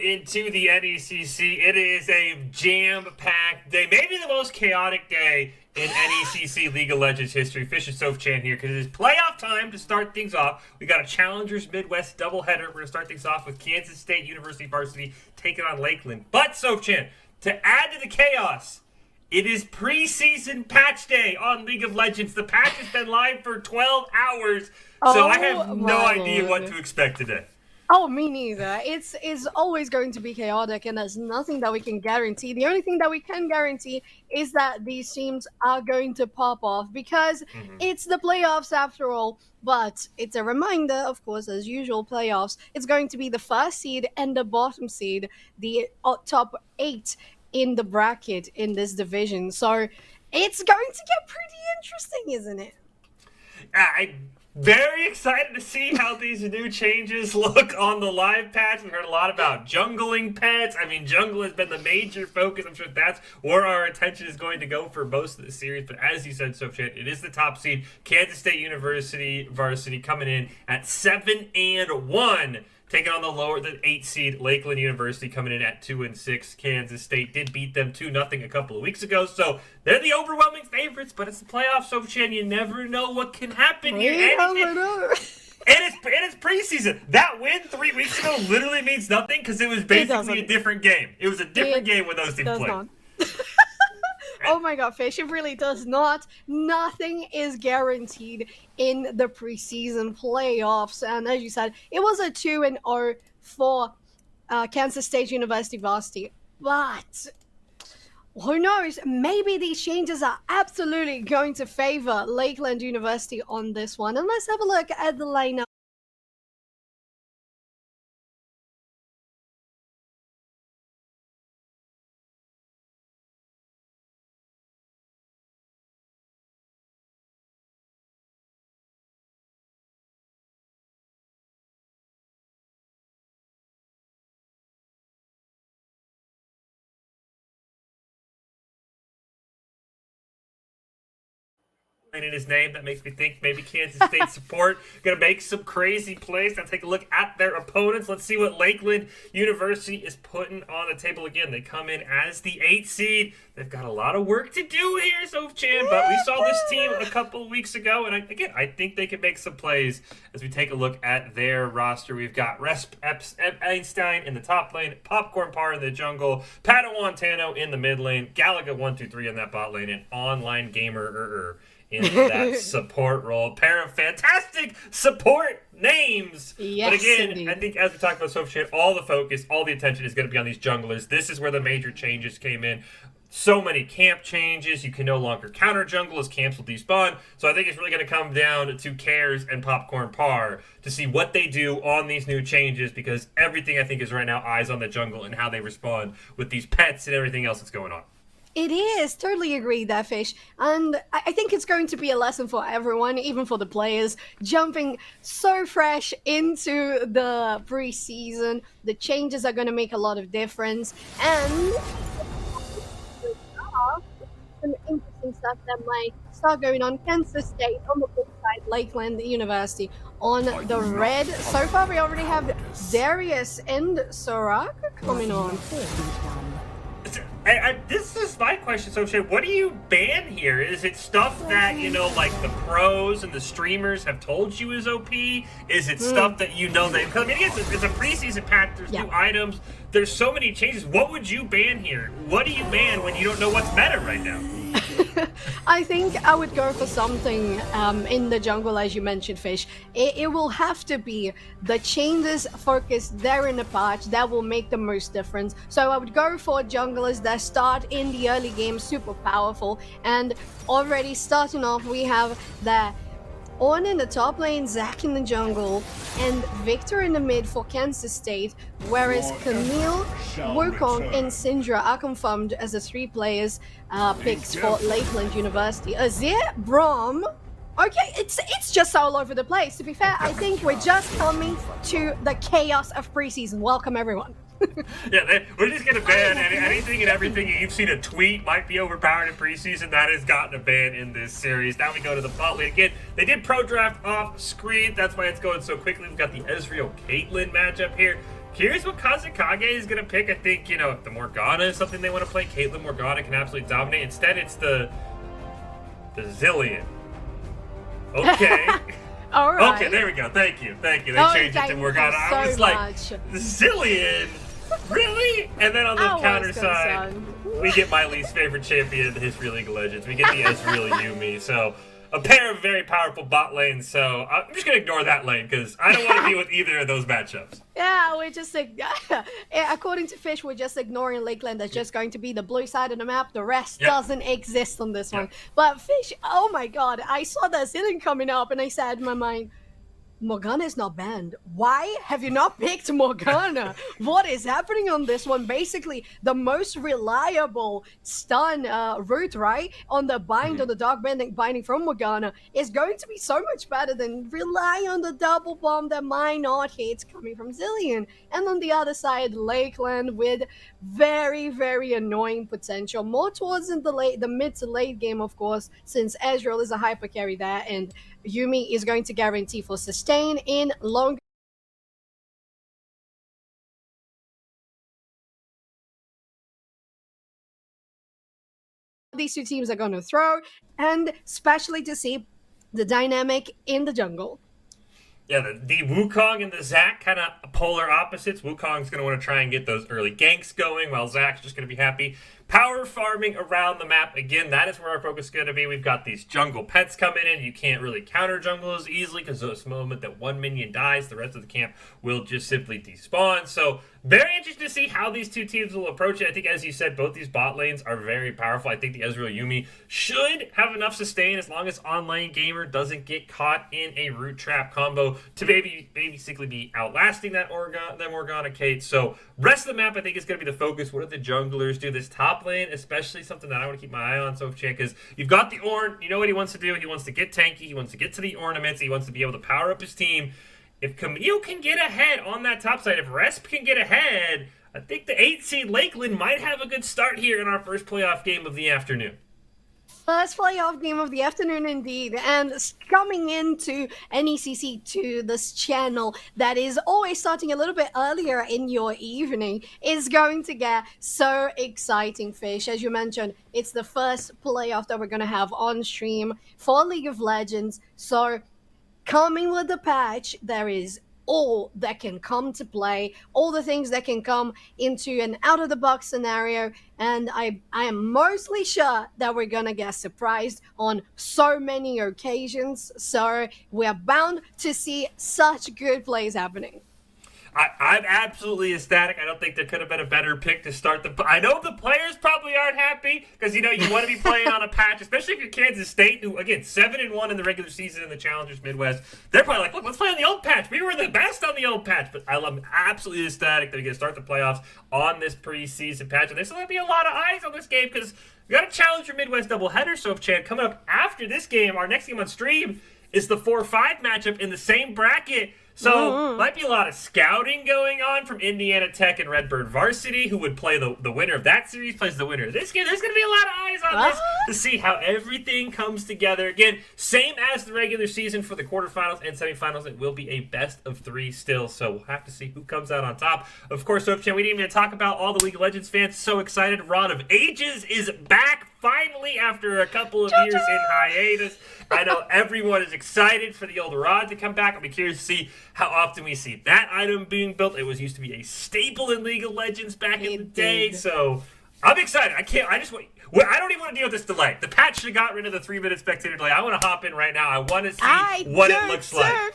into the NECC. It is a jam-packed day, maybe the most chaotic day in NECC League of Legends history. Fish and Soph-Chan here because it is playoff time to start things off. We got a Challengers Midwest doubleheader. We're going to start things off with Kansas State University Varsity taking on Lakeland. But, Soph-Chan, to add to the chaos, it is preseason patch day on League of Legends. The patch has been live for 12 hours, so I have no idea what to expect today. Oh, me neither. It's always going to be chaotic, and there's nothing that we can guarantee. The only thing that we can guarantee is that these teams are going to pop off because it's the playoffs after all. But it's a reminder, of course, as usual, playoffs. It's going to be the first seed and the bottom seed, the top 8 in the bracket in this division. So it's going to get pretty interesting, isn't it? I'm very excited to see how these new changes look on the live patch. We've heard a lot about jungling pets. I mean, jungle has been the major focus. I'm sure that's where our attention is going to go for most of the series. But as you said, Soph-Chan, it is the top seed. Kansas State University Varsity coming in at 7-1. Taking on the 8 seed Lakeland University coming in at 2-6. Kansas State did beat them 2-0 a couple of weeks ago, so they're the overwhelming favorites. But it's the playoffs, Soph-Chan. You never know what can happen here. And it's preseason. That win 3 weeks ago literally means nothing because it was basically a different game. It was a different game when those teams played. Oh my god, Fish, it really does not. Nothing is guaranteed in the preseason playoffs. And as you said, it was a 2-0 for Kansas State University Varsity. But who knows? Maybe these changes are absolutely going to favor Lakeland University on this one. And let's have a look at the lineup. In his name, that makes me think maybe Kansas State support gonna make some crazy plays. Now take a look at their opponents. Let's see what Lakeland University is putting on the table again. They come in as the 8 seed. They've got a lot of work to do here, Soph-Chan, but we saw this team a couple of weeks ago, and I think they can make some plays as we take a look at their roster. We've got Resp Einstein in the top lane, Popcorn Par in the jungle, Padawantano in the mid lane, Galaga 123 in that bot lane, and Online Gamer in that support role. Pair of fantastic support names. Yes, but again, indeed. I think as we talked about Soph-Chan, all the focus, all the attention is going to be on these junglers. This is where the major changes came in. So many camp changes. You can no longer counter jungle as camps will despawn. So I think it's really going to come down to Cares and Popcorn Par to see what they do on these new changes, because everything I think is right now eyes on the jungle and how they respond with these pets and everything else that's going on. It is. Totally agree there, Fish. And I think it's going to be a lesson for everyone, even for the players, jumping so fresh into the preseason. The changes are going to make a lot of difference. And some interesting stuff that might start going on. Kansas State on the blue side, Lakeland University on the red. So far, we already have Darius and Soraka coming on. This is my question, Soph-Chan. What do you ban here? Is it stuff that, like the pros and the streamers have told you is OP? Is it stuff that that... Because, it's a preseason patch. There's new items. There's so many changes. What would you ban here? What do you ban when you don't know what's meta right now? I think I would go for something in the jungle, as you mentioned, Fish. It will have to be the changes focused there in the patch that will make the most difference. So I would go for junglers that start in the early game super powerful. And already starting off, we have the On in the top lane, Zach in the jungle, and Victor in the mid for Kansas State, whereas Camille, Wukong, and Syndra are confirmed as the 3 players picks for Lakeland University. Azir, Braum, okay, it's just all over the place. To be fair, I think we're just coming to the chaos of preseason. Welcome, everyone. Yeah, we're just going to ban anything and everything you've seen a tweet might be overpowered in preseason. That has gotten a ban in this series. Now we go to the bot lane again. They did pro draft off screen. That's why it's going so quickly. We've got the Ezreal Caitlyn matchup here. Curious what Kazekage is going to pick. I think, if the Morgana is something they want to play, Caitlyn Morgana can absolutely dominate. Instead, it's the Zillion. Okay. All right. Okay, there we go. Thank you. They changed it to Morgana. So I was like, Zillion? Really? And then on the counter side, we get my least favorite champion in the history of League of Legends. We get the Ezreal Yumi. So, a pair of very powerful bot lanes. So, I'm just going to ignore that lane because I don't want to deal with either of those matchups. Yeah, we're just according to Fish, we're just ignoring Lakeland. That's just going to be the blue side of the map. The rest doesn't exist on this one. But Fish, oh my god, I saw that Zillion coming up and I said in my mind, Morgana is not banned. Why have you not picked Morgana? What is happening on this one? Basically, the most reliable stun route, right? On the bind, on the dark binding from Morgana is going to be so much better than rely on the double bomb that might not hit coming from Zillion. And on the other side, Lakeland with very, very annoying potential. More towards the mid to late game, of course, since Ezreal is a hyper carry there and Yumi is going to guarantee for sustain in long. These two teams are going to throw, and especially to see the dynamic in the jungle. Yeah, the Wukong and the Zac kind of polar opposites. Wukong's going to want to try and get those early ganks going, while Zac's just going to be happy power farming around the map. Again, that is where our focus is going to be. We've got these jungle pets coming in. You can't really counter jungle as easily because the moment that one minion dies, the rest of the camp will just simply despawn. So very interesting to see how these two teams will approach it. I think, as you said, both these bot lanes are very powerful. I think the Ezreal Yumi should have enough sustain as long as online gamer doesn't get caught in a root trap combo to basically be outlasting that Morgana Kate. So rest of the map, I think, is going to be the focus. What do the junglers do? This top lane, especially something that I want to keep my eye on, Sofchan, because you've got the Ornn. You know what he wants to do. He wants to get tanky. He wants to get to the ornaments. He wants to be able to power up his team. If Camille can get ahead on that top side, if Resp can get ahead, I think the 8 seed Lakeland might have a good start here in our first playoff game of the afternoon. First playoff game of the afternoon indeed, and coming into NECC 2, this channel that is always starting a little bit earlier in your evening, is going to get so exciting, Fish. As you mentioned, it's the first playoff that we're going to have on stream for League of Legends, so coming with the patch, there is all that can come to play, all the things that can come into an out-of-the-box scenario, and I am mostly sure that we're gonna get surprised on so many occasions, so we're bound to see such good plays happening. I'm absolutely ecstatic. I don't think there could have been a better pick to start the... I know the players probably aren't happy because, you want to be playing on a patch, especially if you're Kansas State, who, again, 7-1 in the regular season in the Challengers Midwest. They're probably like, look, let's play on the old patch. We were the best on the old patch. But I'm absolutely ecstatic that we get to start the playoffs on this preseason patch. And there's still going to be a lot of eyes on this game because we got a Challenger Midwest doubleheader, Sofchan, coming up after this game. Our next game on stream is the 4-5 matchup in the same bracket. So, might be a lot of scouting going on from Indiana Tech and Redbird Varsity, who would play the winner of that series, plays the winner of this game. There's going to be a lot of eyes on this to see how everything comes together. Again, same as the regular season for the quarterfinals and semifinals. It will be a best of 3 still, so we'll have to see who comes out on top. Of course, Sofchan, we didn't even talk about all the League of Legends fans so excited. Rod of Ages is back finally after a couple of years in hiatus. I know everyone is excited for the old Rod to come back. I'll be curious to see how often we see that item being built. It used to be a staple in League of Legends back in the day, so I'm excited. I don't even want to deal with this delay. The patch should have got rid of the 3-minute spectator delay. I want to hop in right now. I want to see what it looks like.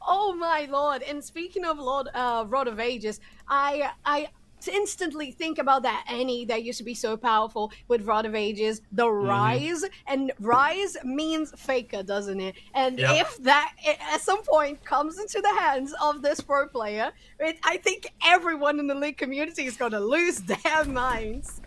Oh my lord! And speaking of Rod of Ages, I instantly think about that Annie that used to be so powerful with Rod of Ages, the Rise, and Rise means faker, doesn't it? And if that at some point comes into the hands of this pro player, I think everyone in the League community is going to lose their minds.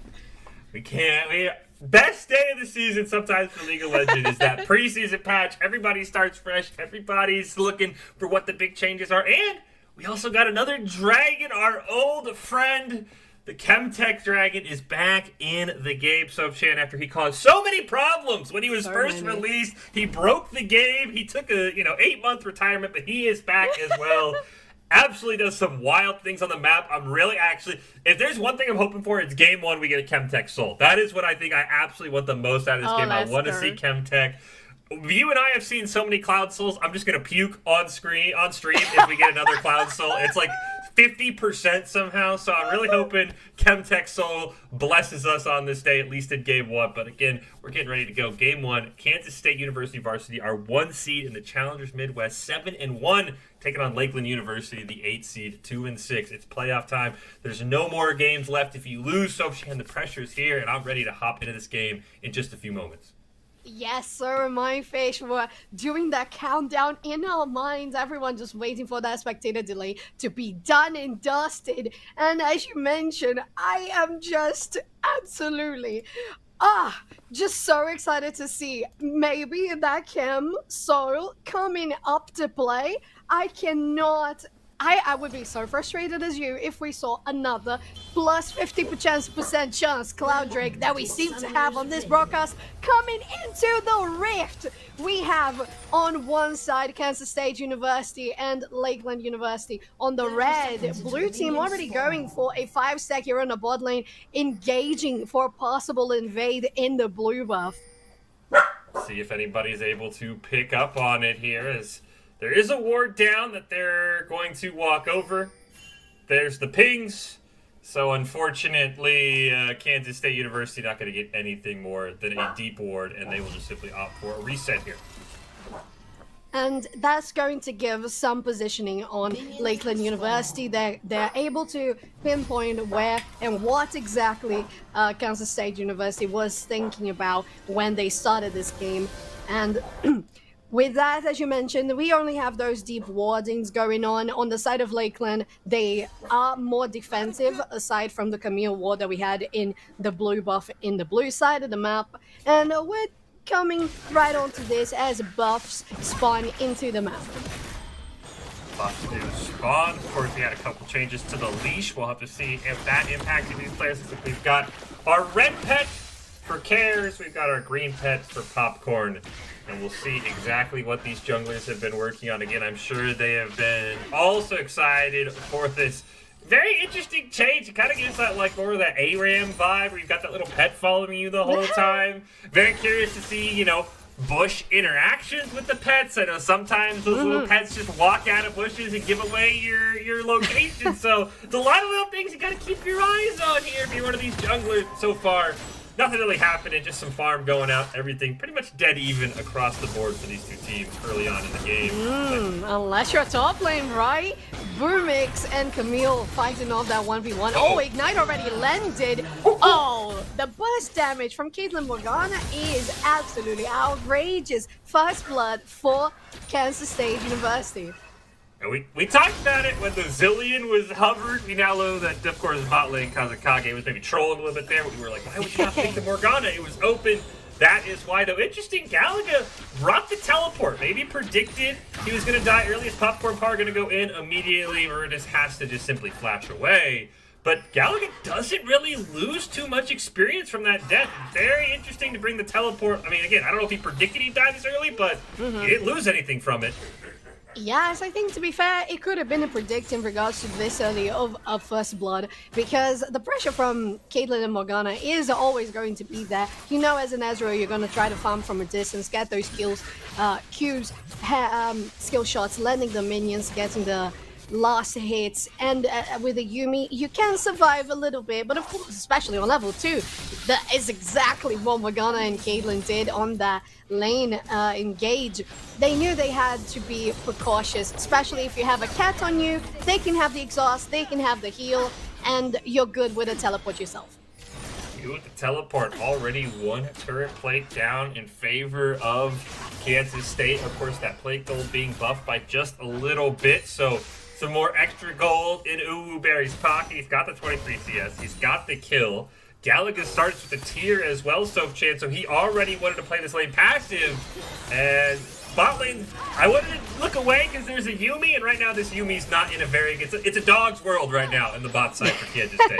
Best day of the season sometimes for League of Legends is that preseason patch. Everybody starts fresh. Everybody's looking for what the big changes are, and we also got another dragon, our old friend. The Chemtech Dragon is back in the game, Sofchan, after he caused so many problems when he was first released. He broke the game. He took a 8-month retirement, but he is back as well. absolutely does some wild things on the map. I'm really actually, if there's one thing I'm hoping for, it's game one we get a Chemtech Soul. That is what I think I absolutely want the most out of this game. I want to see Chemtech. You and I have seen so many Cloud Souls. I'm just gonna puke on stream if we get another Cloud Soul. It's like 50% somehow. So I'm really hoping Chemtech Soul blesses us on this day, at least in game one. But again, we're getting ready to go. Game one, Kansas State University Varsity, our 1 seed in the Challengers Midwest, 7-1, taking on Lakeland University, the 8 seed, 2-6. It's playoff time. There's no more games left. If you lose, Sophie, the pressure's here, and I'm ready to hop into this game in just a few moments. Yes, sir, my face. We're doing that countdown in our minds. Everyone just waiting for that spectator delay to be done and dusted. And as you mentioned, I am just absolutely, just so excited to see maybe that Chem Soul coming up to play. I would be so frustrated as you if we saw another plus 50% chance Cloud Drake that we seem to have on this broadcast coming into the rift. We have on one side Kansas State University and Lakeland University. On the red, blue team already going for a 5-stack here on the bot lane, engaging for a possible invade in the blue buff. See if anybody's able to pick up on it here as there is a ward down that they're going to walk over. There's the pings. So unfortunately, Kansas State University not going to get anything more than a deep ward, and they will just simply opt for a reset here. And that's going to give some positioning on Lakeland University. They're able to pinpoint where and what exactly Kansas State University was thinking about when they started this game. And with that, as you mentioned, we only have those deep wardings going on the side of Lakeland. They are more defensive, aside from the Camille ward that we had in the blue buff in the blue side of the map. And we're coming right onto this as buffs spawn into the map. Buffs do spawn. Of course, we had a couple changes to the leash. We'll have to see if that impacted these players. We've got our red pet for Cares. We've got our green pet for Popcorn. And we'll see exactly what these junglers have been working on. Again, I'm sure they have been also excited for this very interesting change. It kind of gives that like more of that ARAM vibe where you've got that little pet following you the whole time. Very curious to see, bush interactions with the pets. I know sometimes those little pets just walk out of bushes and give away your location. So it's a lot of little things you got to keep your eyes on here if you're one of these junglers. So far, nothing really happening, just some farm going out, everything pretty much dead even across the board for these two teams early on in the game. Unless you're top lane, right? Boomix and Camille fighting off that 1v1. Oh, Ignite already landed. Oh, the burst damage from Caitlyn Morgana is absolutely outrageous. First blood for Kansas State University. And we talked about it when the Zillion was hovered. We now know that, of course, bot lane Kazakage was maybe trolling a little bit there. But we were like, why would you not pick the Morgana? It was open. That is why, though. Interesting, Galaga brought the teleport. Maybe predicted he was going to die early. Is Popcorn Power going to go in immediately, or just has to just simply flash away? But Galaga doesn't really lose too much experience from that death. Very interesting to bring the teleport. I mean, again, I don't know if he predicted he'd die this early, but he didn't lose anything from it. Yes, I think to be fair, it could have been a predict in regards to this early of First Blood, because the pressure from Caitlyn and Morgana is always going to be there. As an Ezreal, you're going to try to farm from a distance, get those kills, Qs, skill shots, landing the minions, getting the last hits, and with a Yuumi, you can survive a little bit, but of course, especially on level 2, that is exactly what Morgana and Caitlyn did on that lane engage. They knew they had to be precautious, especially if you have a cat on you. They can have the exhaust, they can have the heal, and you're good with a teleport yourself. You with the teleport, already one turret plate down in favor of Kansas State. Of course, that plate gold being buffed by just a little bit, so some more extra gold in Uwu Berry's pocket. He's got the 23 CS, he's got the kill. Galaga starts with a tier as well, Soapchan, so he already wanted to play this lane passive. And bot lane, I wanted to look away because there's a Yuumi, and right now this Yuumi's not in a very... It's a dog's world right now in the bot side for Kansas State.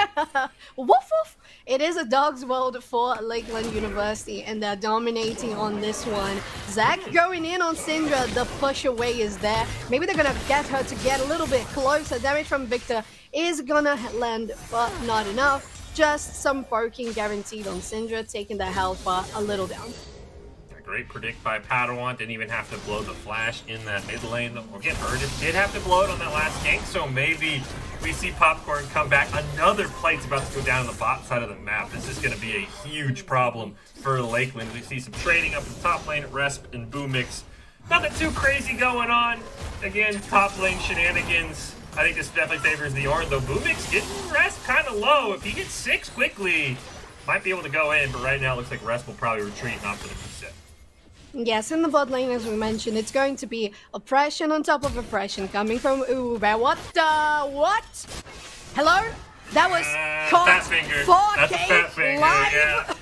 Woof woof! It is a dog's world for Lakeland University, and they're dominating on this one. Zach going in on Syndra, the push away is there. Maybe they're gonna get her to get a little bit closer. Damage from Victor is gonna land, but not enough. Just some poking guaranteed on Syndra, taking the health bar a little down. A great predict by Padawan, didn't even have to blow the flash in that mid lane. Or get hurt, it did have to blow it on that last gank, so maybe we see Popcorn come back. Another plate's about to go down on the bot side of the map. This is going to be a huge problem for Lakeland. We see some trading up in the top lane at Resp and Boomix. Nothing too crazy going on. Again, top lane shenanigans. I think this definitely favors the Ornn, though Boomix getting Resp kind of low. If he gets 6 quickly, might be able to go in, but right now it looks like Resp will probably retreat and opt for the reset. Yes, in the bot lane, as we mentioned, it's going to be oppression on top of oppression coming from Uber. What? Hello? That was caught fat finger. 4K That's a fat finger, live yeah.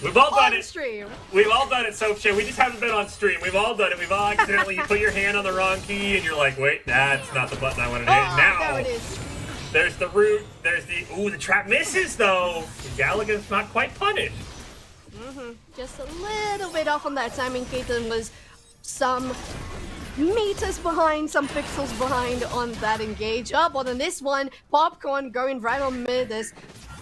We've all done on it. stream. We've all done it, Soapchan. We just haven't been on stream. We've all done it. We've all accidentally, you put your hand on the wrong key and you're like, wait, that's not the button I wanted to hit. Now, there it is. there's the root. There's the, ooh, the trap misses though. Galaga's not quite punished. Just a little bit off on that timing. Caitlyn was some meters behind, some pixels behind on that engage. But on this one, Popcorn going right on mid.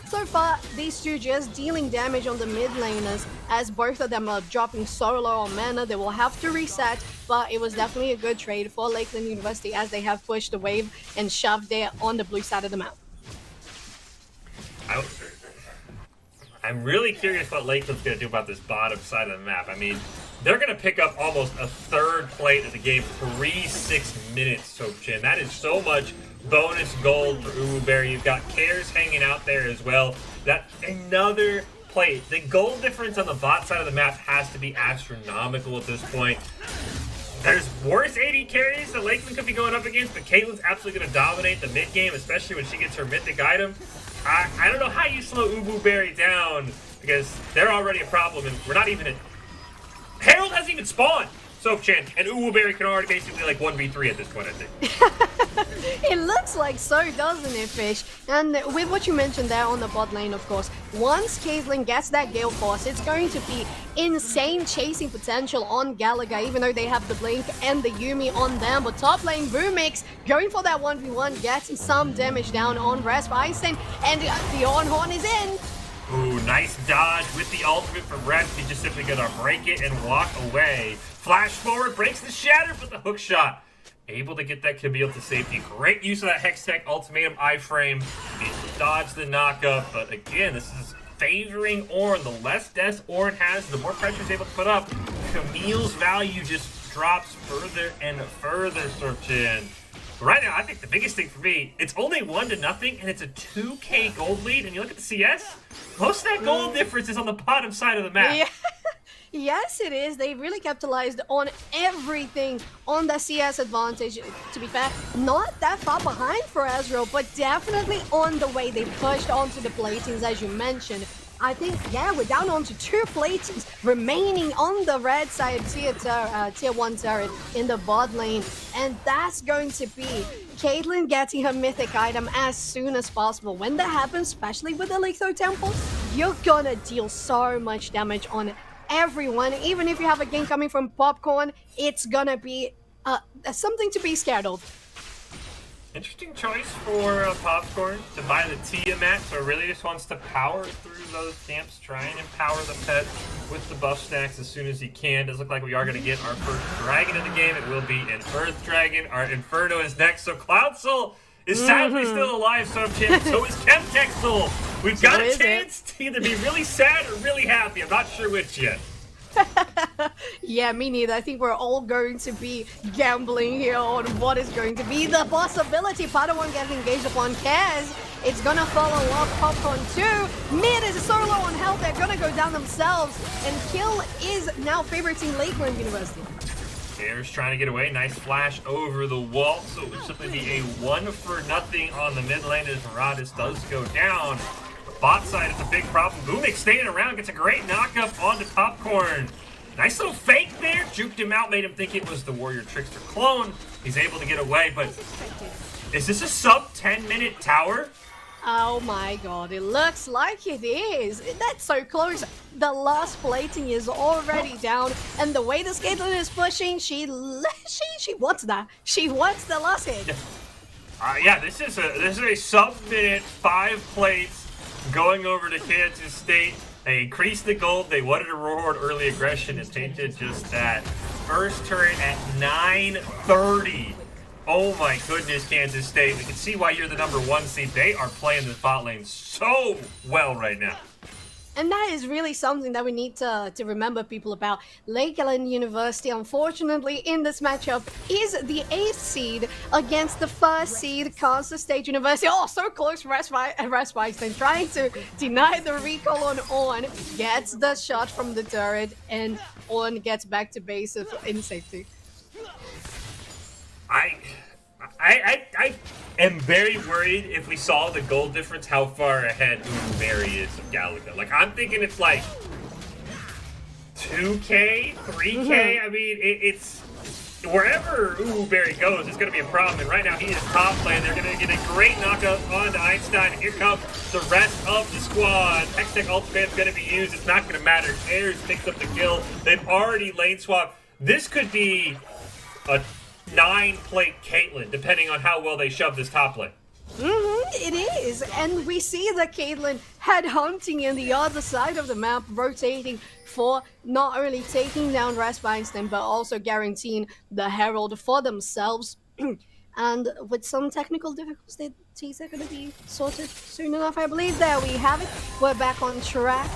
So far, these two just dealing damage on the mid laners, as both of them are dropping so low on mana. They will have to reset, but it was definitely a good trade for Lakeland University as they have pushed the wave and shoved it on the blue side of the map. I'm really curious what Lakeland's going to do about this bottom side of the map. I mean, they're going to pick up almost a third plate of the game pre 6 minutes, Soapchan. That is so much bonus gold for Uberry. You've got Cares hanging out there as well. That another plate. The gold difference on the bot side of the map has to be astronomical at this point. There's worse AD carries that Lakeland could be going up against, but Caitlin's absolutely going to dominate the mid game, especially when she gets her mythic item. I don't know how you slow Uberry down, because they're already a problem, and we're not even in... Herald hasn't even spawned! Soapchan, and Uberry can already basically like 1v3 at this point, I think. It looks like so, doesn't it, Fish? And with what you mentioned there on the bot lane, of course, once Caitlyn gets that Gale Force, it's going to be insane chasing potential on Galaga, even though they have the Blink and the Yuumi on them. But top lane, Boomix going for that 1v1, getting some damage down on Resp Einstein, and the Horn is in. Ooh, nice dodge with the ultimate from Resp. He's just simply gonna break it and walk away. Flash forward, breaks the shatter, but the hook shot. Able to get that Camille to safety. Great use of that Hextech Ultimatum iframe. He dodged the knockup, but again, this is favoring Ornn. The less deaths Ornn has, the more pressure he's able to put up. Camille's value just drops further and further, Soapchan. But right now, I think the biggest thing for me, it's only 1-0, and it's a 2K gold lead. And you look at the CS, most of that gold difference is on the bottom side of the map. Yeah. Yes, it is. They really capitalized on everything on the CS advantage. To be fair, not that far behind for Ezreal, but definitely on the way. They pushed onto the platings, as you mentioned. I think, yeah, we're down onto 2 platings remaining on the red side tier 1 turret in the bot lane. And that's going to be Caitlyn getting her mythic item as soon as possible. When that happens, especially with the Litho Temple, you're gonna deal so much damage on everyone. Even if you have a gank coming from Popcorn, it's gonna be something to be scared of. Interesting choice for Popcorn to buy the Tiamat, so it really just wants to power through those camps, try and empower the pet with the buff stacks as soon as he can. Does look like we are going to get our first dragon in the game. It will be an Earth Dragon. Our Inferno is next, so Cloud Soul is sadly still alive, so is Chemtech Soul. We've got a chance to either be really sad or really happy. I'm not sure which yet. Yeah, me neither. I think we're all going to be gambling here on what is going to be the possibility. Padawan gets engaged upon Kaz. It's gonna follow up Popcorn 2. Mid is so low on health, they're gonna go down themselves. And Kill is now favoriting Lakeland University. Bears trying to get away. Nice flash over the wall. So it would simply be a 1-for-0 on the mid lane as Radis does go down. bot side, it's a big problem. Boomix staying around, gets a great knock-up onto Popcorn. Nice little fake there, juked him out, made him think it was the Warrior Trickster clone. He's able to get away, but is this a sub 10-minute tower? Oh my god, it looks like it is. That's so close. The last plating is already down, and the way this Caitlyn is pushing, she wants that. She wants the last hit. Yeah, this is a sub-minute 5 plates going over to Kansas State. They increased the gold. They wanted to reward early aggression, and they did just that. First turret at 9:30. Oh my goodness, Kansas State. We can see why you're the #1 seed. They are playing the bot lane so well right now. And that is really something that we need to remember people about. Lakeland University, unfortunately, in this matchup, is the 8th seed against the 1st seed, Kansas State University. Oh, so close, Rasweizen trying to deny the recall on, gets the shot from the turret, and On gets back to base in safety. I am very worried if we saw the gold difference, how far ahead Mary is of Galaga. Like, I'm thinking it's like 2K, 3K. I mean, it's wherever Berry goes, it's going to be a problem. And right now, he is top lane. They're going to get a great knockup onto Einstein. Here comes the rest of the squad. Hextech ultimate is going to be used. It's not going to matter. Ayers picks up the kill. They've already lane swapped. This could be a 9-plate Caitlyn, depending on how well they shove this top lane. It is, and we see the Caitlyn headhunting in the other side of the map, rotating for not only taking down Rasweizen, but also guaranteeing the Herald for themselves. And with some technical difficulties, they're going to be sorted soon enough, I believe. There we have it. We're back on track.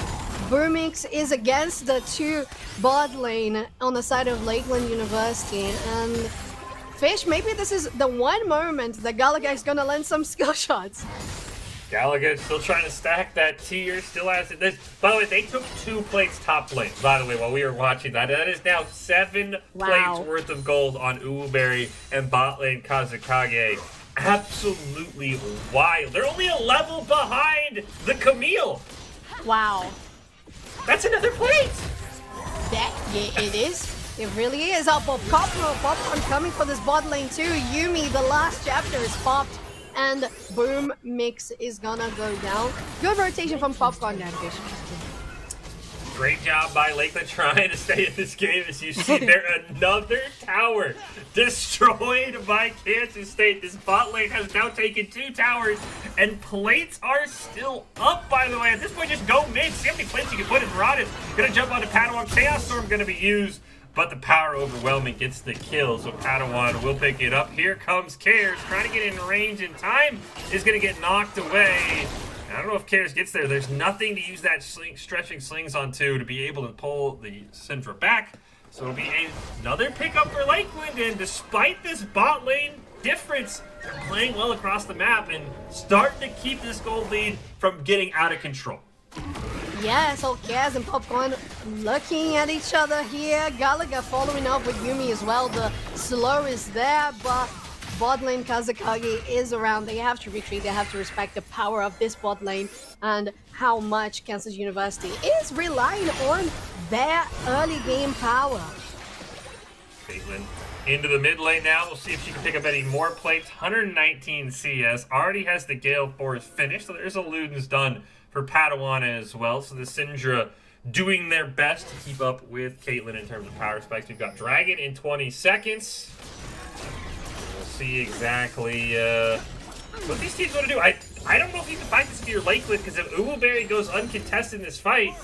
Boomix is against the 2 bot lane on the side of Lakeland University, and Fish, maybe this is the one moment that Galaga is gonna land some skill shots. Galaga is still trying to stack that tier, still has it. By the way, they took 2 plates top lane, by the way, while we were watching that. That is now 7 plates worth of gold on Uberry and bot lane Kazakage. Absolutely wild. They're only a level behind the Camille. Wow. That's another plate. Yeah, it is. It really is. Up of Popcorn coming for this bot lane too. Yumi, the last chapter is popped, and Boomix is gonna go down. Good rotation from Popcorn there, Fish. Great job by Lakeland trying to stay in this game. As you see there, another tower destroyed by Kansas State. This bot lane has now taken 2 towers, and plates are still up, by the way. At this point, just go mid. See how many plates you can put in. Rod is going to jump onto Padawan. Chaos Storm going to be used, but the power overwhelming gets the kill, so Padawan will pick it up. Here comes Cares, trying to get in range in time, is going to get knocked away. I don't know if Cares gets there. There's nothing to use that stretching slings onto to be able to pull the Syndra back. So it'll be another pickup for Lakeland, and despite this bot lane difference, they're playing well across the map and starting to keep this gold lead from getting out of control. Yeah, so Kaz and Popcorn looking at each other here. Galaga following up with Yumi as well. The slow is there, but bot lane Kazakage is around. They have to retreat. They have to respect the power of this bot lane and how much Kansas University is relying on their early game power. Caitlyn into the mid lane now. We'll see if she can pick up any more plates. 119 CS. Already has the Gale Force finished, so there's a Ludens done for Padawan as well. So the Syndra doing their best to keep up with Caitlyn in terms of power spikes. We've got Dragon in 20 seconds. We'll see exactly what these teams want to do. I don't know if you can fight this if you're Lakeland, because if Uwuberry goes uncontested in this fight,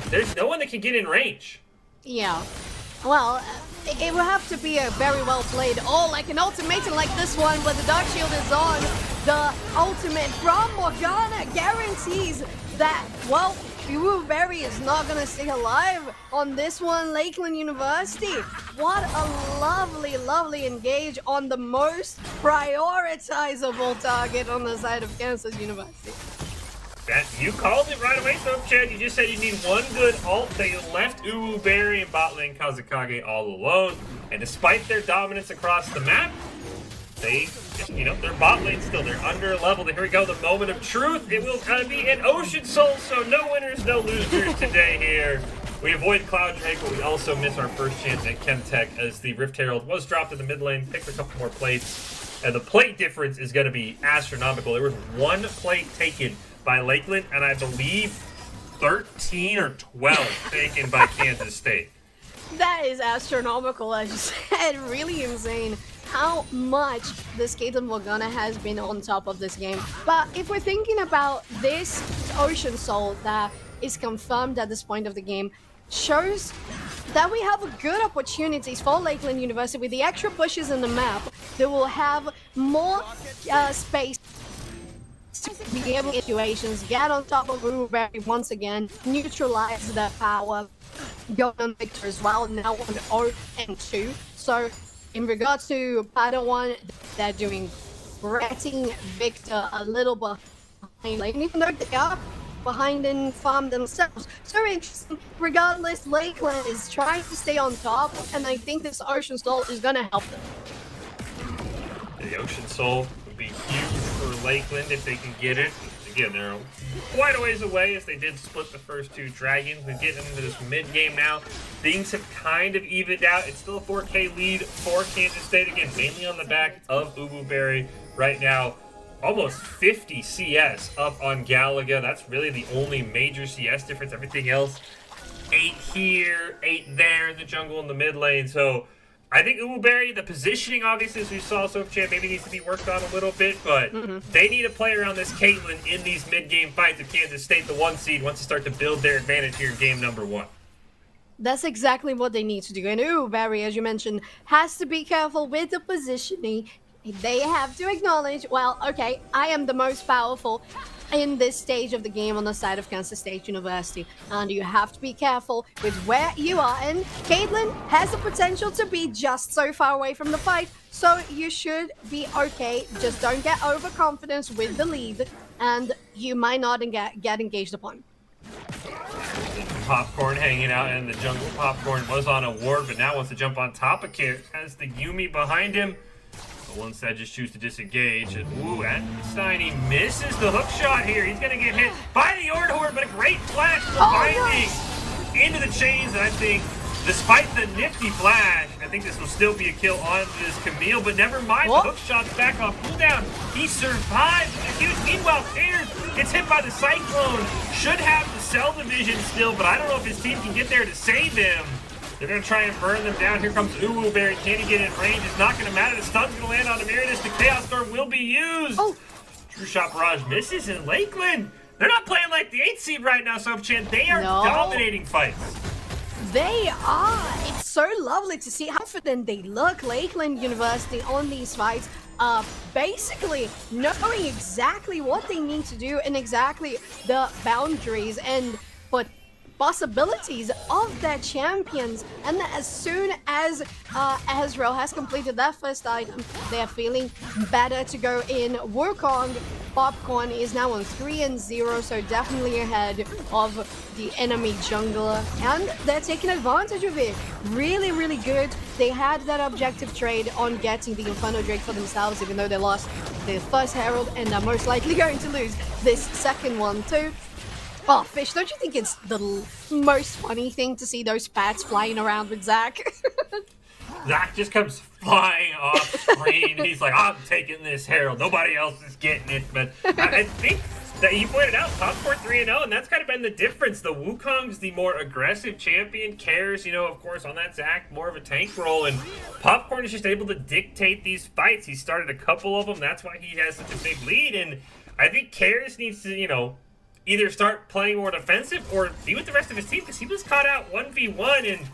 there's no one that can get in range. Yeah. Well, it will have to be a very well played, like an ultimatum like this one where the Dark Shield is on. The ultimate from Morgana guarantees that, well, Uwuberry is not going to stay alive on this one. Lakeland University, what a lovely, lovely engage on the most prioritizable target on the side of Kansas University. That, you called it right away, though, Chad. You just said you need one good ult. They left Uwuberry and bot lane Kazakage all alone. And despite their dominance across the map, they, their bot lane still, they're under leveled. Here we go, the moment of truth. It will be an Ocean Soul, so no winners, no losers today here. We avoid Cloud Drake, but we also miss our first chance at Chemtech as the Rift Herald was dropped in the mid lane, picked a couple more plates, and the plate difference is going to be astronomical. There was 1 plate taken by Lakeland, and I believe 13 or 12 taken by Kansas State. That is astronomical, as you said. Really insane how much this Caitlyn Morgana has been on top of this game. But if we're thinking about this Ocean Soul that is confirmed at this point of the game, shows that we have good opportunities for Lakeland University with the extra pushes in the map. They will have more space to be able to situations, get on top of Blueberry once again, neutralize their power, go on Victor as well, now on 0 and 2. So in regards to Padawan, they're doing getting Victor a little behind lane, even though they are behind in farm themselves. So interesting. Regardless, Lakeland is trying to stay on top, and I think this Ocean Soul is going to help them. The Ocean Soul would be huge for Lakeland if they can get it. Again, they're quite a ways away as they did split the first 2 dragons. We're getting into this mid-game now. Things have kind of evened out. It's still a 4K lead for Kansas State. Again, mainly on the back of Ububerry right now. Almost 50 CS up on Galaga. That's really the only major CS difference. Everything else, 8 here, 8 there in the jungle in the mid lane. So I think Ububerry, the positioning, obviously, as we saw, Sophchan, maybe needs to be worked on a little bit, but they need to play around this Caitlyn in these mid-game fights of Kansas State, the 1 seed, wants to start to build their advantage here in game number 1. That's exactly what they need to do. And Ububerry, as you mentioned, has to be careful with the positioning. They have to acknowledge, well, okay, I am the most powerful in this stage of the game on the side of Kansas State University, and you have to be careful with where you are. And Caitlyn has the potential to be just so far away from the fight, so you should be okay. Just don't get overconfident with the lead, and you might not get engaged upon. Popcorn hanging out in the jungle. Popcorn was on a ward, but now wants to jump on top of Kit. Has the Yumi behind him. Will instead just choose to disengage. And ooh, Steiny misses the hook shot here. He's gonna get hit by the Ordhorde, but a great flash from binding into the chains. And I think, despite the nifty flash, I think this will still be a kill on this Camille. But never mind, the hook shot's back on cooldown. He survives with a huge. Meanwhile, Peters gets hit by the Cyclone. Should have the cell division still, but I don't know if his team can get there to save him. They're going to try and burn them down. Here comes Ububerry. Can he get in range? It's not going to matter. The stun's going to land on Emeritus. The Chaos Storm will be used. True Shot Barrage misses in Lakeland. They're not playing like the 8th seed right now, Sophchan. They are dominating fights. They are. It's so lovely to see how confident they look. Lakeland University on these fights, basically knowing exactly what they need to do and exactly the boundaries and possibilities of their champions. And as soon as Ezreal has completed that first item, they're feeling better to go in. Wukong Popcorn is now on 3-0, so definitely ahead of the enemy jungler, and they're taking advantage of it. Really, really good. They had that objective trade on getting the Inferno Drake for themselves, even though they lost their first Herald, and are most likely going to lose this second one too. Oh, Fish, don't you think it's the most funny thing to see those pats flying around with Zach? Zach just comes flying off screen. He's like, I'm taking this Herald. Nobody else is getting it. But I think that you pointed out, Popcorn 3-0, and that's kind of been the difference. The Wukong's the more aggressive champion, cares, of course, on that Zach, more of a tank role, and Popcorn is just able to dictate these fights. He started a couple of them. That's why he has such a big lead, and I think Cares needs to, either start playing more defensive or be with the rest of his team, because he was caught out 1v1, and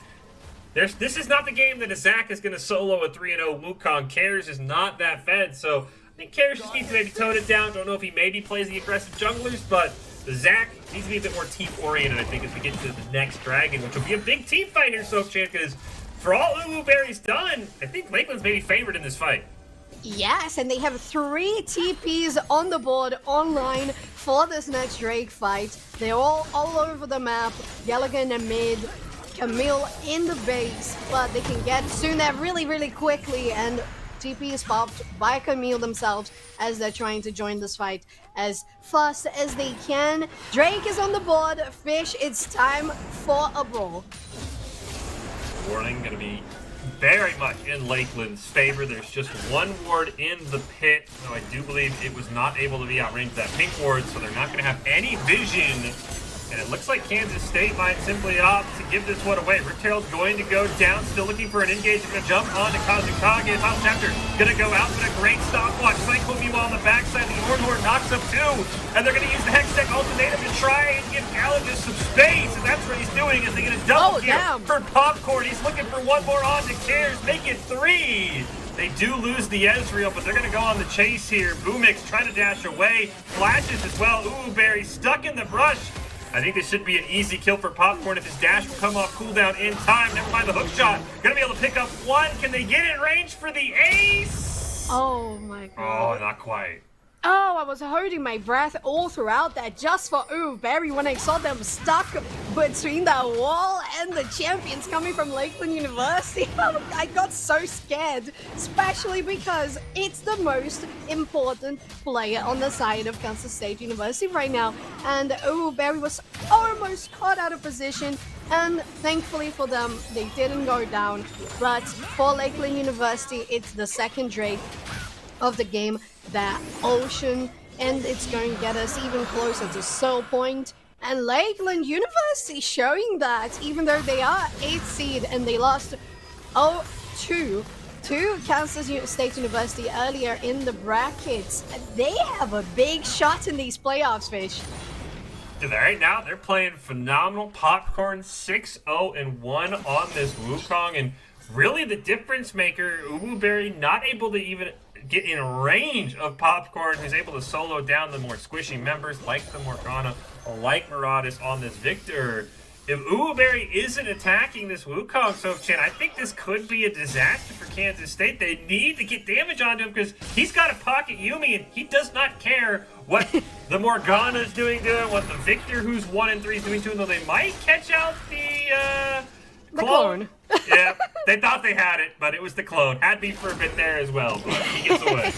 this is not the game that a Zach is going to solo a 3-0 Wukong. Cares is not that fed, so I think Cares just needs to maybe tone it down. Don't know if he maybe plays the aggressive junglers, but the Zach needs to be a bit more team-oriented, I think, as we get to the next Dragon, which will be a big team fight here, Sophchan, because for all Ububerry's done, I think Lakeland's maybe favored in this fight. Yes, and they have 3 TPs on the board online for this next Drake fight. They're all over the map. Gallagher in the mid, Camille in the base, but they can get soon there really, really quickly, and TP is popped by Camille themselves as they're trying to join this fight as fast as they can. Drake is on the board. Fish, it's time for a brawl. Warning going to be very much in Lakeland's favor. There's just one ward in the pit. So I do believe it was not able to be outranged that pink ward, so they're not going to have any vision. And it looks like Kansas State might simply opt to give this one away. Riptail's going to go down, still looking for an engage. Going to jump on to Kazukage. Top chapter going to go out, but a great stopwatch. Cyclone meanwhile on the backside. The Ornhorn knocks up two. And they're going to use the Hextech ultimatum to try and give Gallagher some space. And that's what he's doing as they get a double kill for Popcorn. He's looking for one more on to Cares. Make it three. They do lose the Ezreal, but they're going to go on the chase here. Boomix trying to dash away. Flashes as well. Ooh, Barry stuck in the brush. I think this should be an easy kill for Popcorn if his dash will come off cooldown in time. Never mind the hook shot. Gonna be able to pick up one. Can they get in range for the ace? Oh my god. Oh, not quite. Oh, I was holding my breath all throughout that just for Barry when I saw them stuck between that wall and the champions coming from Lakeland University. I got so scared, especially because it's the most important player on the side of Kansas State University right now. And Barry was almost caught out of position. And thankfully for them, they didn't go down. But for Lakeland University, it's the second Drake of the game, that Ocean, and it's going to get us even closer to Soul Point. And Lakeland University showing that even though they are 8th seed and they lost 0-2 to Kansas State University earlier in the brackets, they have a big shot in these playoffs, Fish. Right now, they're playing phenomenal. Popcorn 6-0-1 on this Wukong, and really the difference maker, Ububerry not able to even get in range of Popcorn, who's able to solo down the more squishy members like the Morgana, like Maraudis on this Victor. If Ububerry isn't attacking this Wukong, Soph-Chan, I think this could be a disaster for Kansas State. They need to get damage onto him because he's got a pocket Yuumi and he does not care what the Morgana is doing to him, what the Victor, who's 1 and 3, is doing to him, though they might catch out the clone. Yeah, they thought they had it, but it was the clone. Had me for a bit there as well, but he gets away.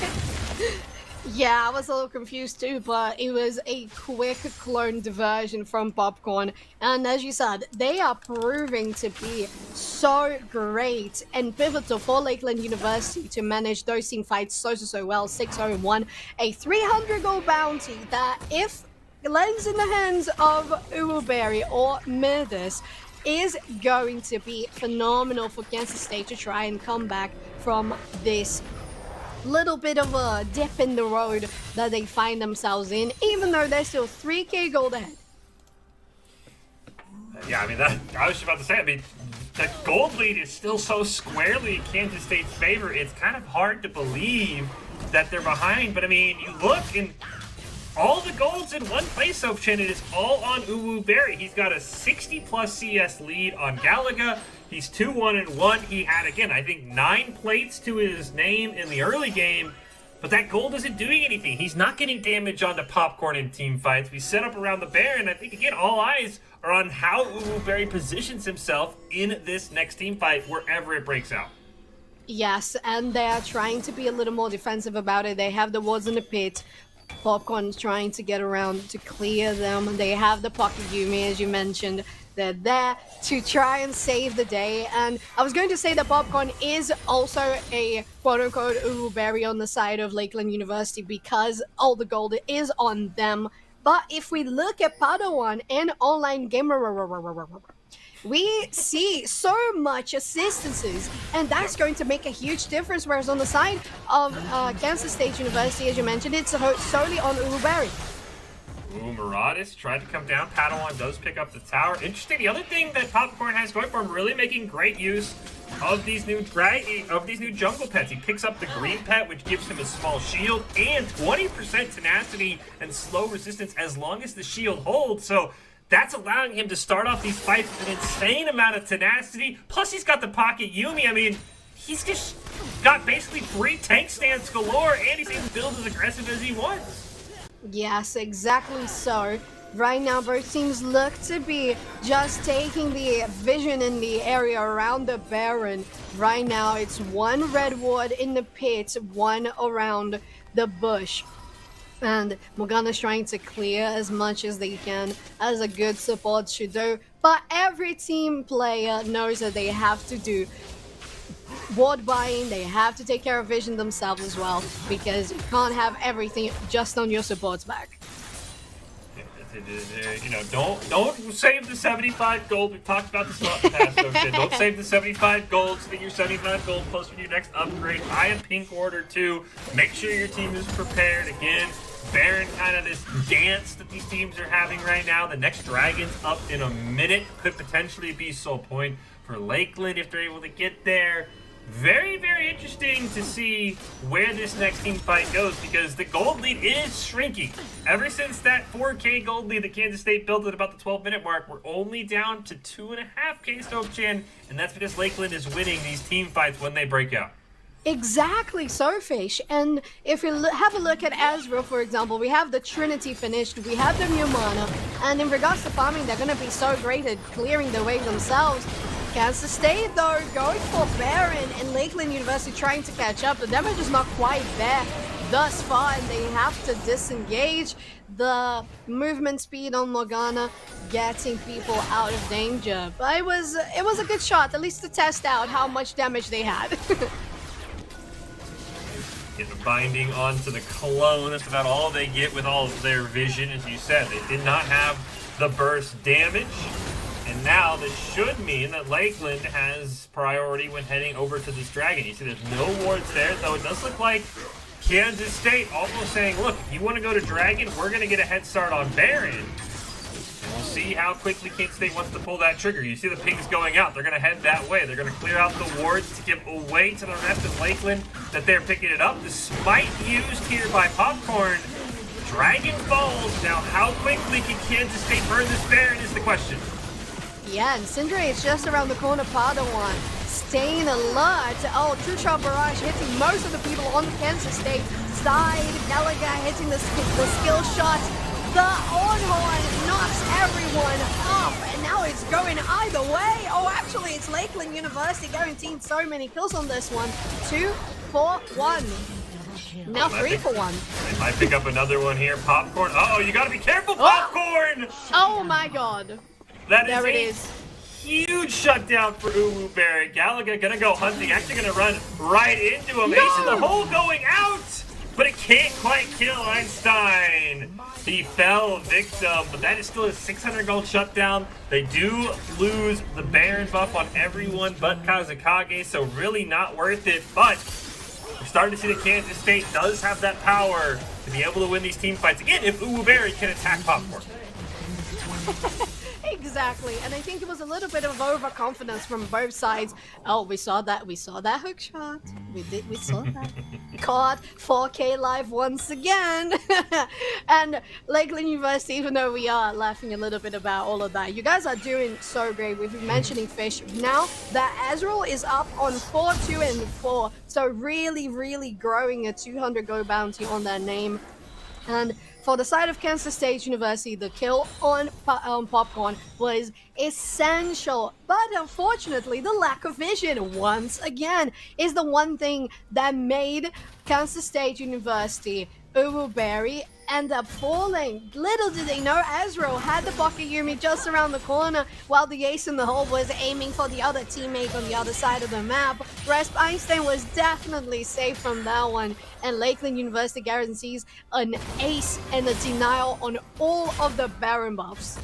Yeah, I was a little confused too, but it was a quick clone diversion from Popcorn. And as you said, they are proving to be so great and pivotal for Lakeland University to manage those team fights so well. 6-0-1, a 300 gold bounty that if it lands in the hands of Ububerry or Midas, is going to be phenomenal for Kansas State to try and come back from this little bit of a dip in the road that they find themselves in, even though they're still 3k gold ahead. Yeah, I mean, I was just about to say, I mean, the gold lead is still so squarely in Kansas State's favor, it's kind of hard to believe that they're behind, but I mean, you look and all the gold's in one place, Soph-Chan. It is all on Ububerry. He's got a 60+ CS lead on Galaga. He's 2-1-1. He had, again, I think 9 plates to his name in the early game, but that gold isn't doing anything. He's not getting damage onto Popcorn in team fights. We set up around the Baron. I think, again, all eyes are on how Ububerry positions himself in this next team fight, wherever it breaks out. Yes, and they're trying to be a little more defensive about it. They have the wards in the pit. Popcorn's trying to get around to clear them. They have the pocket Yuumi, as you mentioned. They're there to try and save the day. And I was going to say that Popcorn is also a quote-unquote Ububerry on the side of Lakeland University because all the gold is on them. But if we look at Padawan and online gamer, we see so much assistances, and that's going to make a huge difference. Whereas on the side of Kansas State University, as you mentioned, it's solely on Ububerry. Ooh, Maraudis tried to come down. Padawan does pick up the tower. Interesting. The other thing that Popcorn has going for him, really making great use of these new jungle pets. He picks up the green pet, which gives him a small shield and 20% tenacity and slow resistance as long as the shield holds. So that's allowing him to start off these fights with an insane amount of tenacity. Plus, he's got the pocket Yuumi. I mean, he's just got basically 3 tank stands galore, and he's able to build as aggressive as he wants. Yes, exactly so. Right now, both teams look to be just taking the vision in the area around the Baron. Right now, it's one red ward in the pits, one around the bush. And Morgana's trying to clear as much as they can, as a good support should do. But every team player knows that they have to do ward buying, they have to take care of vision themselves as well, because you can't have everything just on your support's back. You know, don't save the 75 gold. We've talked about this a lot in the past. Okay? Don't save the 75 gold so that you're 75 gold closer to your next upgrade. Buy a pink order too. Make sure your team is prepared. Again, Baron, kind of this dance that these teams are having right now. The next dragon's up in a minute. Could potentially be Soul Point for Lakeland if they're able to get there. Very, very interesting to see where this next team fight goes, because the gold lead is shrinking. Ever since that 4K gold lead that Kansas State built at about the 12-minute mark, we're only down to 2.5K Stokechan, and that's because Lakeland is winning these team fights when they break out. Exactly, so Fish. And if you have a look at Ezreal, for example, we have the Trinity finished, we have the new mana, and in regards to farming, they're going to be so great at clearing the way themselves. Kansas State, though, going for Baron, and Lakeland University trying to catch up. The damage is not quite there thus far, and they have to disengage. The movement speed on Morgana getting people out of danger. But it was a good shot, at least to test out how much damage they had. Get the binding onto the clone. That's about all they get with all of their vision. As you said, they did not have the burst damage. And now this should mean that Lakeland has priority when heading over to this dragon. You see there's no wards there, though it does look like Kansas State almost saying, look, if you want to go to dragon, we're going to get a head start on Baron. And we'll see how quickly Kansas State wants to pull that trigger. You see the pings going out. They're going to head that way. They're going to clear out the wards to give away to the rest of Lakeland that they're picking it up. The smite used here by Popcorn. Dragon falls. Now, how quickly can Kansas State burn this Baron is the question. Yeah, and Syndra is just around the corner. Padawan staying alert. Oh, two-shot barrage hitting most of the people on the Kansas State side. Gallagher hitting the skill shot. The Ornhorn knocks everyone up, and now it's going either way. Oh, actually, it's Lakeland University guaranteeing so many kills on this one. 2 for 1. Now 3 for 1. They might pick up another one here. Popcorn. Uh-oh, you gotta be careful, Popcorn! Oh my god. There it is. Huge shutdown for Uwu Gallagher gonna go hunting, actually gonna run right into him. Ace in the hole going out, but it can't quite kill Einstein. He fell victim, but that is still a 600 gold shutdown. They do lose the Baron buff on everyone but Kazakage, so really not worth it. But we're starting to see that Kansas State does have that power to be able to win these team fights again if Uwu can attack Popcorn. Exactly, and I think it was a little bit of overconfidence from both sides. Oh, we saw that hook shot. We saw that. Caught 4K live once again. And Lakeland University, even though we are laughing a little bit about all of that, you guys are doing so great. We've been mentioning Fish. Now that Ezreal is up on 4-2 and 4, so really, really growing a 200 gold bounty on their name. And for the side of Kansas State University, the kill on Popcorn was essential. But unfortunately, the lack of vision, once again, is the one thing that made Kansas State University, Uwu end up falling. Little did they know, Ezreal had the Pocket Yumi just around the corner, while the ace in the hole was aiming for the other teammate on the other side of the map. Resp Einstein was definitely safe from that one, and Lakeland University guarantees an ace and a denial on all of the Baron buffs.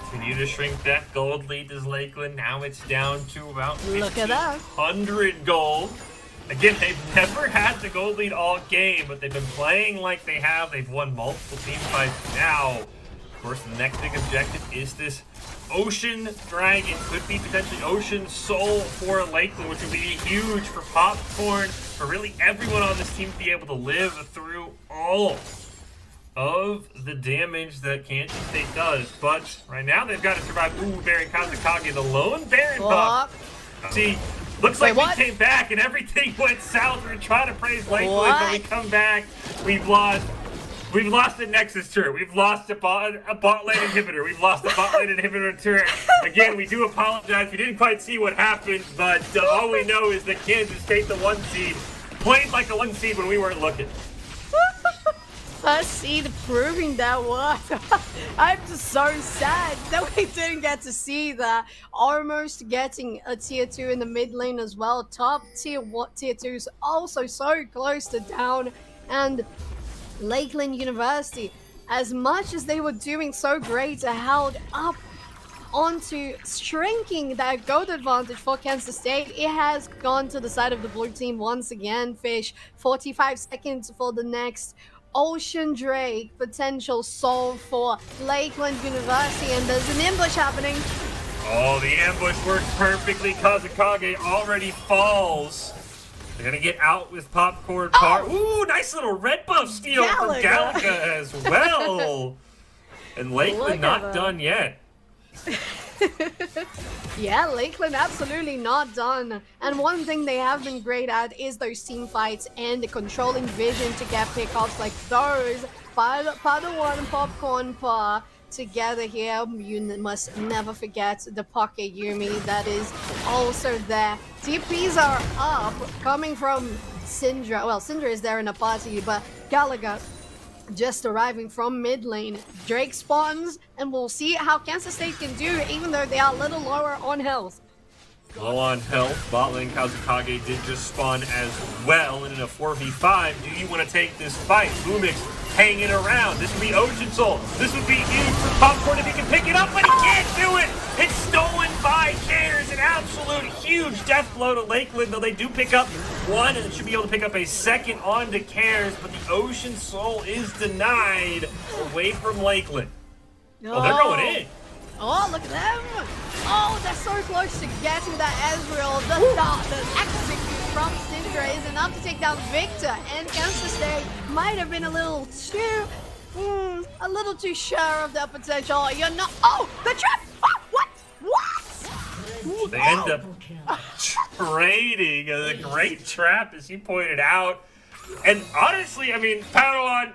Continue to shrink that gold lead as Lakeland. Now it's down to about 1,500 gold. Again, they've never had the gold lead all game, but they've been playing like they have. They've won multiple team fights now. Of course, the next big objective is this Ocean Dragon. Could be potentially Ocean Soul for Lakeland, which would be huge for Popcorn, for really everyone on this team to be able to live through all of the damage that Kansas State does. But right now, they've got to survive Uwu and Kazakage, the lone Baron buff. See, looks like we came back and everything went south. We're trying to praise Lakeland, but we come back. We've lost We've lost the Nexus turret. We've lost a bot lane inhibitor. We've lost a bot lane inhibitor turret. Again, we do apologize. We didn't quite see what happened, but all we know is that Kansas State, the 1 seed, played like a 1 seed when we weren't looking. First seed proving that what? I'm just so sad that we didn't get to see that. Almost getting a tier 2 in the mid lane as well. Top tier 2 is also so close to down. And Lakeland University, as much as they were doing so great, held up onto shrinking that gold advantage for Kansas State. It has gone to the side of the blue team once again. Fish, 45 seconds for the next Ocean Drake potential solve for Lakeland University, and there's an ambush happening. Oh, the ambush works perfectly. Kazakage already falls. They're gonna get out with popcorn part. Ooh, nice little red buff steal from Galaga as well. And Lakeland not done yet. Yeah, Lakeland absolutely not done. And one thing they have been great at is those team fights and the controlling vision to get pickups like those. Padawan and Popcorn Paw together here. You must never forget the Pocket Yumi that is also there. TPs are up, coming from Syndra. Well, Syndra is there in a party, but Galaga just arriving from mid lane. Drake spawns, and we'll see how Kansas State can do, even though they are a little lower on health. Low on health. Bot lane Kazakage did just spawn as well, and in a 4v5, do you want to take this fight? Boomix hanging around. This would be Ocean Soul. This would be huge for Popcorn if he can pick it up, but he can't do it! It's stolen by Cares. An absolute huge death blow to Lakeland, though they do pick up one and should be able to pick up a second onto Cares, but the Ocean Soul is denied away from Lakeland. Oh, they're going in. Oh, look at them! Oh, they're so close to getting that Ezreal. The execute from Syndra is enough to take down Victor, and Kansas State might have been a little too sure of their potential. You're not. Oh, the trap! Oh, what? What? They end up trading a great trap, as you pointed out. And honestly, I mean, Padawan,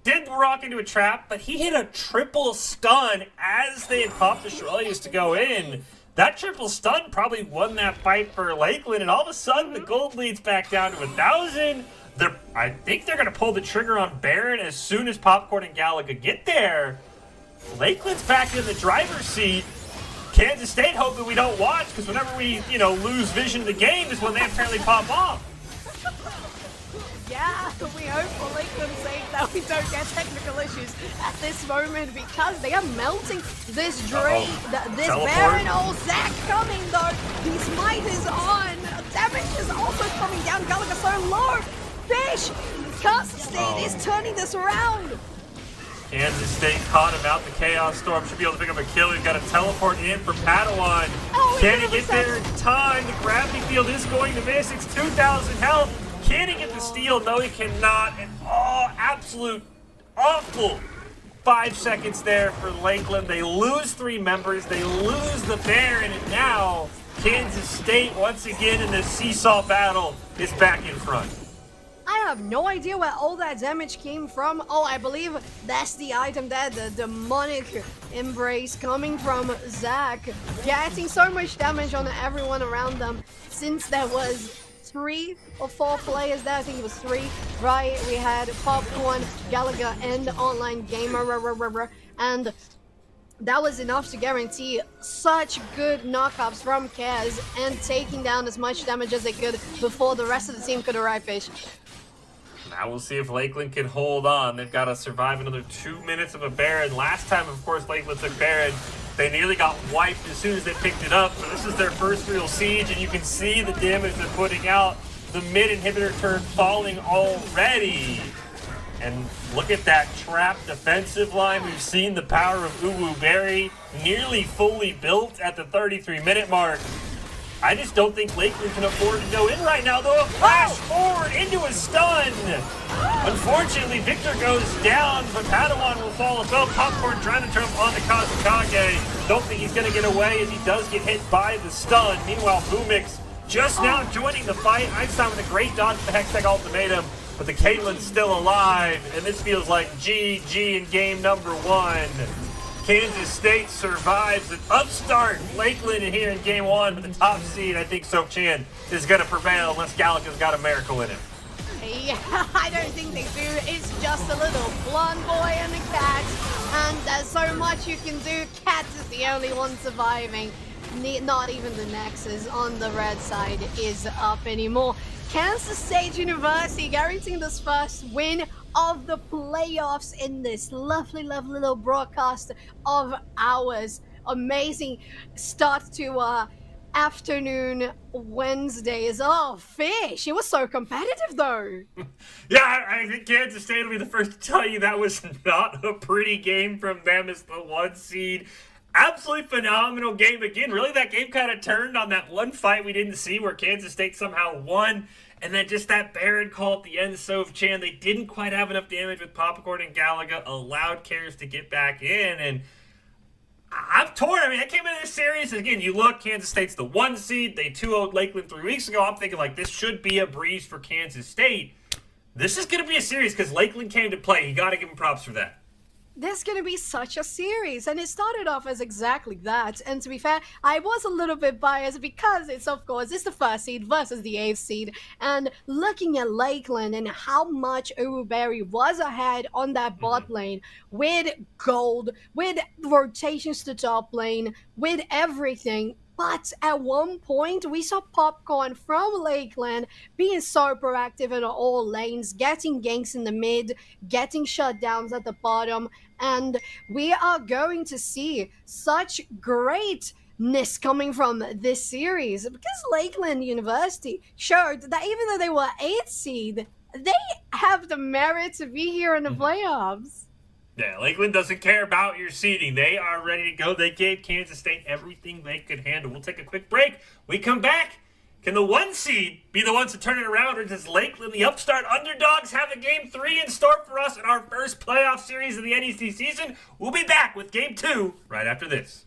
did rock into a trap, but he hit a triple stun as they had popped the Shirelius to go in. That triple stun probably won that fight for Lakeland, and all of a sudden the gold leads back down to 1,000. I think they're going to pull the trigger on Baron as soon as Popcorn and Galaga get there. Lakeland's back in the driver's seat. Kansas State hoping we don't watch, because whenever we, lose vision of the game is when they apparently pop off. Yeah, we hope for Lakeland's sake that we don't get technical issues at this moment, because they are melting this Drake, this Baron. Oh, Zach coming though. His might is on. Damage is also coming down. Galaga so low. Fish! Kansas State is turning this around. Kansas State caught him out. The Chaos Storm should be able to pick up a kill. We've got a teleport in for Padawan. Can he get there in time? The gravity field is going to miss. It's 2,000 health. Can he get the steal? No, he cannot. And absolute awful 5 seconds there for Lakeland. They lose 3 members. They lose the Baron. And now Kansas State, once again in this seesaw battle, is back in front. I have no idea where all that damage came from. Oh, I believe that's the item there, the demonic embrace coming from Zach. Getting so much damage on everyone around them, since there was 3 or 4 players there. I think it was 3, right? We had Popcorn, Galaga, and Online Gamer, and that was enough to guarantee such good knockups from Kaz and taking down as much damage as they could before the rest of the team could arrive. Fish. Now we'll see if Lakeland can hold on. They've got to survive another 2 minutes of a Baron. Last time, of course, Lakeland took Baron. They nearly got wiped as soon as they picked it up. But this is their first real siege, and you can see the damage they're putting out. The mid inhibitor turn falling already. And look at that trap defensive line. We've seen the power of Uwu Berry nearly fully built at the 33-minute mark. I just don't think Lakeland can afford to go in right now, though. A flash forward into a stun. Unfortunately, Victor goes down, but Padawan will fall as well. Popcorn trying to jump onto Kazakage. Don't think he's going to get away as he does get hit by the stun. Meanwhile, Boomix just now joining the fight. Einstein with a great dodge to the Hextech Ultimatum. but the Caitlin's still alive, and this feels like GG in game number 1. Kansas State survives an upstart Lakeland here in game 1, but the top seed, I think Sok-Chan, is going to prevail unless Gallica's got a miracle in him. Yeah, I don't think they do. It's just a little blonde boy and a cat, and there's so much you can do. Cat is the only one surviving. Not even the Nexus on the red side is up anymore. Kansas State University guaranteeing this first win of the playoffs in this lovely, lovely little broadcast of ours. Amazing start to afternoon Wednesdays. Oh, Fish, it was so competitive though. Yeah, I think Kansas State will be the first to tell you that was not a pretty game from them as the 1 seed. Absolutely phenomenal game again. Really, that game kind of turned on that one fight we didn't see where Kansas State somehow won. And then just that Baron call at the end, Sok-Chan, they didn't quite have enough damage with Popcorn and Galaga, allowed Cares to get back in. And I'm torn. I mean, I came into this series, and again, you look, Kansas State's the 1 seed. They 2-0'd Lakeland 3 weeks ago. I'm thinking, like, this should be a breeze for Kansas State. This is going to be a series because Lakeland came to play. You got to give them props for that. There's going to be such a series, and it started off as exactly that. And to be fair, I was a little bit biased because it's, of course, it's the 1st seed versus the 8th seed. And looking at Lakeland and how much Uruberry was ahead on that bot lane with gold, with rotations to top lane, with everything. But at one point, we saw Popcorn from Lakeland being so proactive in all lanes, getting ganks in the mid, getting shutdowns at the bottom, and we are going to see such greatness coming from this series because Lakeland University showed that even though they were 8th seed, they have the merit to be here in the playoffs. Yeah, Lakeland doesn't care about your seeding. They are ready to go. They gave Kansas State everything they could handle. We'll take a quick break. We come back. Can the 1 seed be the ones to turn it around, or does Lakeland, the upstart underdogs, have a game 3 in store for us in our first playoff series of the NECC season? We'll be back with game 2 right after this.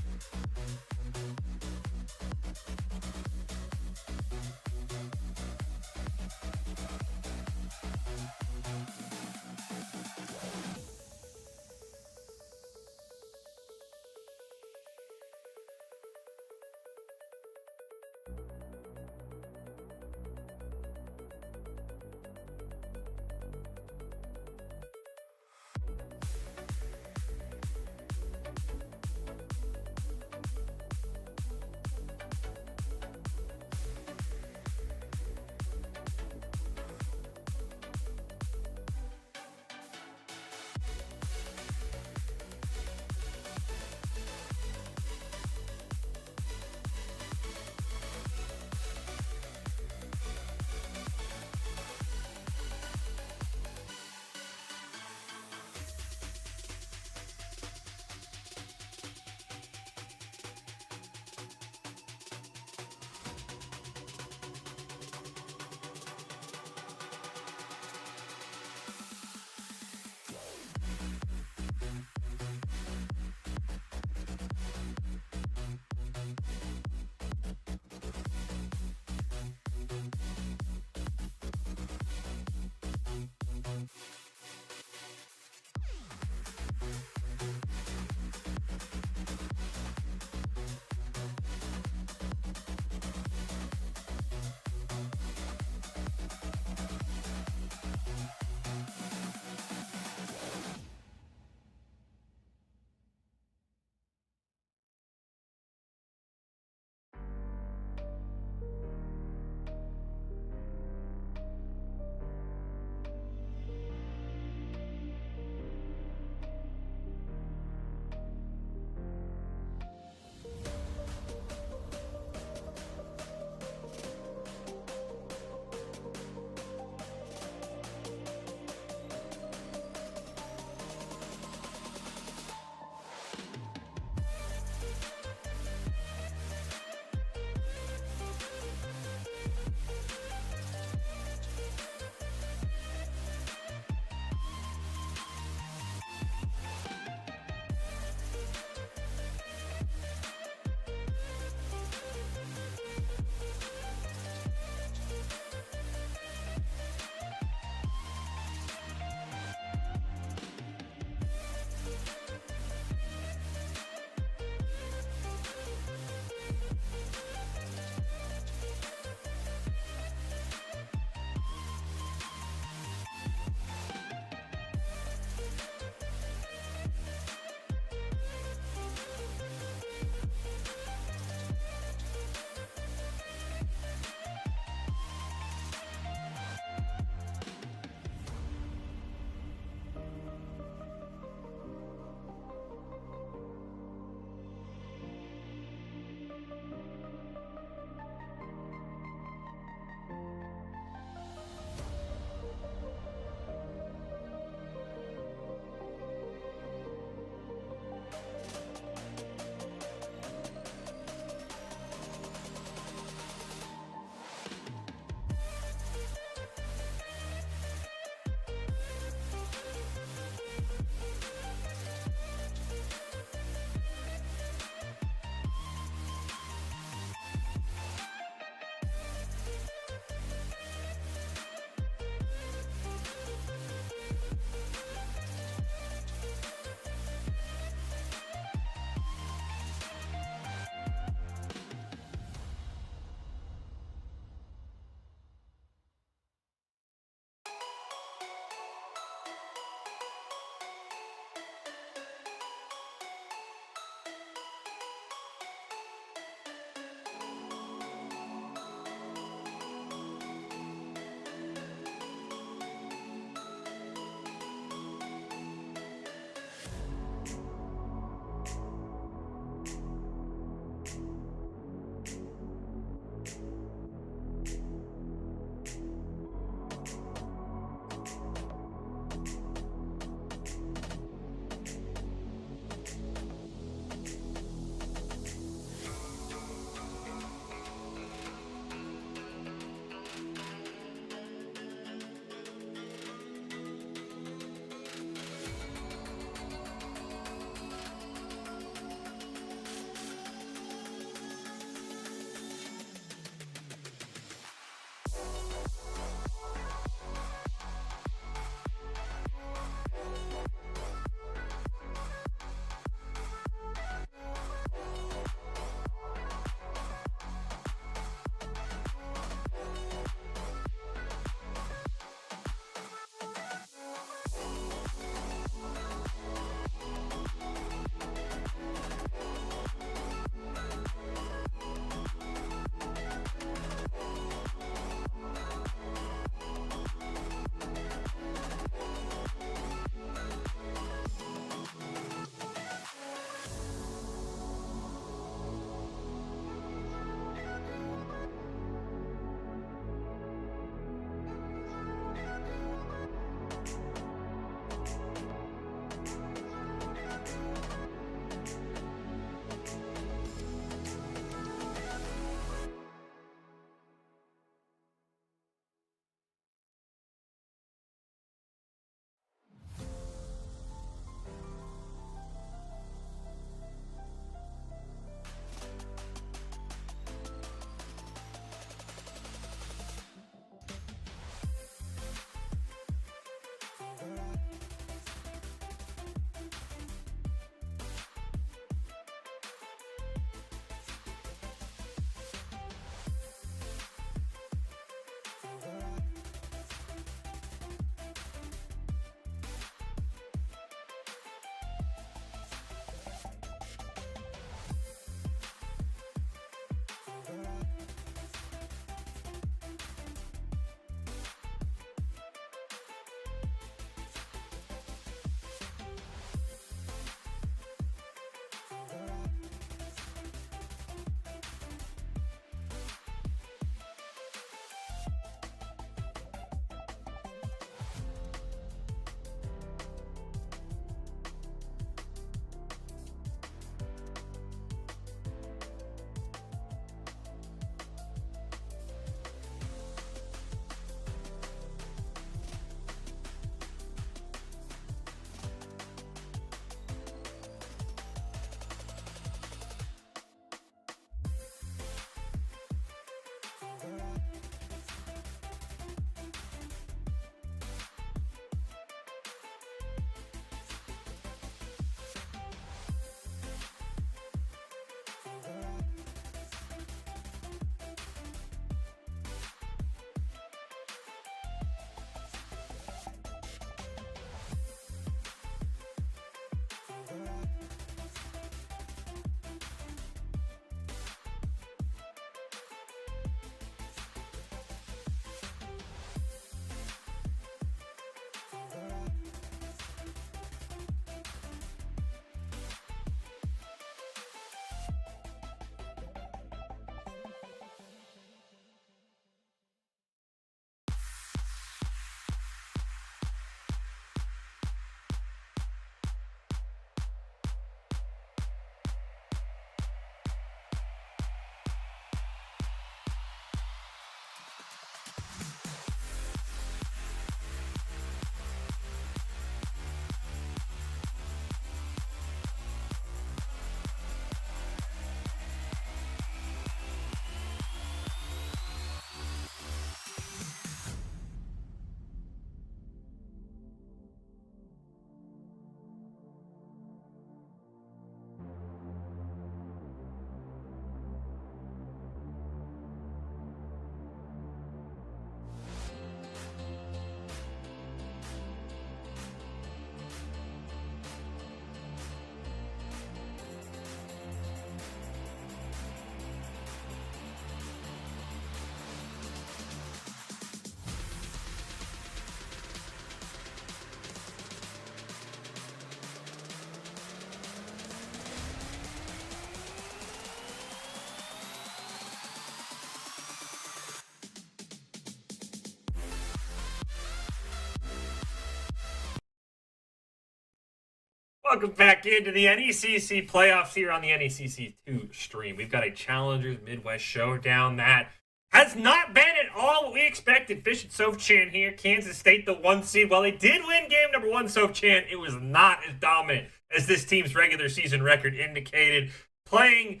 Welcome back into the NECC playoffs here on the NECC 2 stream. We've got a Challengers Midwest showdown that has not been at all what we expected. Fish and Soph-Chan here. Kansas State, the 1 seed. While they did win game number 1, Soph-Chan, it was not as dominant as this team's regular season record indicated. Playing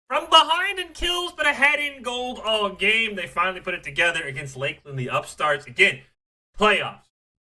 from behind in kills, but ahead in gold all game. They finally put it together against Lakeland, the upstarts. Again, playoffs.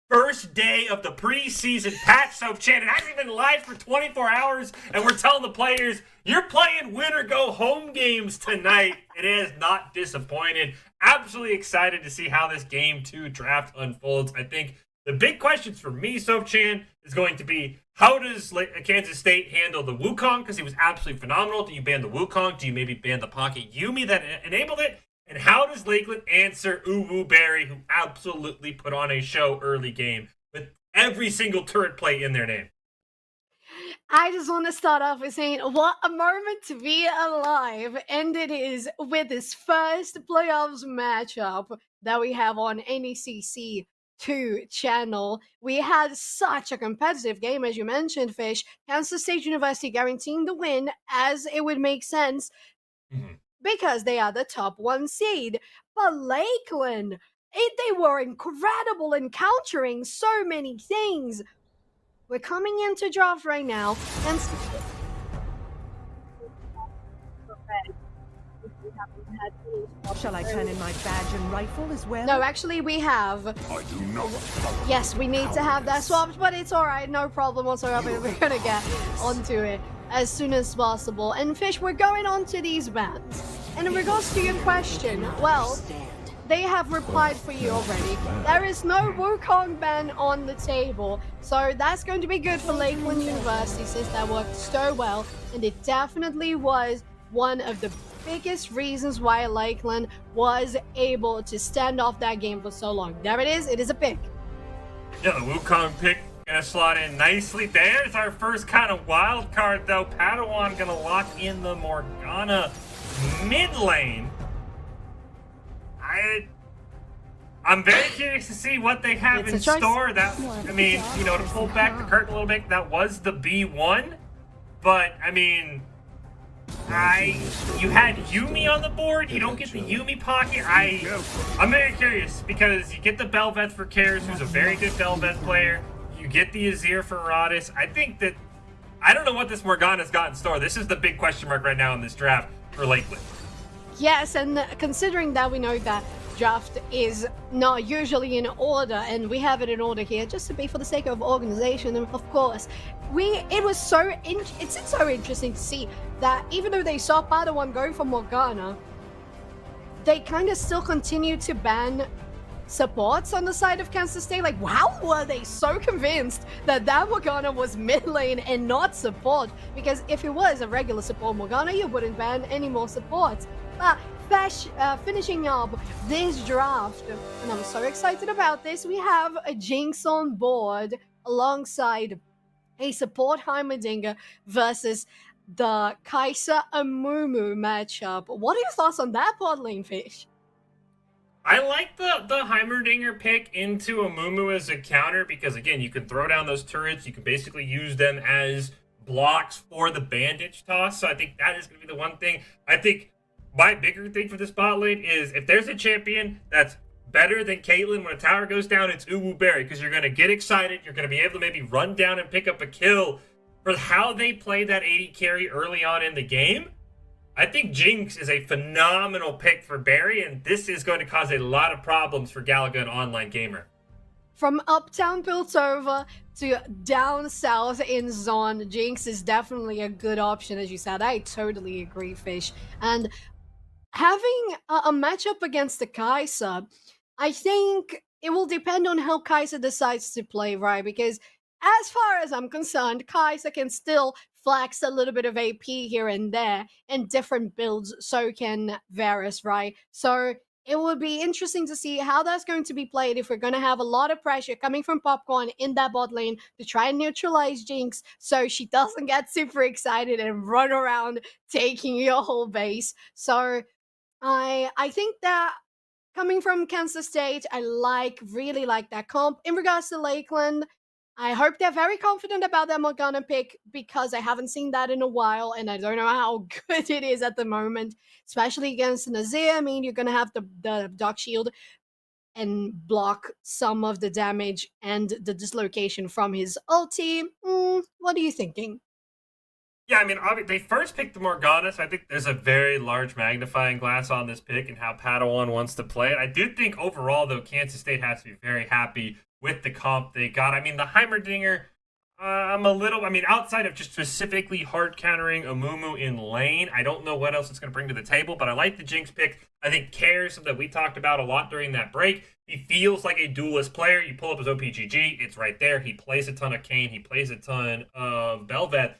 First day of the preseason patch. Soph-Chan, it hasn't been live for 24 hours, and we're telling the players, you're playing win or go home games tonight. It has not disappointed. Absolutely excited to see how this Game 2 draft unfolds. I think the big questions for me, Soph-Chan, is going to be, how does Kansas State handle the Wukong? Because he was absolutely phenomenal. Do you ban the Wukong? Do you maybe ban the Pocket Yumi that enabled it? And how does Lakeland answer Uwu Berry, who absolutely put on a show early game with every single turret play in their name? I just want to start off with saying, what a moment to be alive. And it is with this first playoffs matchup that we have on NECC 2 channel. We had such a competitive game, as you mentioned, Fish. Kansas State University guaranteeing the win, as it would make sense. Mm-hmm. Because they are the top 1 seed. But Lakeland, they were incredible in countering so many things. We're coming into draft right now, and shall I turn in my badge and rifle as well? No, actually we have. I do not. Yes, we need to have that swapped, but it's alright, no problem whatsoever. We're gonna get onto it as soon as possible. And Fish, we're going on to these bans. And in regards to your question, well, they have replied for you already. There is no Wukong ban on the table, so that's going to be good for Lakeland University since that worked so well, and it definitely was one of the biggest reasons why Lakeland was able to stand off that game for so long. There it is a pick. Yeah, the Wukong pick gonna slot in nicely. There's our first kind of wild card, though. Padawan gonna lock in the Morgana mid lane. I'm very curious to see what they have in store. That, I mean, you know, to pull back the curtain a little bit, that was the B1, but I mean, you had Yumi on the board. You don't get the Yumi pocket. I'm very curious because you get the Bel'Veth for Karis, who's a very good Bel'Veth player. You get the Azir for Radis. I think that I don't know what this Morgana's got in store. This is the big question mark right now in this draft for Lakeland. Yes, and considering that we know that draft is not usually in order, and we have it in order here just to be for the sake of organization, and of course, it's so interesting to see that even though they saw Padawan go for Morgana, they kind of still continue to ban supports on the side of Kansas State. Like, how were they so convinced that Morgana was mid lane and not support? Because if it was a regular support Morgana, you wouldn't ban any more supports. But finishing up this draft, and I'm so excited about this, we have a Jinx on board alongside a support Heimerdinger versus the Kai'Sa Amumu matchup. What are your thoughts on that bot lane, Fish? I like the Heimerdinger pick into Amumu as a counter because, again, you can throw down those turrets. You can basically use them as blocks for the bandage toss. So I think that is going to be the one thing. I think my bigger thing for this bot lane is if there's a champion that's better than Caitlyn when a tower goes down, it's Uwu Berry, because you're going to get excited. You're going to be able to maybe run down and pick up a kill. For how they played that AD carry early on in the game, I think Jinx is a phenomenal pick for Berry, and this is going to cause a lot of problems for Galaga and Online Gamer. From Uptown Piltover to down south in Zon, Jinx is definitely a good option, as you said. I totally agree, Fish. And having a matchup against the Kai'Sa, I think it will depend on how Kai'Sa decides to play, right? Because as far as I'm concerned, Kai'Sa can still flex a little bit of AP here and there in different builds, so can Varus, right? So it will be interesting to see how that's going to be played if we're going to have a lot of pressure coming from Popcorn in that bot lane to try and neutralize Jinx so she doesn't get super excited and run around taking your whole base. So I think that coming from Kansas State, I really like that comp. In regards to Lakeland, I hope they're very confident about their Morgana pick because I haven't seen that in a while and I don't know how good it is at the moment, especially against Nazir. I mean, you're going to have the Dark Shield and block some of the damage and the dislocation from his ulti. What are you thinking? Yeah, I mean, they first picked the Morgana, so I think there's a very large magnifying glass on this pick and how Padawan wants to play it. I do think overall, though, Kansas State has to be very happy with the comp they got. I mean, the Heimerdinger, outside of just specifically hard countering Amumu in lane, I don't know what else it's going to bring to the table, but I like the Jinx pick. I think Care is something that we talked about a lot during that break. He feels like a duelist player. You pull up his OPGG, it's right there. He plays a ton of Kayn. He plays a ton of Bel'Veth.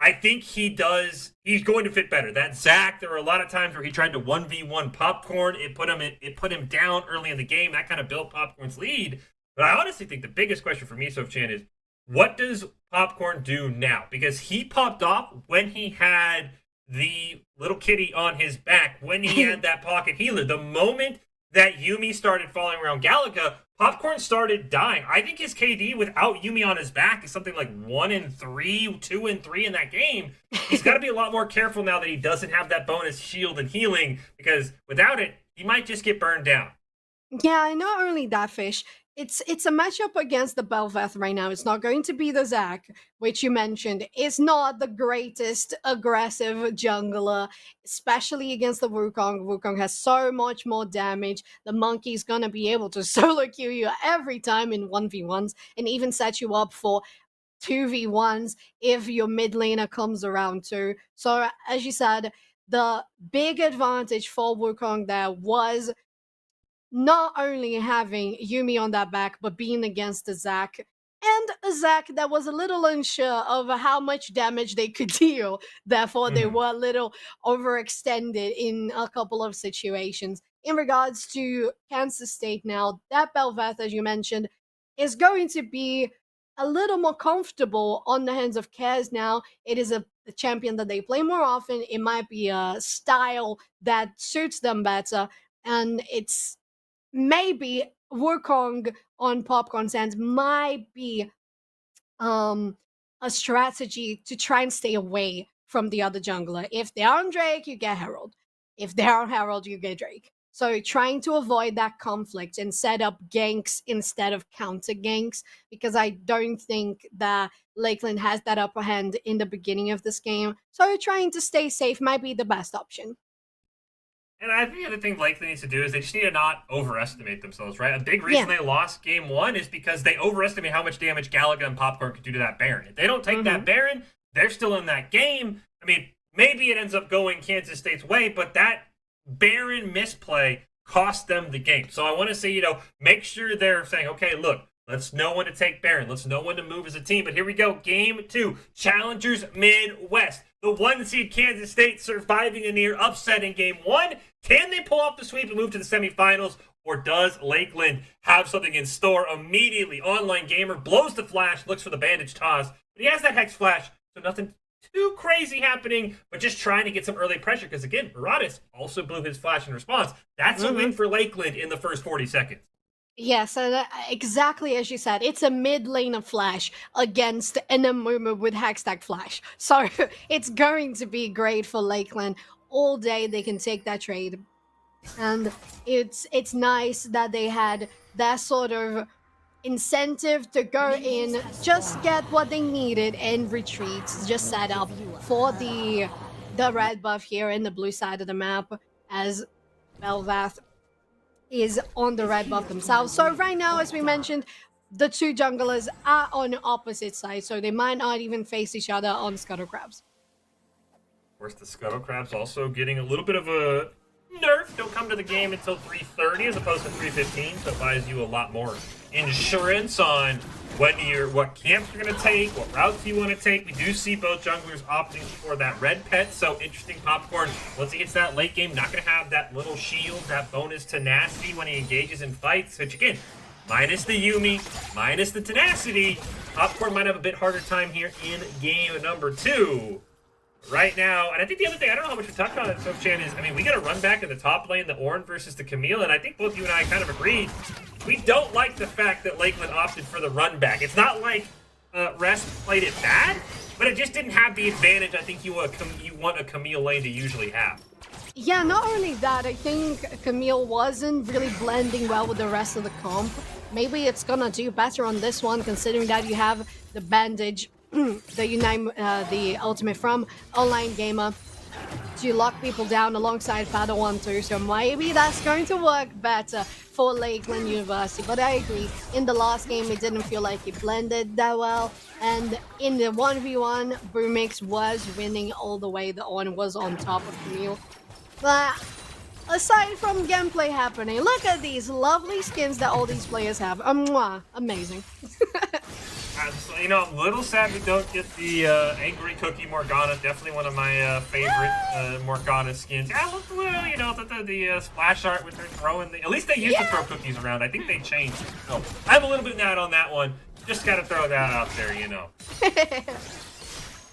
I think he's going to fit better. That Zac, there were a lot of times where he tried to 1v1 Popcorn. It put him down early in the game. That kind of built Popcorn's lead. But I honestly think the biggest question for me, Sofchan, is what does Popcorn do now? Because he popped off when he had the little kitty on his back, when he had that pocket healer. The moment that Yuumi started falling around Galaga, Popcorn started dying. I think his KD without Yuumi on his back is something like 1-3, 2-3 in that game. He's got to be a lot more careful now that he doesn't have that bonus shield and healing, because without it, he might just get burned down. Yeah, not only that, Fish. It's a matchup against the Bel'Veth right now. It's not going to be the Zac, which you mentioned. It's not the greatest aggressive jungler, especially against the Wukong. Wukong has so much more damage. The monkey's gonna be able to solo kill you every time in 1v1s and even set you up for 2v1s if your mid laner comes around too. So as you said, the big advantage for Wukong there was not only having Yuumi on that back, but being against the Zac. And a Zac that was a little unsure of how much damage they could deal. Therefore, they were a little overextended in a couple of situations. In regards to Kansas State now, that Bel'Veth, as you mentioned, is going to be a little more comfortable on the hands of Kaz now. It is a champion that they play more often. It might be a style that suits them better. And it's maybe Wukong on Popcorn Sands might be a strategy to try and stay away from the other jungler. If they're on Drake, you get Herald. If they're on Herald, you get Drake. So trying to avoid that conflict and set up ganks instead of counter ganks, because I don't think that Lakeland has that upper hand in the beginning of this game. So trying to stay safe might be the best option. And I think the other thing Lakeland needs to do is they just need to not overestimate themselves, right? A big reason they lost game one is because they overestimate how much damage Galaga and Popcorn could do to that Baron. If they don't take that Baron, they're still in that game. I mean, maybe it ends up going Kansas State's way, but that Baron misplay cost them the game. So I want to say, make sure they're saying, okay, look, let's know when to take Baron. Let's know when to move as a team. But here we go. Game 2. Challengers Midwest. The 1 seed Kansas State surviving a near upset in game 1. Can they pull off the sweep and move to the semifinals? Or does Lakeland have something in store immediately? Online Gamer blows the flash, looks for the bandage toss. But he has that Hex Flash, so nothing too crazy happening, but just trying to get some early pressure. Because again, Maraudis also blew his flash in response. That's a win for Lakeland in the first 40 seconds. Yes, and exactly as you said, it's a mid laner flash against an Amumu with Hextech flash. So it's going to be great for Lakeland. All day they can take that trade. And it's nice that they had that sort of incentive to go in, just get what they needed and retreat, just set up for the red buff here in the blue side of the map as Bel'Veth is on the red buff themselves. So right now, as we mentioned, the two junglers are on opposite sides, so they might not even face each other on Scuttle Crabs. Of course, the Scuttle Crabs also getting a little bit of a nerf. Don't come to the game until 3:30 as opposed to 3:15, so it buys you a lot more insurance on what camps you're going to take, what routes you want to take. We do see both junglers opting for that red pet, so interesting. Popcorn, once he hits that late game, not going to have that little shield, that bonus tenacity when he engages in fights, which again, minus the Yuumi, minus the tenacity, Popcorn might have a bit harder time here in game number 2. Right now, and I think the other thing, I don't know how much we talked about it, Chan, is, I mean, we got to run back in the top lane, the Ornn versus the Camille, and I think both you and I kind of agreed we don't like the fact that Lakeland opted for the run back. It's not like Rest played it bad, but it just didn't have the advantage I think you want a Camille lane to usually have. Yeah, not only that, I think Camille wasn't really blending well with the rest of the comp. Maybe it's gonna do better on this one, considering that you have the bandage, the Unite, the ultimate from Online Gamer to lock people down alongside Padawan too. So maybe that's going to work better for Lakeland University. But I agree, in the last game it didn't feel like it blended that well. And in the 1v1, Boomix was winning all the way. The on was on top of Camille. But aside from gameplay happening, look at these lovely skins that all these players have. Amazing. You know, I'm a little sad we don't get the Angry Cookie Morgana. Definitely one of my favorite Morgana skins. Yeah, look, well, you know, the splash art with her throwing the... At least they used to throw cookies around. I think they changed. So I'm a little bit mad on that one. Just gotta throw that out there, you know.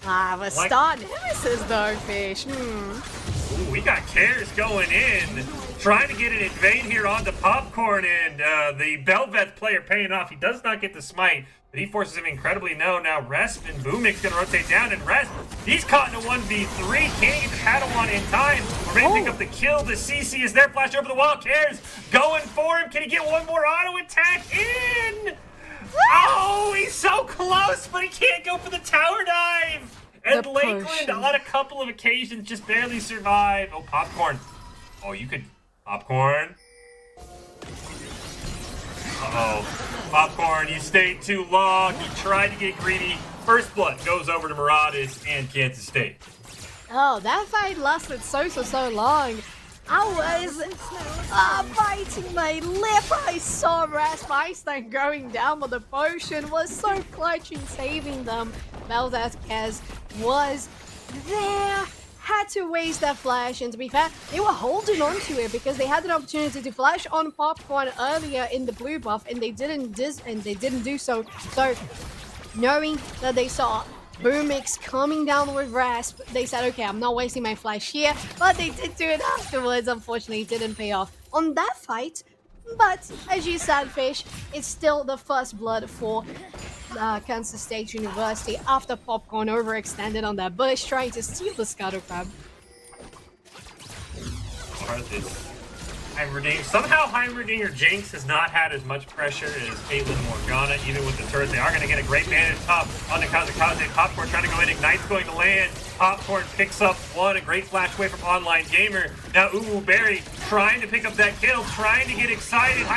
But Star Nemesis though, Fish. Ooh, we got Cares going in. Trying to get an invade here on the Popcorn, and the Belveth player paying off. He does not get the smite, but he forces him incredibly no. Now Resp and Boomix gonna rotate down, and Resp, he's caught in a 1v3. Can't get the Padawan in time. We're gonna pick up the kill. The CC is there. Flash over the wall. Cares going for him. Can he get one more auto attack in? Oh, he's so close, but he can't go for the tower dive. And Lakeland, on a couple of occasions, just barely survive. Oh, Popcorn. Oh, you could... Popcorn. Uh-oh. Popcorn, you stayed too long. You tried to get greedy. First blood goes over to Marauders and Kansas State. Oh, that fight lasted so long. I was biting my lip. I saw Rasp Einstein going down, but the potion was so clutch in saving them. Belveth was there. Had to waste that flash, and to be fair, they were holding on to it because they had an opportunity to flash on Popcorn earlier in the blue buff, and they didn't do so. So, knowing that they saw Boomix coming down with Rasp, they said, okay, I'm not wasting my flash here, but they did do it afterwards. Unfortunately, it didn't pay off on that fight. But, as you said, Fish, it's still the first blood for Kansas State University after Popcorn overextended on that bush, trying to steal the Scuttle Crab. Somehow Heimerdinger Jinx has not had as much pressure as Caitlyn Morgana, even with the turret. They are going to get a great bandage top on the Kamikaze. Popcorn trying to go in. Ignite's going to land. Popcorn picks up one. A great flash away from Online Gamer. Now Uwu Berry trying to pick up that kill, trying to get excited.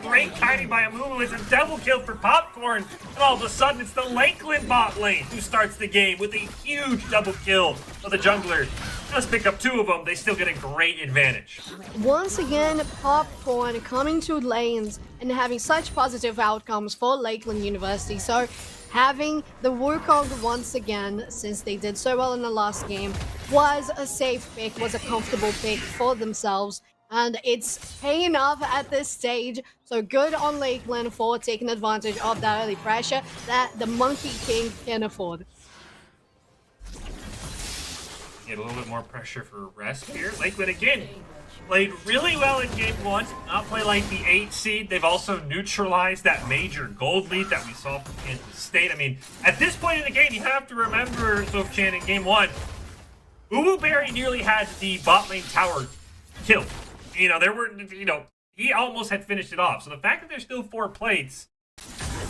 Great kiting by Amumu. It's a double kill for Popcorn. And all of a sudden, it's the Lakeland bot lane who starts the game with a huge double kill for the jungler. Let's pick up two of them. They still get a great advantage. Once again, Popcorn coming to lanes and having such positive outcomes for Lakeland University. So having the Wukong once again, since they did so well in the last game, was a safe pick, was a comfortable pick for themselves. And it's paying off at this stage. So good on Lakeland for taking advantage of that early pressure that the Monkey King can afford. Get a little bit more pressure for Rest here. Lakeland again played really well in game one. Not play like the 8 seed. They've also neutralized that major gold lead that we saw from Kansas State. I mean, at this point in the game, you have to remember, Soph-Chan, in game one, Uwu Berry nearly had the bot lane tower killed. You know, he almost had finished it off. So the fact that there's still 4 plates,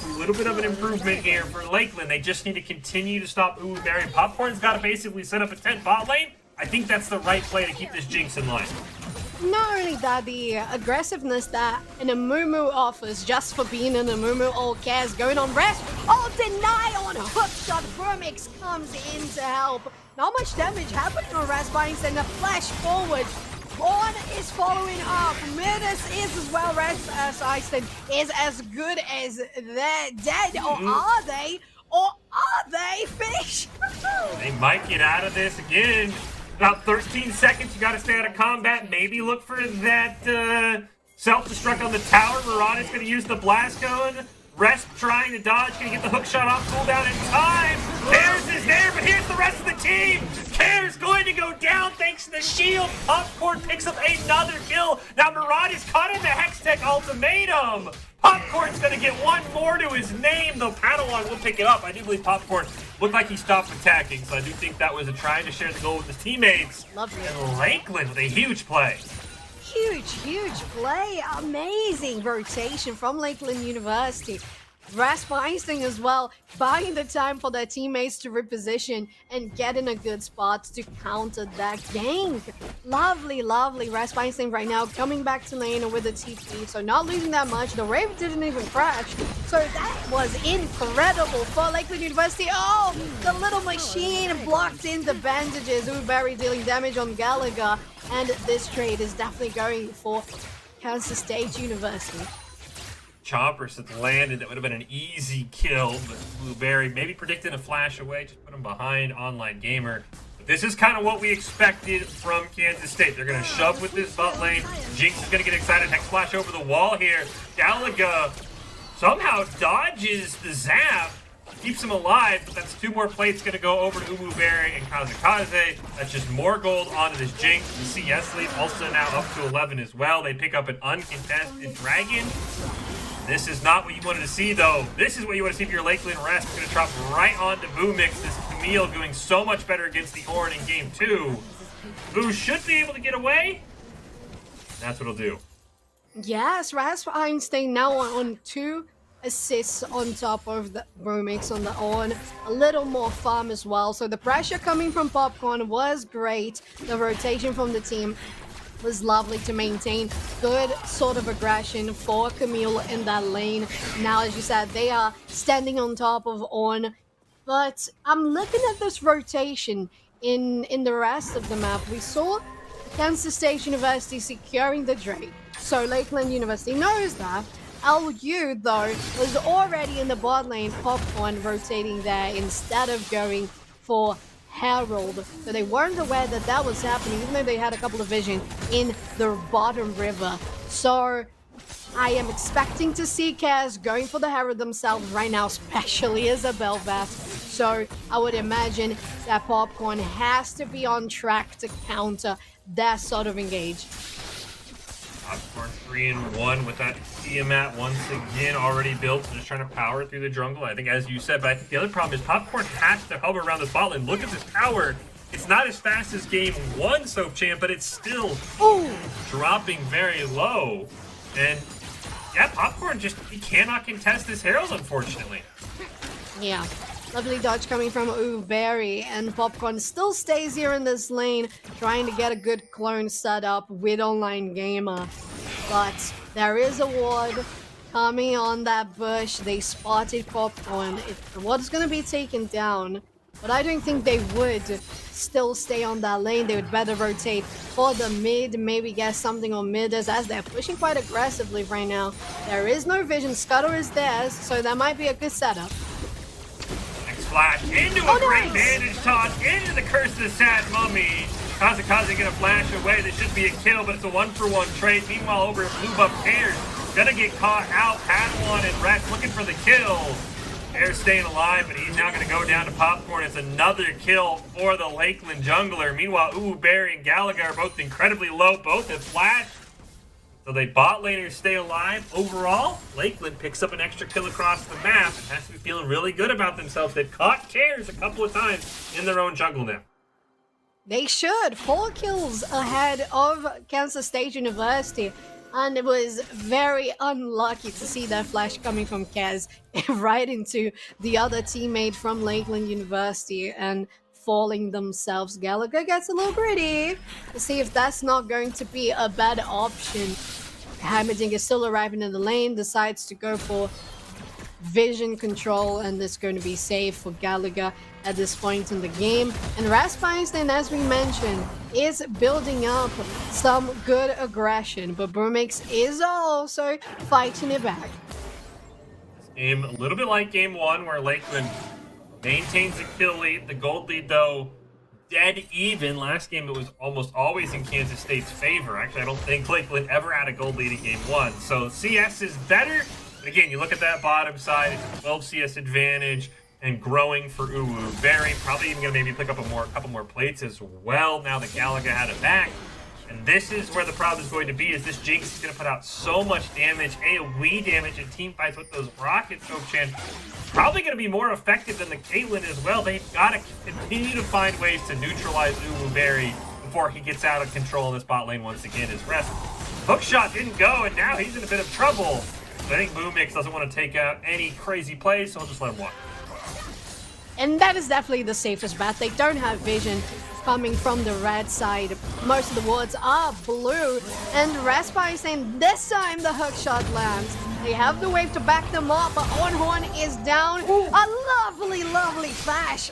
a little bit of an improvement here for Lakeland. They just need to continue to stop Uwu Berry. Popcorn's got to basically set up a tent bot lane. I think that's the right play to keep this Jinx in line. Not only that, the aggressiveness that an Amumu offers just for being an Amumu, all cares going on Rest. Oh, deny on a hook shot. Bromix comes in to help. Not much damage happening on Rest, but instead a flash forward. Born is following up. Midas is as well. Rest as Einstein is as good as they're dead. Or are they? Or are they, Fish? They might get out of this again. About 13 seconds. You got to stay out of combat. Maybe look for that self-destruct on the tower. Murata's going to use the blast cone. Rest trying to dodge, gonna get the hook shot off, cooldown in time. Cares is there, but here's the rest of the team. Cares going to go down thanks to the shield. Popcorn picks up another kill. Now Murad is caught in the Hextech ultimatum. Popcorn's gonna get one more to his name, though Padawan will pick it up. I do believe Popcorn looked like he stopped attacking, so I do think that was a try to share the goal with his teammates. Lovely. And Lakeland with a huge play. Huge play. Amazing rotation from Lakeland University. Rasp Einstein as well, buying the time for their teammates to reposition and get in a good spot to counter that gank. Lovely Rasp Einstein right now coming back to lane with the TP, so not losing that much. The Rave didn't even crash, so that was incredible for Lakeland University. Oh, the little machine blocked in the bandages. Uberry dealing damage on Gallagher, and this trade is definitely going for Kansas State University. Chompers had landed. That would have been an easy kill, but Blueberry maybe predicted a flash away, just put him behind Online Gamer. But this is kind of what we expected from Kansas State. They're going to shove with this bot lane. Jinx is going to get excited. Hex flash over the wall here. Galaga somehow dodges the zap, keeps him alive, but that's 2 more plates going to go over to Ububerry and Kazakaze. That's just more gold onto this Jinx. The CS lead also now up to 11 as well. They pick up an uncontested Dragon. This is not what you wanted to see, though. This is what you want to see for your Lakeland Rest. It's going to drop right onto Boomix. This Camille doing so much better against the Ornn in game 2. Boo should be able to get away. That's what it'll do. Yes, Rasp Einstein now on 2 assists on top of the Boomix on the Ornn. A little more farm as well. So the pressure coming from Popcorn was great. The rotation from the team was lovely to maintain. Good sort of aggression for Camille in that lane. Now, as you said, they are standing on top of Ornn. But I'm looking at this rotation in the rest of the map. We saw Kansas State University securing the Drake. So Lakeland University knows that. LU, though, was already in the bot lane. Popcorn rotating there instead of going for Herald, so they weren't aware that that was happening, even though they had a couple of vision in the bottom river. So I am expecting to see Kaz going for the Herald themselves right now, especially Isabel Vast. So I would imagine that Popcorn has to be on track to counter that sort of engage. Popcorn 3-1 with that Tiamat once again already built, so just trying to power through the jungle. I think, as you said, but I think the other problem is Popcorn has to hover around the bot lane. Look at this power. It's not as fast as game 1, Soap Champ, but it's still dropping very low. And yeah, Popcorn just, he cannot contest this Herald, unfortunately. Yeah. Lovely dodge coming from Uberry, and Popcorn still stays here in this lane, trying to get a good clone set up with Online Gamer. But there is a ward coming on that bush. They spotted Popcorn. The ward is going to be taken down, but I don't think they would still stay on that lane. They would better rotate for the mid, maybe get something on mid as they're pushing quite aggressively right now. There is no vision. Scuttle is theirs, so that might be a good setup. Flash into a great bandage toss into the Curse of the Sad Mummy. Kazakaze gonna flash away. This should be a kill, but it's a 1-for-1 trade. Meanwhile, over at Blue Buff, Cares gonna get caught out. Padawan and Rex looking for the kill. Cares staying alive, but he's now gonna go down to Popcorn. It's another kill for the Lakeland jungler. Meanwhile, Barry and Gallagher are both incredibly low. Both have flashed. So they bot laners stay alive. Overall, Lakeland picks up an extra kill across the map and has to be feeling really good about themselves. They've caught Cares a couple of times in their own jungle now. They should. 4 kills ahead of Kansas State University. And it was very unlucky to see that flash coming from Kaz right into the other teammate from Lakeland University and falling themselves. Gallagher gets a little greedy to see if that's not going to be a better option. Hammerding is still arriving in the lane, decides to go for vision control, and it's going to be safe for Gallagher at this point in the game. And Rasp Einstein, as we mentioned, is building up some good aggression, but Boomix is also fighting it back. This game, a little bit like game 1, where Lakeland maintains the kill lead. The gold lead, though, dead even. Last game, it was almost always in Kansas State's favor. Actually, I don't think Lakeland ever had a gold lead in game 1. So CS is better, Again, you look at that bottom side, it's a 12 CS advantage and growing for Uwu Berry. Probably even gonna maybe pick up a couple more plates as well now that Galaga had it back. And this is where the problem is going to be, is this Jinx is going to put out so much damage, AoE damage in team fights with those rockets, Soap-Chan. Probably going to be more effective than the Caitlyn as well. They've got to continue to find ways to neutralize Uwu Berry before he gets out of control in this bot lane once again. His rest hookshot didn't go, and now he's in a bit of trouble. But I think Boomix doesn't want to take out any crazy plays, so I'll just let him walk. And that is definitely the safest bet. They don't have vision coming from the red side. Most of the wards are blue. And Raspi is saying this time the hookshot lands. They have the wave to back them up, but Onhorn is down. Ooh. A lovely, lovely flash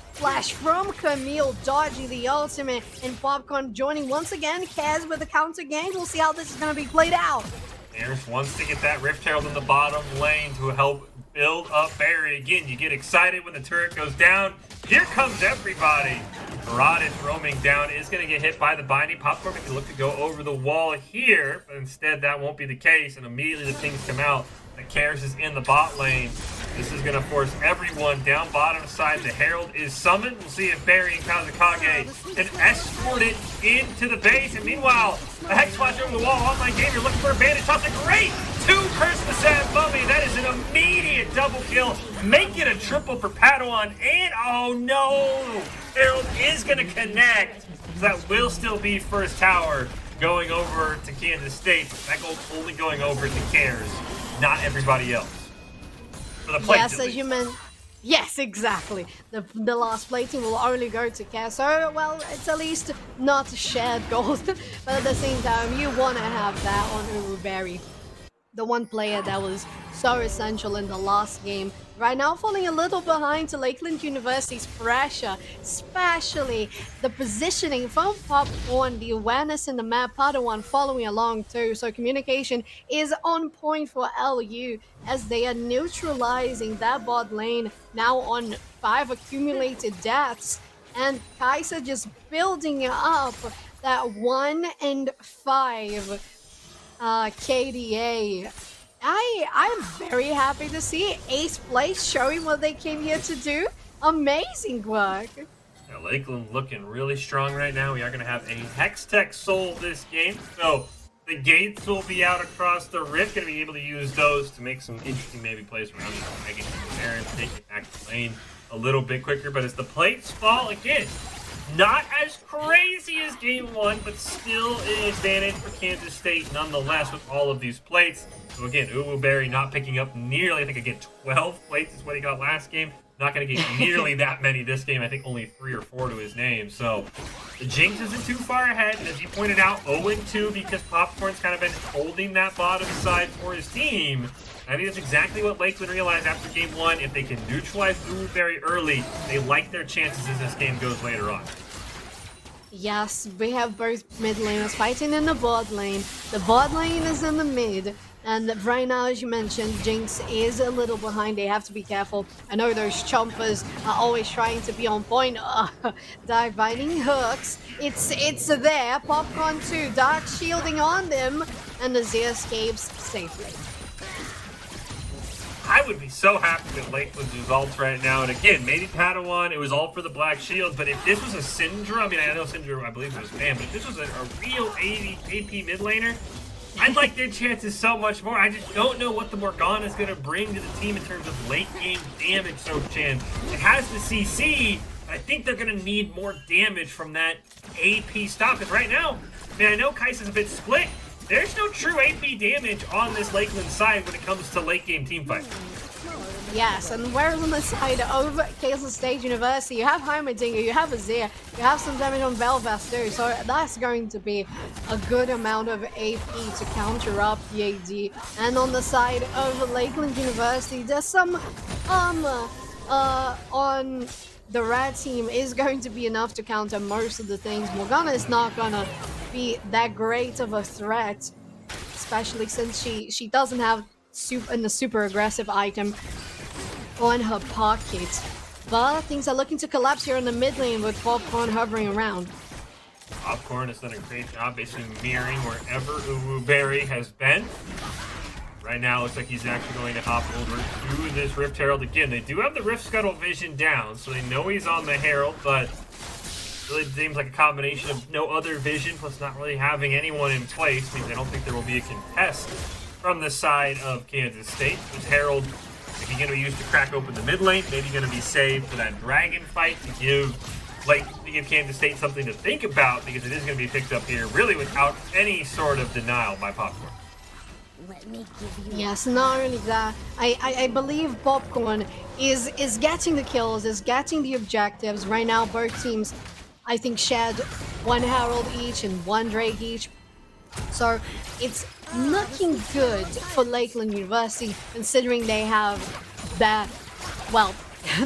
from Camille, dodging the ultimate, and Popcorn joining once again. Kaz with the counter game. We'll see how this is going to be played out. Harris wants to get that Rift Herald in the bottom lane to help build up Barry. Again, you get excited when the turret goes down. Here comes everybody. Murad is roaming down, is going to get hit by the binding. Popcorn can look to go over the wall here, but instead that won't be the case, and immediately the things come out. The Karis is in the bot lane. This is going to force everyone down bottom side. The Herald is summoned. We'll see if Barry and Kazakage can escort it into the base. And meanwhile, a Hex Flash over the wall. Online game, you're looking for a bandage. Toss it great. 2 Curse the Sad Mummy. That is an immediate double kill. Make it a triple for Padawan. And oh no, Herald is going to connect. So that will still be first tower going over to Kansas State. That goal only going over to Cares, not everybody else. For the plates, yes, as you meant. Yes, exactly. The last plating will only go to Cass. So, well, it's at least not shared gold. But at the same time, you want to have that on Uwu Berry. The one player that was so essential in the last game. Right now falling a little behind to Lakeland University's pressure, especially the positioning from Popcorn, the awareness in the map, Padawan following along too. So communication is on point for LU as they are neutralizing that bot lane now on 5 accumulated deaths. And Kaiser just building up that 1 and 5 KDA. I'm very happy to see Ace Place showing what they came here to do. Amazing work. Yeah, Lakeland looking really strong right now. We are going to have a Hextech Soul this game. So the gates will be out across the rift. Going to be able to use those to make some interesting maybe plays around it. Making there and take it back to lane a little bit quicker. But as the plates fall again, not as crazy as game 1, but still an advantage for Kansas State nonetheless with all of these plates. So again, Uwu Berry not picking up nearly, I think again 12 plates is what he got last game. Not going to get nearly that many this game. I think only 3 or 4 to his name. So the Jinx isn't too far ahead. And as you pointed out, 0-2 because Popcorn's kind of been holding that bottom side for his team. I think that's exactly what Lakeland realized after game 1. If they can neutralize Uwu Berry early, they like their chances as this game goes later on. Yes, we have both mid laners fighting in the bot lane. The bot lane is in the mid. And right now, as you mentioned, Jinx is a little behind. They have to be careful. I know those chompers are always trying to be on point. Divining hooks. It's there. Popcorn too. Dark shielding on them. And Azir escapes safely. I would be so happy with Lakeland's results right now. And again, maybe Padawan, it was all for the Black Shield. But if this was a Syndra, I mean, I know Syndra, I believe it was banned, but if this was a real AP mid laner, I'd like their chances so much more. I just don't know what the Morgana is going to bring to the team in terms of late game damage, Soap-Chan. It has the CC, but I think they're going to need more damage from that AP stop. Because right now, I mean, I know Kai'Sa's a bit split. There's no true AP damage on this Lakeland side when it comes to late game team fight. Yes, and whereas on the side of Kansas State University, you have Heimerdinger, you have Azir, you have some damage on Belvast too, so that's going to be a good amount of AP to counter up the AD. And on the side of Lakeland University, there's some on the red team is going to be enough to counter most of the things. Morgana is not gonna be that great of a threat, especially since she doesn't have the super aggressive item on her pocket. But things are looking to collapse here in the mid lane with Popcorn hovering around. Popcorn has done a great job basically mirroring wherever Uwu Berry has been. Right now, it looks like he's actually going to hop over to this Rift Herald again. They do have the Rift Scuttle vision down, so they know he's on the Herald, but really seems like a combination of no other vision plus not really having anyone in place means I don't think there will be a contest from the side of Kansas State. This Herald, if he's going to be used to crack open the mid lane, maybe going to be saved for that dragon fight to give Kansas State something to think about, because it is going to be picked up here really without any sort of denial by Popcorn. Let me give you. Yes, not only that, I believe Popcorn is getting the kills, is getting the objectives. Right now, both teams, I think, shared one Herald each and one Drake each. So it's looking good for Lakeland University, considering they have that, well,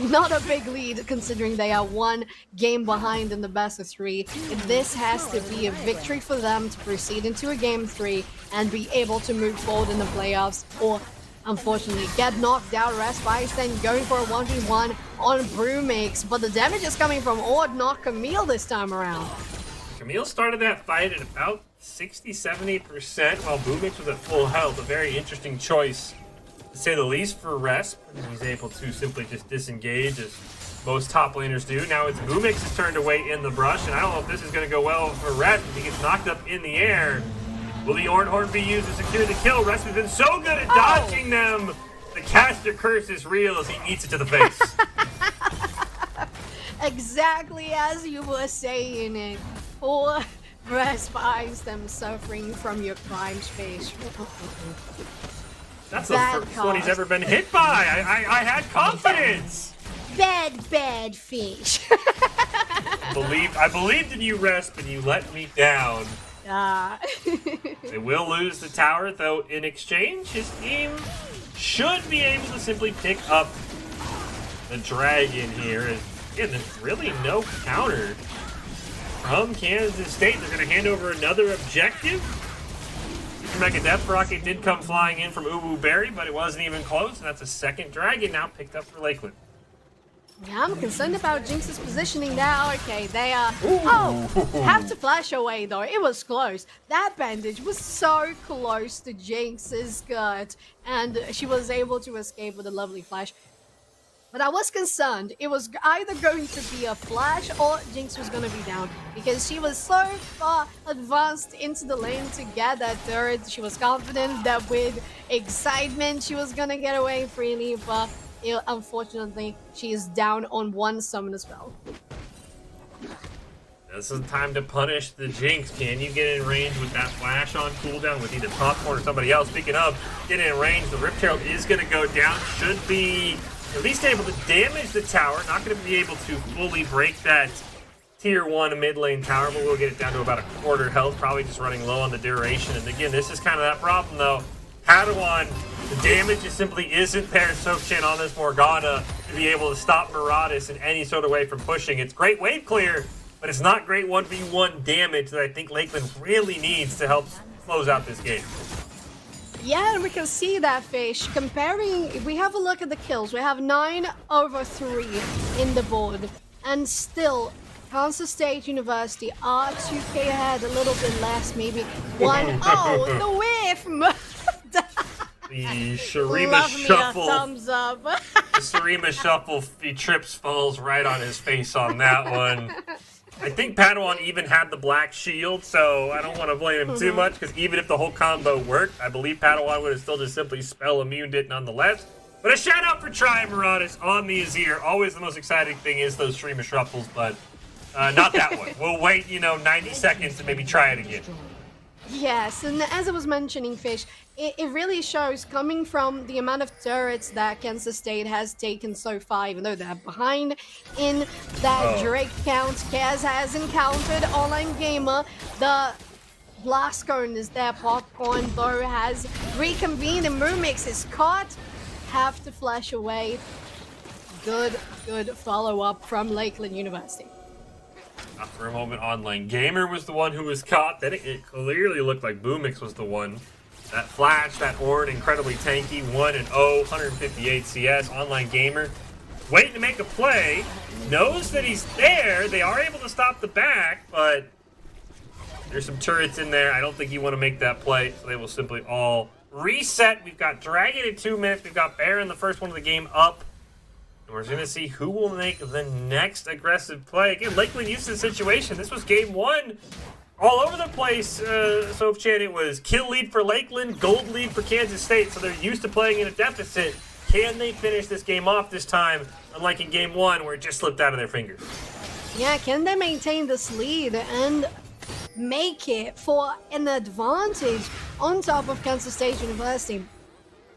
not a big lead, considering they are one game behind in the best of 3. This has to be a victory for them to proceed into a game 3 and be able to move forward in the playoffs, or unfortunately get knocked out. Rest by then going for a 1v1 on Brewmix, but the damage is coming from Ord, not Camille this time around. Camille started that fight at about 60-70% while Brewmix was at full health. A very interesting choice, to say the least, for Resp. He's able to simply just disengage, as most top laners do. Now it's Brewmix's turn to wait in the brush, and I don't know if this is going to go well for Resp. If he gets knocked up in the air, will the Orange Horn be used to secure the kill? Resp has been so good at dodging them. The caster curse is real as he eats it to the face. Exactly as you were saying it. Poor Resp eyes them suffering from your crime space. That's the first one he's ever been hit by. I had confidence. Bad fish. I believed in you, Resp, and you let me down. They will lose the tower, though in exchange, his team should be able to simply pick up the dragon here. And again, there's really no counter from Kansas State. They're going to hand over another objective. Mega Death Rocket did come flying in from Uwu Berry, but it wasn't even close, and that's a second dragon now picked up for Lakeland. Yeah, I'm concerned about Jinx's positioning now. Okay, they are... Oh, have to flash away, though. It was close. That bandage was so close to Jinx's skirt, and she was able to escape with a lovely flash. But I was concerned. It was either going to be a flash or Jinx was going to be down, because she was so far advanced into the lane to get that turret. She was confident that with excitement she was going to get away freely, but unfortunately she is down on one summon as well. This is time to punish the Jinx. Can you get in range with that flash on cooldown with either Popcorn or somebody else? Speaking of getting in range, the Rift Herald is going to go down. Should be at least able to damage the tower. Not going to be able to fully break that tier 1 mid lane tower, but we'll get it down to about a quarter health, probably just running low on the duration. And again, this is kind of that problem, though. Padawan, the damage just simply isn't there. Sochan on this Morgana to be able to stop Maraudis in any sort of way from pushing. It's great wave clear, but it's not great 1v1 damage that I think Lakeland really needs to help close out this game. Yeah, and we can see that, Fish. Comparing, if we have a look at the kills, we have 9/3 in the board, and still Kansas State University are 2k ahead, a little bit less, maybe 1. Oh, the whiff! The Shurima Love me a Shuffle. thumbs up. The Shurima Shuffle, he trips, falls right on his face on that one. I think Padawan even had the black shield, so I don't want to blame him too much, because even if the whole combo worked, I believe Padawan would have still just simply spell immuned it nonetheless. But a shout out for Try Maraudis on the Azir. Always the most exciting thing is those Shurima Shuffles, but not that one. We'll wait, 90 seconds to maybe try it again. Yes, and as I was mentioning, Fish, it really shows, coming from the amount of turrets that Kansas State has taken so far, even though they're behind in that Drake count. Kaz has encountered Online Gamer. The Blast Cone is there. Popcorn, though, has reconvened, and Moomix is caught. Have to flash away. Good follow-up from Lakeland University. For a moment, Online Gamer was the one who was caught. Then it clearly looked like Boomix was the one. That flash, that Ornn, incredibly tanky. 1-0, 158 CS. Online Gamer waiting to make a play. Knows that he's there. They are able to stop the back, but there's some turrets in there. I don't think you want to make that play, so they will simply all reset. We've got Dragon in 2 minutes. We've got Baron, the first one of the game, up. And we're going to see who will make the next aggressive play. Again, Lakeland used to the situation. This was game 1. All over the place, so Chan, it was kill lead for Lakeland, gold lead for Kansas State, so they're used to playing in a deficit. Can they finish this game off this time, unlike in game 1 where it just slipped out of their fingers? Yeah, can they maintain this lead and make it for an advantage on top of Kansas State University?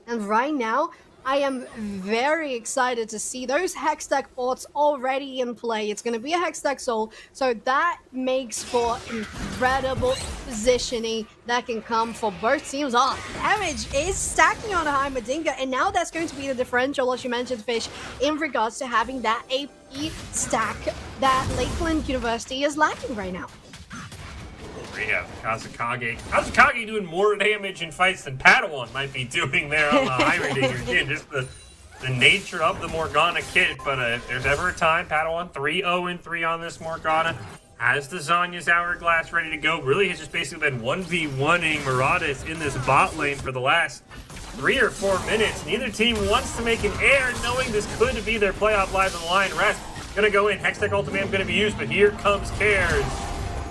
And right now, I am very excited to see those Hextech bots already in play. It's going to be a Hextech Soul, so that makes for incredible positioning that can come for both teams. Oh, damage is stacking on Heimerdinger, and now that's going to be the differential, as you mentioned, Fish, in regards to having that AP stack that Lakeland University is lacking right now. We have Kazakage. Kazakage doing more damage in fights than Padawan might be doing there on the Heimerdinger. Again, just the nature of the Morgana kit. But if there's ever a time, Padawan 3-0-3 on this Morgana. Has the Zanya's Hourglass ready to go. Really has just basically been 1v1ing Maraudis in this bot lane for the last 3 or 4 minutes. Neither team wants to make an air, knowing this could be their playoff live on the line. Rest gonna go in. Hextech Ultimatum gonna be used, but here comes Cares.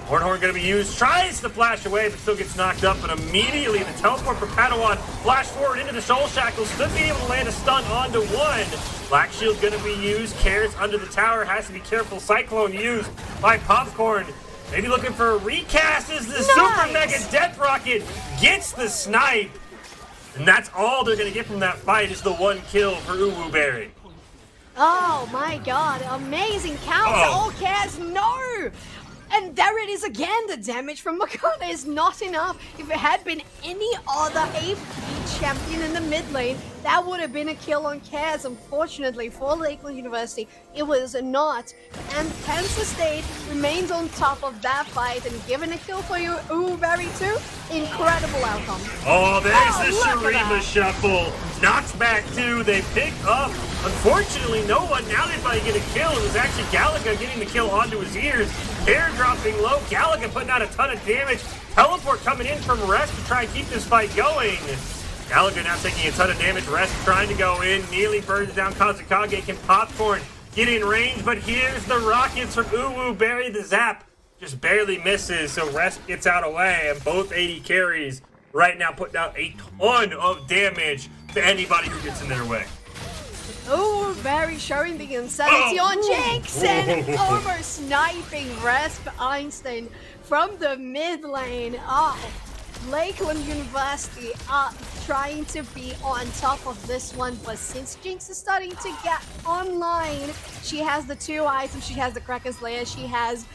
Hornhorn gonna be used, tries to flash away, but still gets knocked up, but immediately the teleport for Padawan, flash forward into the Soul Shackles, still being able to land a stun onto one. Black Shield gonna be used, Cares under the tower, has to be careful, Cyclone used by Popcorn. Maybe looking for a recast as the Super Mega Death Rocket gets the snipe. And that's all they're gonna get from that fight is the 1 kill for Uwu Berry. Oh my god, amazing counter, all Cares, no! And there it is again, the damage from Morgana is not enough. If it had been any other AP champion in the mid lane, that would have been a kill on Cares. Unfortunately for Lakeland University, it was not. And Kansas State remains on top of that fight and given a kill for you, Berry too. Incredible outcome. Oh, there's the Shurima Shuffle. Knocks back 2, they pick up. Unfortunately, no one, now they might get a kill. It was actually Galaga getting the kill onto his ears. Hair dropping low, Galaga putting out a ton of damage. Teleport coming in from Rest to try and keep this fight going. Galaga now taking a ton of damage. Rest trying to go in, nearly burns down Kazakage. Can Popcorn get in range, but here's the rockets from Uwu Berry. The zap just barely misses, so Rest gets out away, and both 80 carries right now putting out a ton of damage to anybody who gets in their way. Oh, Barry showing the insanity on Jinx and almost sniping Rasp Einstein from the mid lane. Oh, Lakeland University are trying to be on top of this one, but since Jinx is starting to get online, she has the 2 items, she has the Kraken Slayer, she has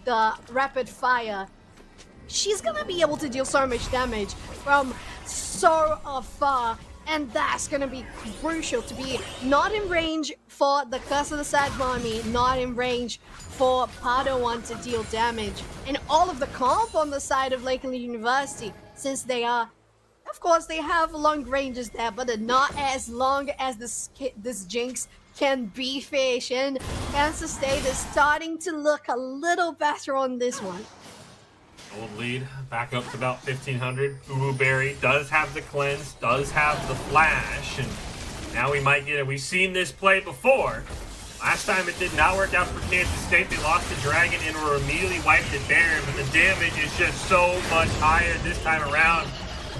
the Rapid Fire. She's gonna be able to deal so much damage from so far. And that's going to be crucial to be not in range for the Curse of the Sad Mommy, not in range for Padawan to deal damage. And all of the comp on the side of Lakeland University, since they are, of course, they have long ranges there, but they're not as long as this Jinx can be, Fish. And Kansas State is starting to look a little better on this one. Old lead back up to about 1,500. Uwu Berry does have the cleanse, does have the flash, and now we might get it. We've seen this play before. Last time it did not work out for Kansas State. They lost the Dragon and were immediately wiped at Baron, but the damage is just so much higher this time around.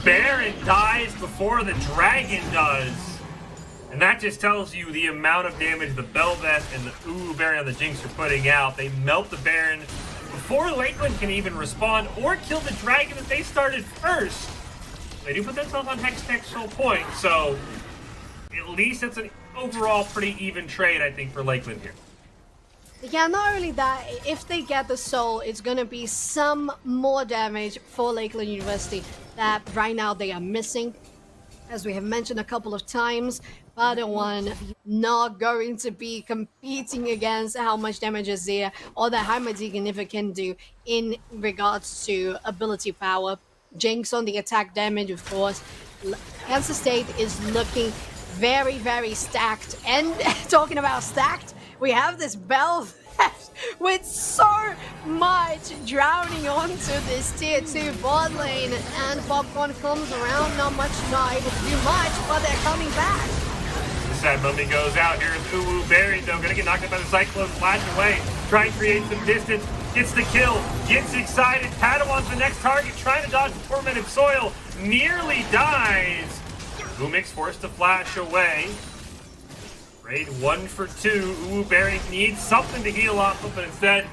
Baron dies before the Dragon does. And that just tells you the amount of damage the Belveth and the Uwu Berry on the Jinx are putting out. They melt the Baron before Lakeland can even respond or kill the Dragon that they started first. They do put themselves on Hextech Soul point, so at least it's an overall pretty even trade, I think, for Lakeland here. Yeah, not only that, if they get the Soul, it's going to be some more damage for Lakeland University that right now they are missing. As we have mentioned a couple of times, Padawan not going to be competing against how much damage is there or that Heimerdinger if it can do in regards to ability power. Jinx on the attack damage, of course. Kansas State is looking very, very stacked. And talking about stacked, we have this left with so much drowning onto this tier 2 bot lane, and Popcorn comes around, not able to do much, but they're coming back. Sad Mummy goes out here with Uwu Berry, though. Gonna get knocked out by the Cyclone, flash away, try and create some distance, gets the kill, gets excited. Padawan's the next target, trying to dodge the Tormented Soil, nearly dies. Boomix forced to flash away. Raid 1 for 2. Uwu Berry needs something to heal off of, but instead,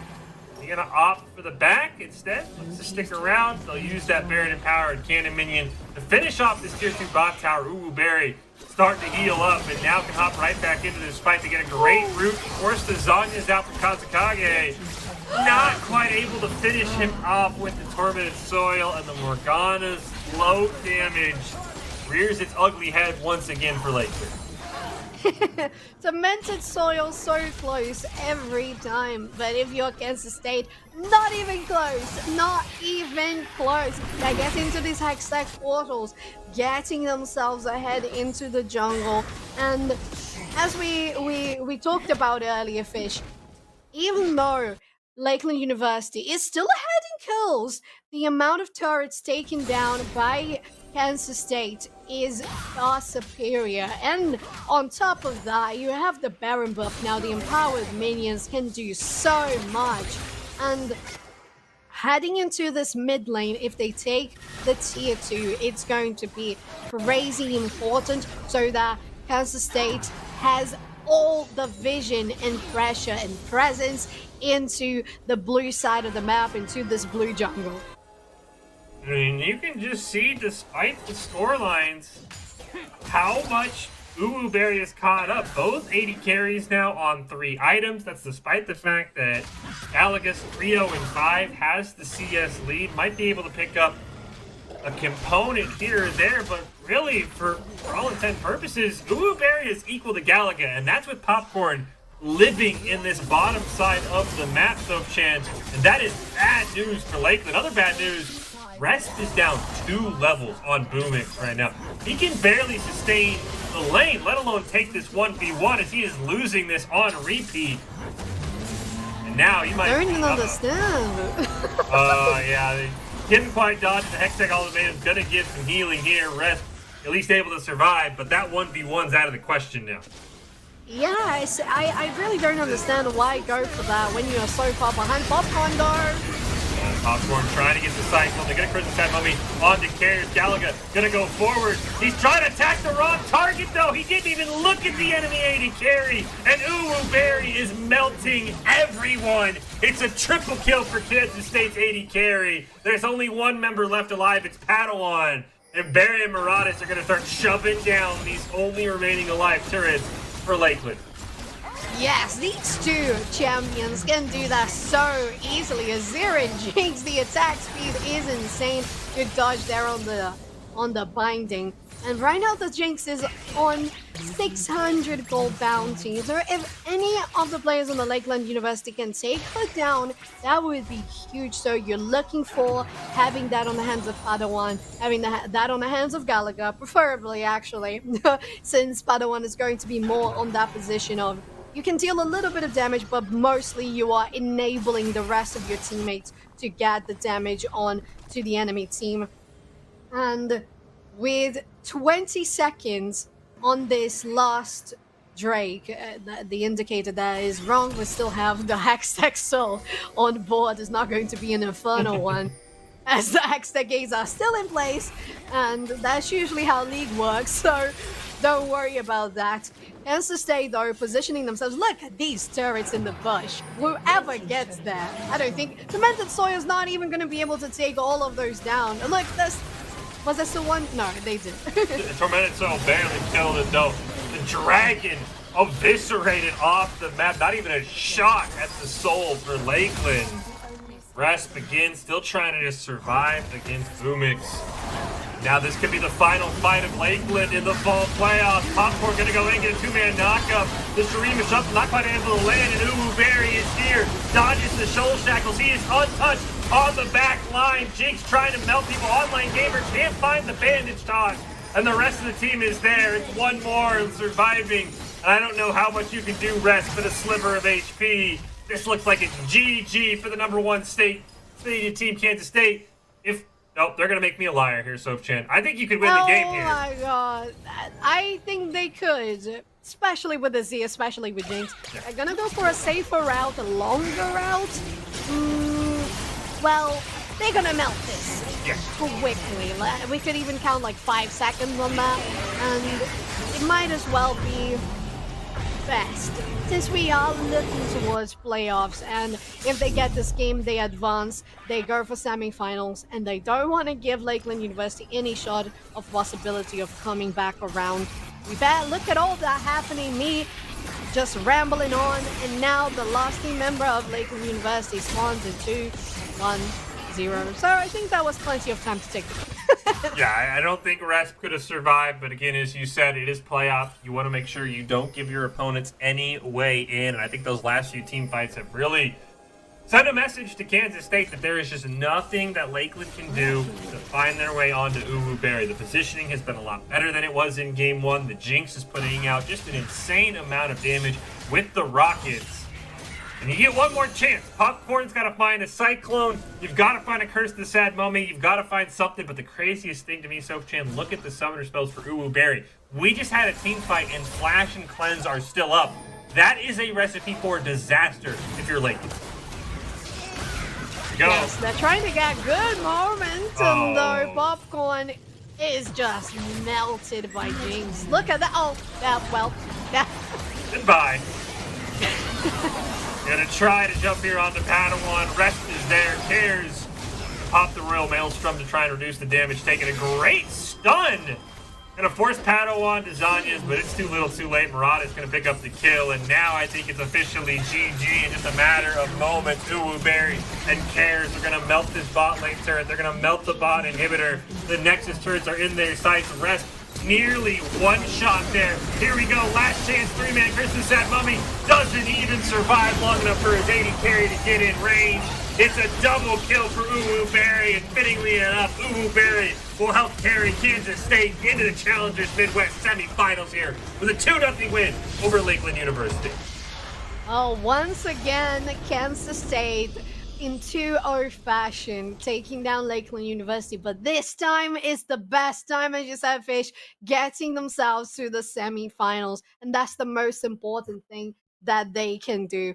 he's gonna opt for the back instead. Looks to stick around. They'll use that Baron empowered cannon minion to finish off this tier 2 bot tower. Uwu Berry starting to heal up, and now can hop right back into this fight to get a great root. Force the Zanya's out from Kazakage. Not quite able to finish him off with the Tormented Soil, and the Morgana's low damage rears its ugly head once again for Lakeland. Tormented Soil so close every time, but if you're Kansas State, not even close, not even close. They get into these Hextech portals, getting themselves ahead into the jungle, and as we talked about earlier, Fish, even though Lakeland University is still ahead in kills, the amount of turrets taken down by Kansas State is far superior, and on top of that, you have the Baron buff. Now the empowered minions can do so much, and heading into this mid lane, if they take the tier 2, it's going to be crazy important so that Kansas State has all the vision and pressure and presence into the blue side of the map, into this blue jungle. I mean, you can just see, despite the scorelines, how much Uwu Berry is caught up. Both 80 carries now on 3 items. That's despite the fact that Galagas 3-0-5 has the CS lead. Might be able to pick up a component here or there, but really, for all intent and purposes, Uwu Berry is equal to Galaga, and that's with Popcorn living in this bottom side of the map, Soap-chan. And that is bad news for Lakeland. Other bad news, Rest is down 2 levels on Boomix right now. He can barely sustain the lane, let alone take this 1v1, as he is losing this on repeat. And now he might... I don't even understand. Yeah, they didn't quite dodge the Hextech Ultimatum. Gonna give some healing here. Rest at least able to survive, but that 1v1's out of the question now. Yes, I really don't understand why go for that when you are so far behind. Popcorn though. Popcorn trying to get the cycle. They're going to Crimson Tide Mummy on to carries. Galaga going to go forward. He's trying to attack the wrong target, though. He didn't even look at the enemy AD carry. And Uwu Berry is melting everyone. It's a triple kill for Kansas State's AD carry. There's only one member left alive. It's Padawan. And Berry and Maraudis are going to start shoving down these only remaining alive turrets for Lakeland. Yes, these 2 champions can do that so easily. A Zero Jinx, the attack speed is insane. Good dodge there on the binding. And right now the Jinx is on 600 gold bounty. So if any of the players on the Lakeland University can take her down, that would be huge. So you're looking for having that on the hands of Padawan, having that on the hands of Galaga, preferably actually, since Padawan is going to be more on that position of you can deal a little bit of damage, but mostly you are enabling the rest of your teammates to get the damage on to the enemy team. And with 20 seconds on this last Drake, the indicator that is wrong, we still have the Hextech Soul on board. It's not going to be an Inferno one, as the Hextech gates are still in place, and that's usually how League works, so don't worry about that. Kansas State, though, positioning themselves. Look at these turrets in the bush. Whoever gets there, I don't think Tormented Soil's not even going to be able to take all of those down. And look, this was there still one? No, they did. The Tormented Soil barely killed it, though. The Dragon eviscerated off the map. Not even a shot at the soul for Lakeland. Rest begins, still trying to just survive against Boomix. Now this could be the final fight of Lakeland in the fall playoffs. Popcorn gonna go in, get a 2-man knockup. The Shurima Shuffle not quite able to land, and Uwu Berry is here. Dodges the shoulder shackles. He is untouched on the back line. Jinx trying to melt people. Online gamer can't find the bandage toss. And the rest of the team is there. It's one more surviving. And I don't know how much you can do, Rest, but a sliver of HP. This looks like it's GG for the number one state team, Kansas State. If nope, they're gonna make me a liar here, Soph-Chan. I think you could win the game here. Oh my god. I think they could. Especially with the Z, especially with Jinx. They're gonna go for a safer route, a longer route. Well, they're gonna melt this quickly. We could even count like 5 seconds on that. And it might as well be best, since we are looking towards playoffs, and if they get this game, they advance, they go for semifinals, and they don't want to give Lakeland University any shot of possibility of coming back around. We bet, look at all that happening, me just rambling on, and now the last team member of Lakeland University spawns in 2, 1, 0. So I think that was plenty of time to take the Yeah, I don't think Rasp could have survived, but again, as you said, it is playoffs. You want to make sure you don't give your opponents any way in, and I think those last few team fights have really sent a message to Kansas State that there is just nothing that Lakeland can do to find their way onto Uwu Berry. The positioning has been a lot better than it was in Game 1. The Jinx is putting out just an insane amount of damage with the Rockets. And you get one more chance. Popcorn's got to find a Cyclone. You've got to find a Curse of the Sad Mummy. You've got to find something. But the craziest thing to me, Soph-Chan, look at the summoner spells for Uwu Berry. We just had a team fight, and Flash and Cleanse are still up. That is a recipe for disaster if you're Lakeland. Go. Yes, they're trying to get good momentum, though. Popcorn is just melted by Jinx. Look at that. Oh, well, that. Goodbye. Gonna try to jump here onto Padawan. Rest is there. Cares. Pop the Royal Maelstrom to try and reduce the damage. Taking a great stun. Gonna force Padawan to Zanya's, but it's too little too late. Murata's gonna pick up the kill, and now I think it's officially GG in just a matter of moments. Uwu Berry and Cares are gonna melt this bot lane turret. They're gonna melt the bot inhibitor. The Nexus turrets are in their sights. Rest nearly one shot there. Here we go, last chance, 3-man Christmas Sad Mummy doesn't even survive long enough for his 80 carry to get in range. It's a double kill for Uwu Berry, and fittingly enough, Uwu Berry will help carry Kansas State into the Challengers Midwest semifinals here with a 2-0 win over Lakeland University. Oh, once again, Kansas State in 2-0 fashion, taking down Lakeland University, but this time is the best time, as you said, Fish, getting themselves to the semifinals, and that's the most important thing that they can do.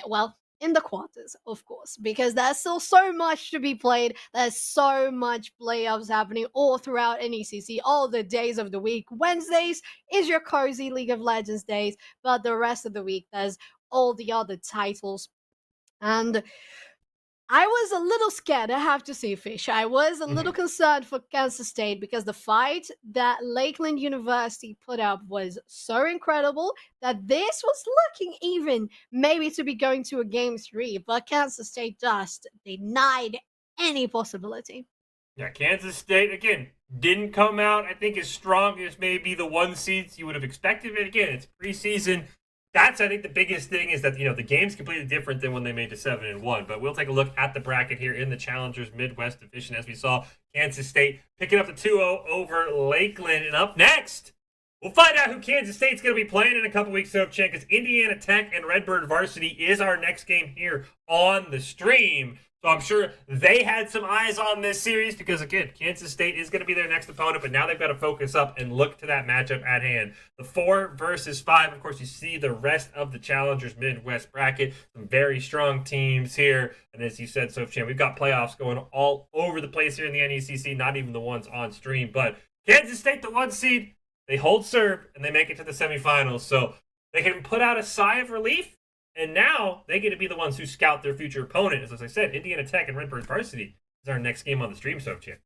Well, in the quarters, of course, because there's still so much to be played. There's so much playoffs happening all throughout NECC, all the days of the week. Wednesdays is your cozy League of Legends days, but the rest of the week, there's all the other titles. And I was a little scared, I have to say, Fish. I was a little concerned for Kansas State because the fight that Lakeland University put up was so incredible that this was looking even maybe to be going to a Game 3, but Kansas State just denied any possibility. Yeah, Kansas State, again, didn't come out, I think, as strong as maybe the 1 seeds you would have expected. It again, it's preseason. That's, I think, the biggest thing is that, the game's completely different than when they made the 7-1. But we'll take a look at the bracket here in the Challengers Midwest Division. As we saw, Kansas State picking up the 2-0 over Lakeland. And up next, we'll find out who Kansas State's going to be playing in a couple weeks, Soph-Chan, because Indiana Tech and Redbird Varsity is our next game here on the stream. So I'm sure they had some eyes on this series because, again, Kansas State is going to be their next opponent, but now they've got to focus up and look to that matchup at hand. The 4 versus 5, of course, you see the rest of the Challengers Midwest bracket. Some very strong teams here. And as you said, Soph-Chan, we've got playoffs going all over the place here in the NECC, not even the ones on stream. But Kansas State, the 1 seed, they hold serve and they make it to the semifinals. So they can put out a sigh of relief. And now they get to be the ones who scout their future opponent. As I said, Indiana Tech and Redbird Varsity is our next game on the stream, Soph-Chan.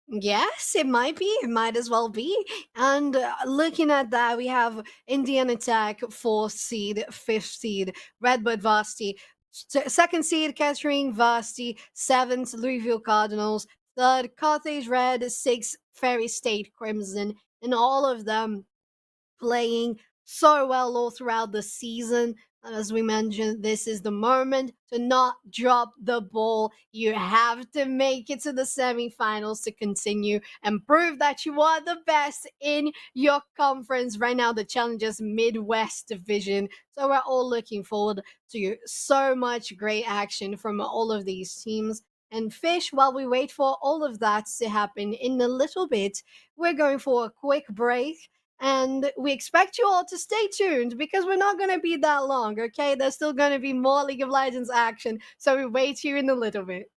Yes, it might be. It might as well be. And looking at that, we have Indiana Tech, 4th seed, 5th seed, Redbird Varsity, 2nd seed, Kettering Varsity, 7th, Louisville Cardinals, 3rd, Carthage Red, 6th, Ferry State Crimson, and all of them playing so well all throughout the season. As we mentioned, this is the moment to not drop the ball. You have to make it to the semifinals to continue and prove that you are the best in your conference. Right now, the Challengers Midwest Division. So we're all looking forward to so much great action from all of these teams. And Fish, while we wait for all of that to happen in a little bit, we're going for a quick break. And we expect you all to stay tuned because we're not going to be that long, okay? There's still going to be more League of Legends action. So we wait here in a little bit.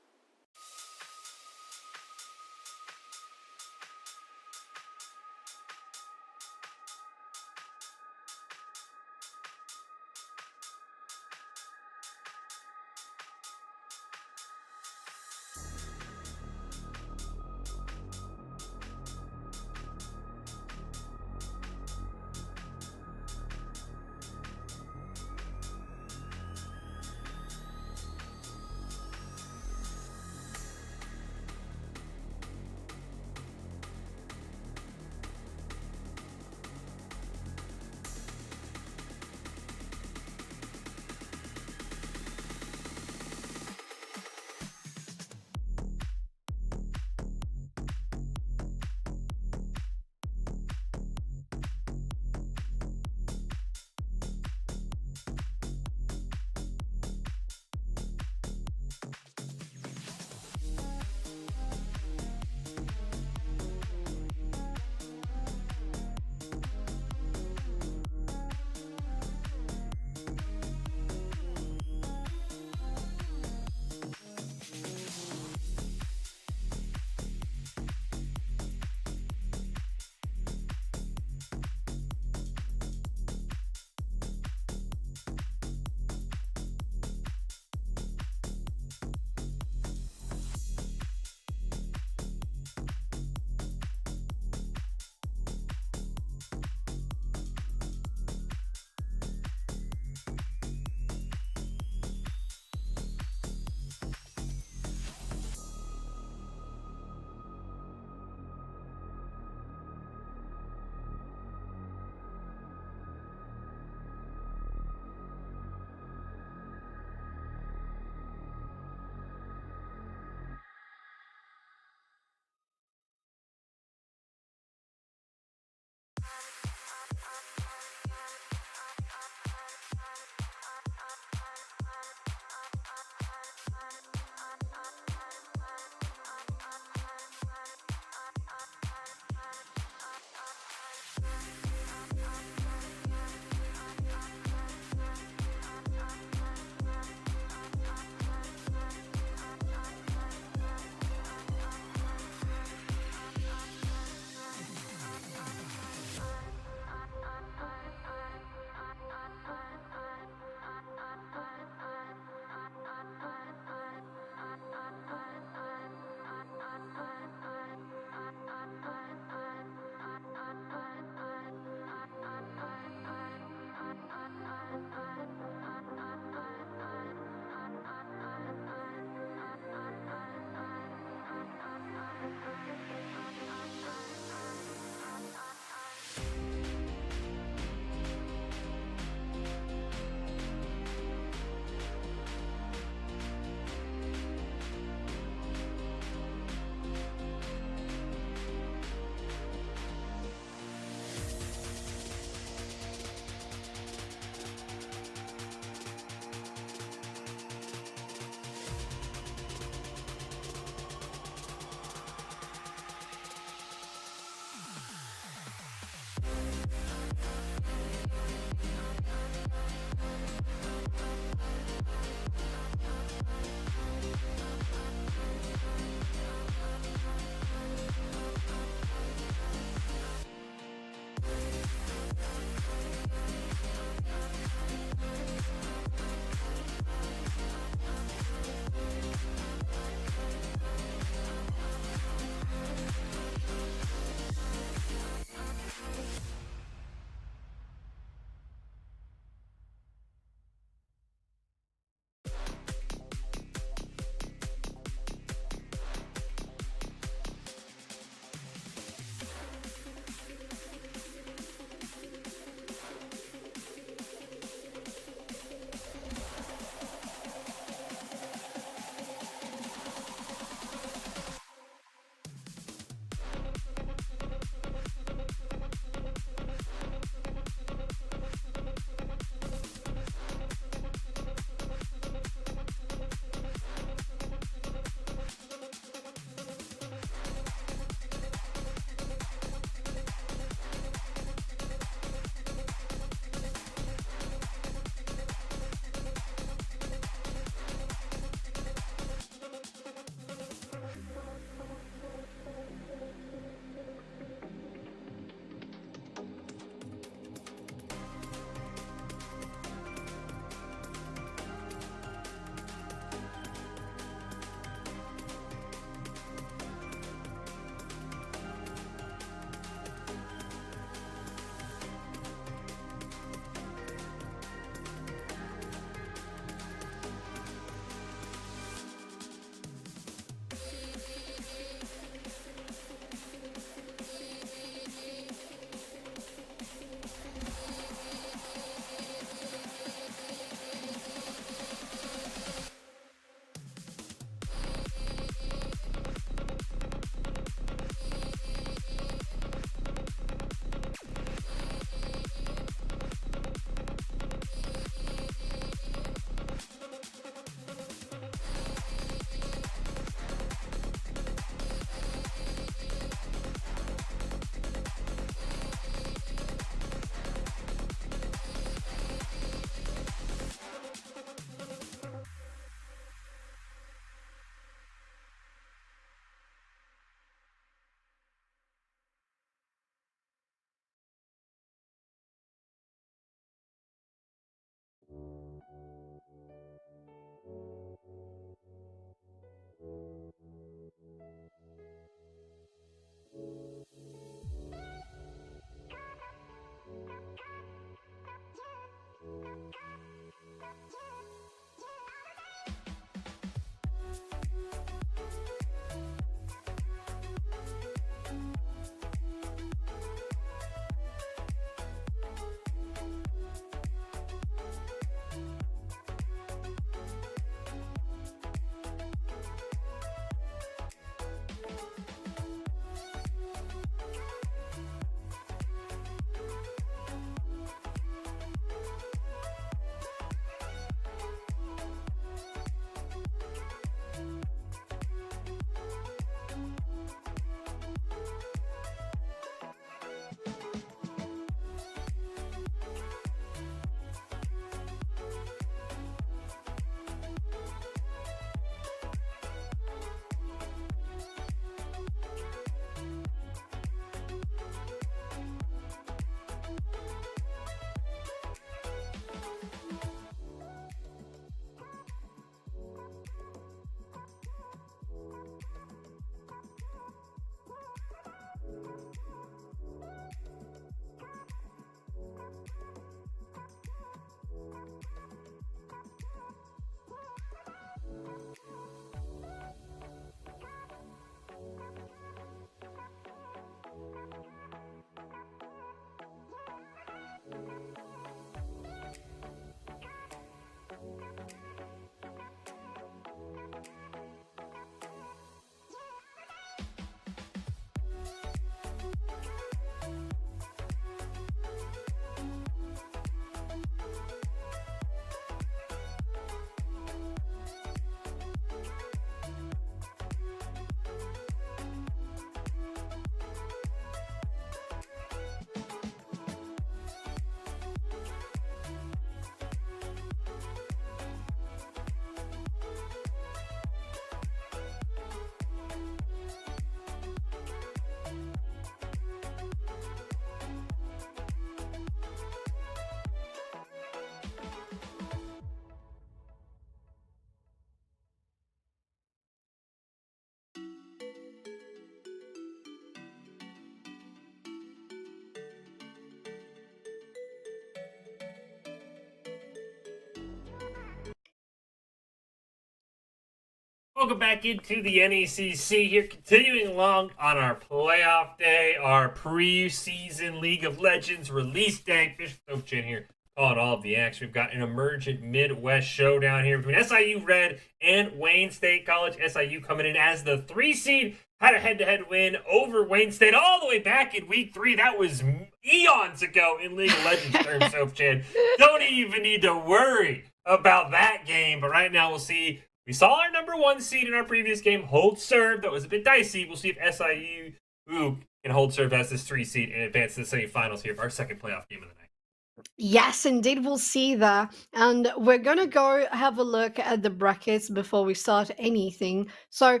Welcome back into the NECC here, continuing along on our playoff day, our preseason League of Legends release day. Fish Chin here, calling all of the action. We've got an emergent Midwest showdown here between SIU Red and Wayne State College. SIU coming in as the 3 seed, had a head-to-head win over Wayne State all the way back in week 3. That was eons ago in League of Legends terms, Chin. Don't even need to worry about that game, but right now we'll see. We saw our number 1 seed in our previous game hold serve. That was a bit dicey. We'll see if SIU can hold serve as this 3 seed and advance to the semifinals here for our second playoff game of the night. Yes, indeed, we'll see that. And we're going to go have a look at the brackets before we start anything. So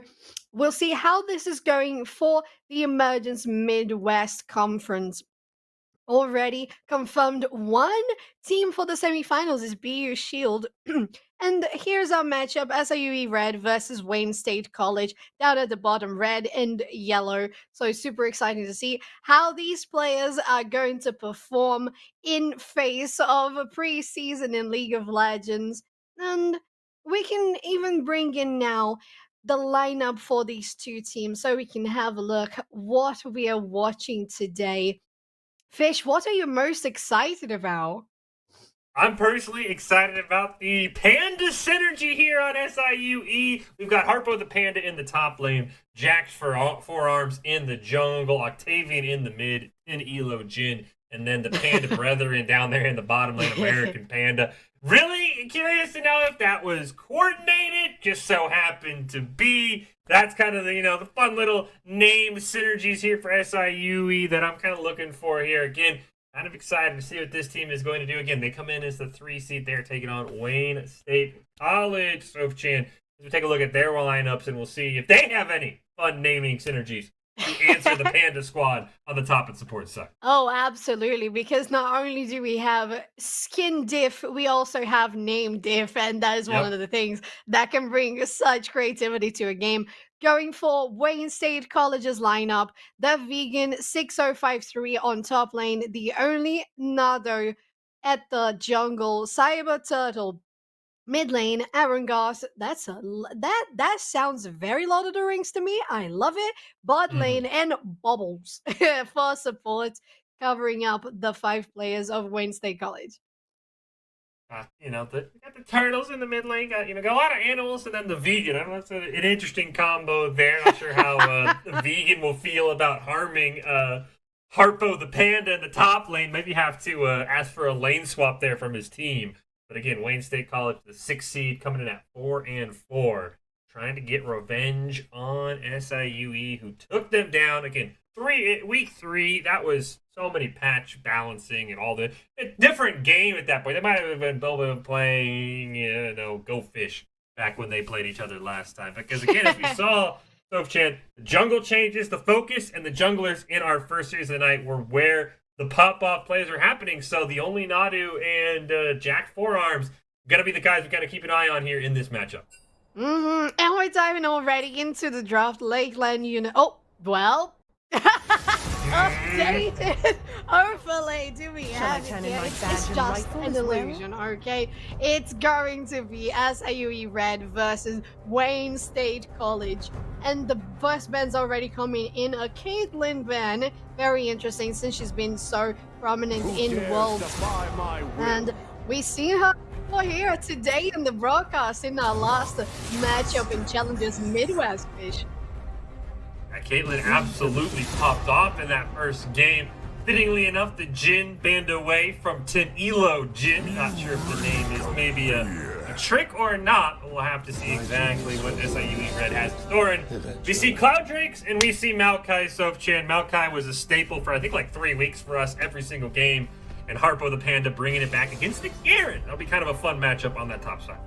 we'll see how this is going for the Emergence Midwest Conference. Already confirmed 1 team for the semifinals is BU Shield. And here's our matchup: SIUE Red versus Wayne State College, down at the bottom, red and yellow. So super exciting to see how these players are going to perform in face of a preseason in League of Legends. And we can even bring in now the lineup for these 2 teams so we can have a look what we are watching today. Fish, what are you most excited about? I'm personally excited about the Panda synergy here on SIUE. We've got Harpo the Panda in the top lane, Jax for forearms in the jungle, Octavian in the mid, and Elo Jin, and then the Panda brethren down there in the bottom lane, American Panda. Really curious to know if that was coordinated, just so happened to be. That's kind of the, the fun little name synergies here for SIUE that I'm kind of looking for here. Again, kind of excited to see what this team is going to do. Again, they come in as the 3 seed. They're taking on Wayne State College. So, Chan, we'll take a look at their lineups and we'll see if they have any fun naming synergies to answer the Panda squad on the top and support side. Oh, absolutely. Because not only do we have skin diff, we also have name diff. And that is one of the things that can bring such creativity to a game. Going for Wayne State College's lineup, the Vegan 6053 on top lane, the only Nado at the jungle, Cyber Turtle. Mid lane, Aaron Goss. That sounds very Lord of the Rings to me. I love it. Bot lane and Bubbles for support, covering up the 5 players of Wayne State College. We got the turtles in the mid lane. Got a lot of animals, and then the vegan. I don't know. It's an interesting combo there. Not sure how the vegan will feel about harming Harpo the Panda in the top lane. Maybe have to ask for a lane swap there from his team. But again, Wayne State College, the 6 seed, coming in at 4-4, trying to get revenge on SIUE, who took them down. Again, week 3, that was so many patch balancing and all the different game at that point. They might have been playing, Go Fish back when they played each other last time. Because again, as we saw, Chan, the jungle changes, the focus, and the junglers in our first series of the night were where the pop-off plays are happening, so the only Nadu and Jack Forearms going to be the guys we got to keep an eye on here in this matchup. And we're diving already into the draft. Lakeland unit. Oh, well. Updated overlay. Do we have it here? It's just an illusion, okay? It's going to be SIUE Red versus Wayne State College. And the first band's already coming in. A Caitlyn band. Very interesting since she's been so prominent in Worlds. And we see her here today in the broadcast in our last matchup in Challengers Midwest, Fish. Caitlyn absolutely popped off in that first game. Fittingly enough, the Jin banned away from Tin Elo Jin. Not sure if the name is maybe a trick or not, but we'll have to see exactly what SIUE Red has in store. We see Cloud Drakes and we see Maokai Sofchan. Maokai was a staple for I think like 3 weeks for us every single game. And Harpo the Panda bringing it back against the Garen. That'll be kind of a fun matchup on that top side.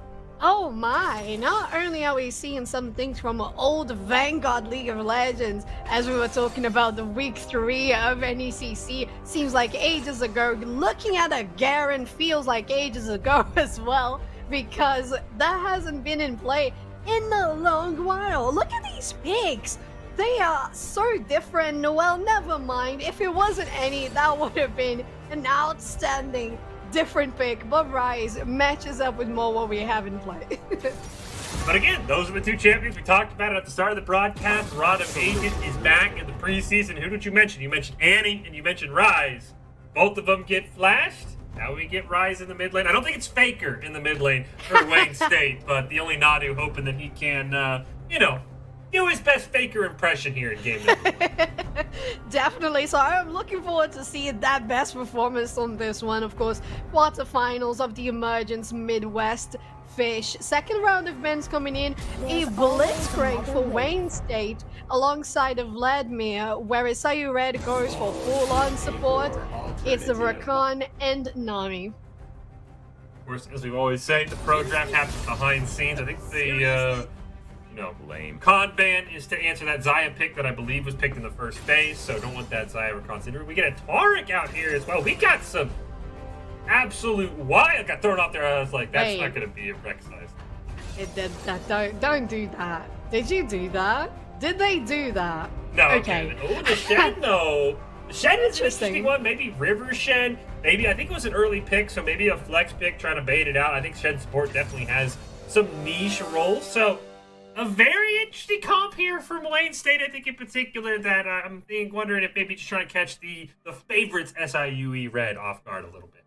Oh my, not only are we seeing some things from old Vanguard League of Legends, as we were talking about the week 3 of NECC, seems like ages ago. Looking at a Garen feels like ages ago as well, because that hasn't been in play in a long while. Look at these picks. They are so different. Well, never mind. If it wasn't any, that would have been an outstanding different pick, but Rise matches up with more what we have in play. But again, those are the two champions we talked about at the start of the broadcast. Rod of Ages is back in the preseason. Who did you mention? You mentioned Annie and you mentioned Rise. Both of them get flashed. Now we get Rise in the mid lane. I don't think it's Faker in the mid lane for Wayne State, but the only Nadu hoping that he can, do his best Faker impression here in game number one. Definitely. So I'm looking forward to seeing that best performance on this one. Of course, quarterfinals of the Emergence Midwest Fish. Second round of men's coming in. A blitzcrank for Wayne State alongside of Vladimir, whereas Sayu Red goes for full-on support. It's the Rakan and Nami. Of course, as we always say, the pro draft happens behind scenes. I think the con ban is to answer that Zaya pick that I believe was picked in the first phase, so don't want that Zaya reconsidered. We get a Taric out here as well. We got some absolute wild. Got thrown off there. I was like, that's not going to be a rec size. Don't do that. Did you do that? Did they do that? No. Okay. Oh, the Shen though. The Shen is an interesting one. Maybe River Shen. Maybe I think it was an early pick, so maybe a flex pick trying to bait it out. I think Shen support definitely has some niche roles. So a very interesting comp here from Wayne State, I think in particular, that I'm wondering if maybe just trying to catch the favorites SIUE Red off guard a little bit.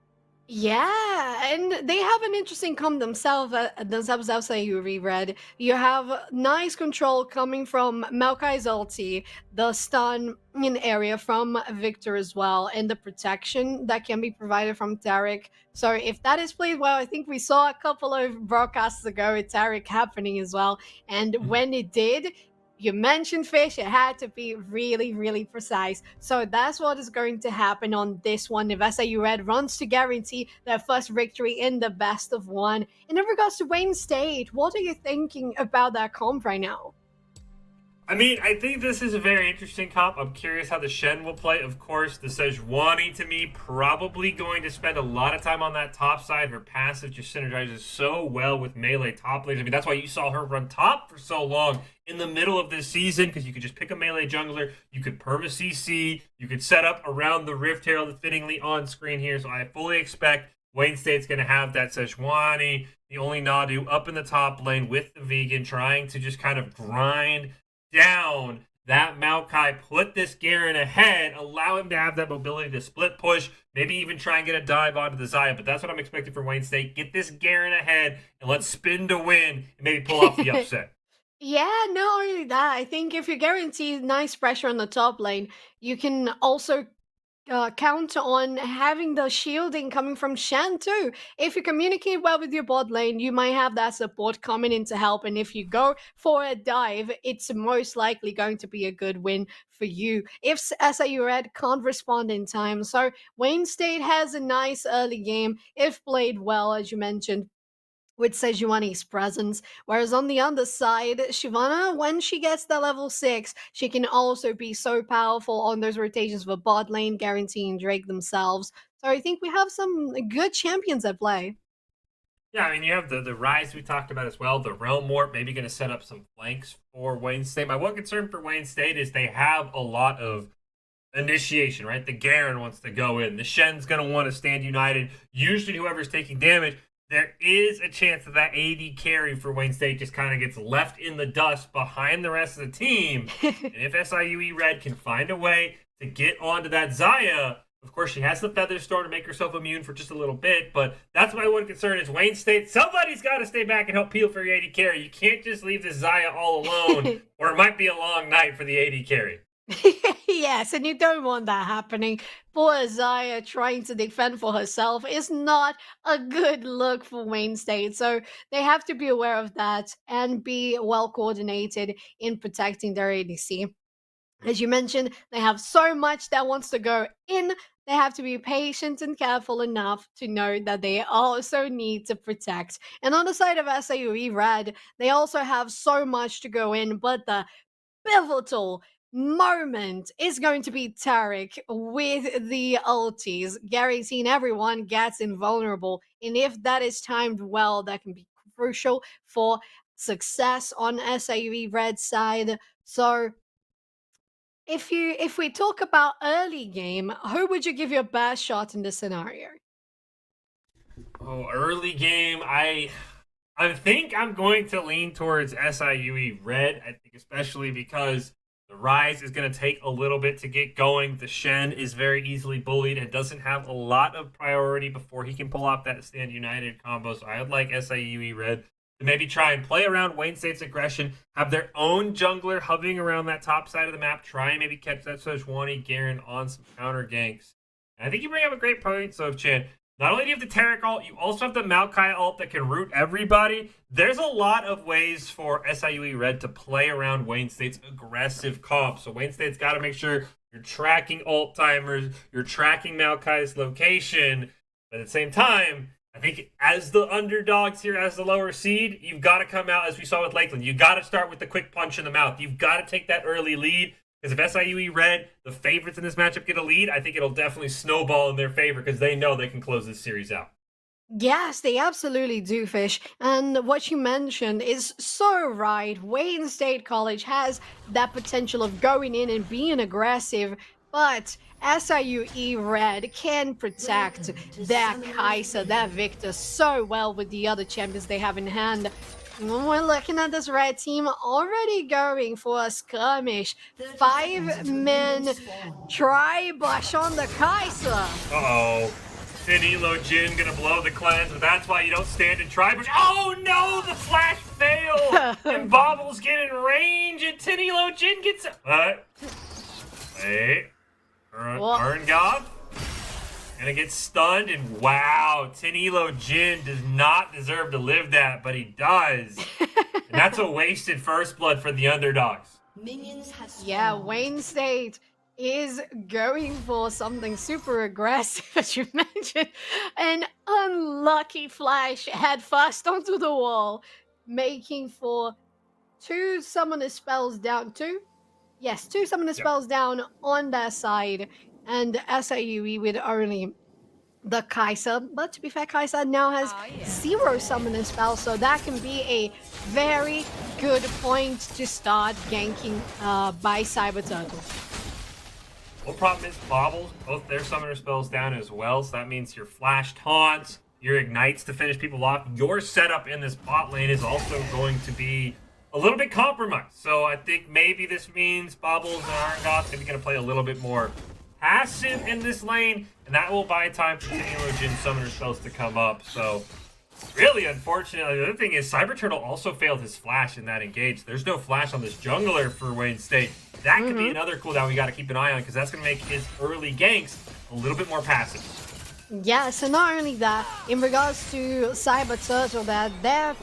Yeah, and they have an interesting comp themselves outside you reread. You have nice control coming from Maokai's ulti, the stun in area from Victor as well, and the protection that can be provided from Taric. So if that is played well, I think we saw a couple of broadcasts ago with Taric happening as well. And when it did, you mentioned Fish, it had to be really, really precise. So that's what is going to happen on this one. If SIU Red runs to guarantee their first victory in the best of one. And in regards to Wayne State, what are you thinking about that comp right now? I mean, I think this is a very interesting comp. I'm curious how the Shen will play. Of course, the Sejuani, to me, probably going to spend a lot of time on that top side. Her passive just synergizes so well with melee top lanes. I mean, that's why you saw her run top for so long in the middle of this season, because you could just pick a melee jungler, you could perma CC, you could set up around the Rift Herald fittingly on screen here. So I fully expect Wayne State's going to have that Sejuani, the only Nadu, up in the top lane with the vegan, trying to just kind of grind down that Maokai, put this Garen ahead, allow him to have that mobility to split push, maybe even try and get a dive onto the Zaya. But that's what I'm expecting from Wayne State. Get this Garen ahead and let's spin to win and maybe pull off the upset. Yeah, not only that, I think if you guarantee nice pressure on the top lane, you can also count on having the shielding coming from Shen too. If you communicate well with your bot lane, you might have that support coming in to help. And if you go for a dive, it's most likely going to be a good win for you if SIU Red can't respond in time. So Wayne State has a nice early game if played well, as you mentioned, with Sejuani's presence. Whereas on the other side, Shyvana, when she gets to level 6, she can also be so powerful on those rotations for bot lane, guaranteeing Drake themselves. So I think we have some good champions at play. Yeah, I mean, you have the Rise we talked about as well. The Realm Warp maybe going to set up some flanks for Wayne State. My one concern for Wayne State is they have a lot of initiation, right? The Garen wants to go in. The Shen's going to want to stand united. Usually whoever's taking damage, there is a chance that AD carry for Wayne State just kind of gets left in the dust behind the rest of the team. And if SIUE Red can find a way to get onto that Zaya, of course, she has the Feather Storm to make herself immune for just a little bit, but that's my one concern is Wayne State. Somebody's got to stay back and help peel for your AD carry. You can't just leave this Zaya all alone, or it might be a long night for the AD carry. Yes, and you don't want that happening. Poor Zaya trying to defend for herself is not a good look for Wayne State. So they have to be aware of that and be well coordinated in protecting their ADC. As you mentioned, they have so much that wants to go in. They have to be patient and careful enough to know that they also need to protect. And on the side of SIUE Red, they also have so much to go in, but the pivotal moment is going to be Taric with the ultis, guaranteeing everyone gets invulnerable. And if that is timed well, that can be crucial for success on SIUE Red side. So if we talk about early game, who would you give your best shot in this scenario? Oh, early game, I think I'm going to lean towards SIUE Red. I think especially because the Rise is going to take a little bit to get going. The Shen is very easily bullied and doesn't have a lot of priority before he can pull off that Stand United combo. So I would like SIUE Red to maybe try and play around Wayne State's aggression, have their own jungler hovering around that top side of the map, try and maybe catch that Sejuani Garen on some counter ganks. And I think you bring up a great point, so Chan. Not only do you have the Taric ult, you also have the Maokai ult that can root everybody. There's a lot of ways for SIUE Red to play around Wayne State's aggressive comp. So Wayne State's got to make sure you're tracking ult timers, you're tracking Maokai's location. But at the same time, I think as the underdogs here, as the lower seed, you've got to come out, as we saw with Lakeland. You've got to start with the quick punch in the mouth. You've got to take that early lead. Because if SIUE Red, the favorites in this matchup, get a lead, I think it'll definitely snowball in their favor because they know they can close this series out. Yes, they absolutely do, Fish. And what you mentioned is so right. Wayne State College has that potential of going in and being aggressive, but SIUE Red can protect that Kai'Sa, that Victor, so well with the other champions they have in hand. We're looking at this red team already going for a skirmish. 5-man try-bush on the Kai'Sa. Uh-oh. Elo Jin gonna blow the cleanse, but that's why you don't stand and try. Oh no, the flash fail! And Bobbles get in range, and Elo Jin gets what? Wait. Arngod gonna get stunned, and wow, Elo Jin does not deserve to live that, but he does. And that's a wasted first blood for the underdogs. Yeah, Wayne State is going for something super aggressive, as you mentioned. An unlucky flash head first onto the wall, making for 2 summoner spells down. 2? Yes, 2 summoner spells down on their side. And SIUE with only the Kai'Sa. But to be fair, Kai'Sa now has 0 summoner spells, so that can be a very good point to start ganking by Cyber Turtle. Well, problem is Bobbles, both their summoner spells down as well, so that means your flash taunts, your ignites to finish people off. Your setup in this bot lane is also going to be a little bit compromised. So I think maybe this means Bobbles and Arngod maybe going to play a little bit more passive in this lane, and that will buy time for Elo Jin summoner spells to come up. So really, unfortunately, the other thing is Cyber Turtle also failed his flash in that engage. There's no flash on this jungler for Wayne State. That could be another cooldown we got to keep an eye on, because that's going to make his early ganks a little bit more passive. Yeah, so not only that, in regards to Cyber Turtle, that their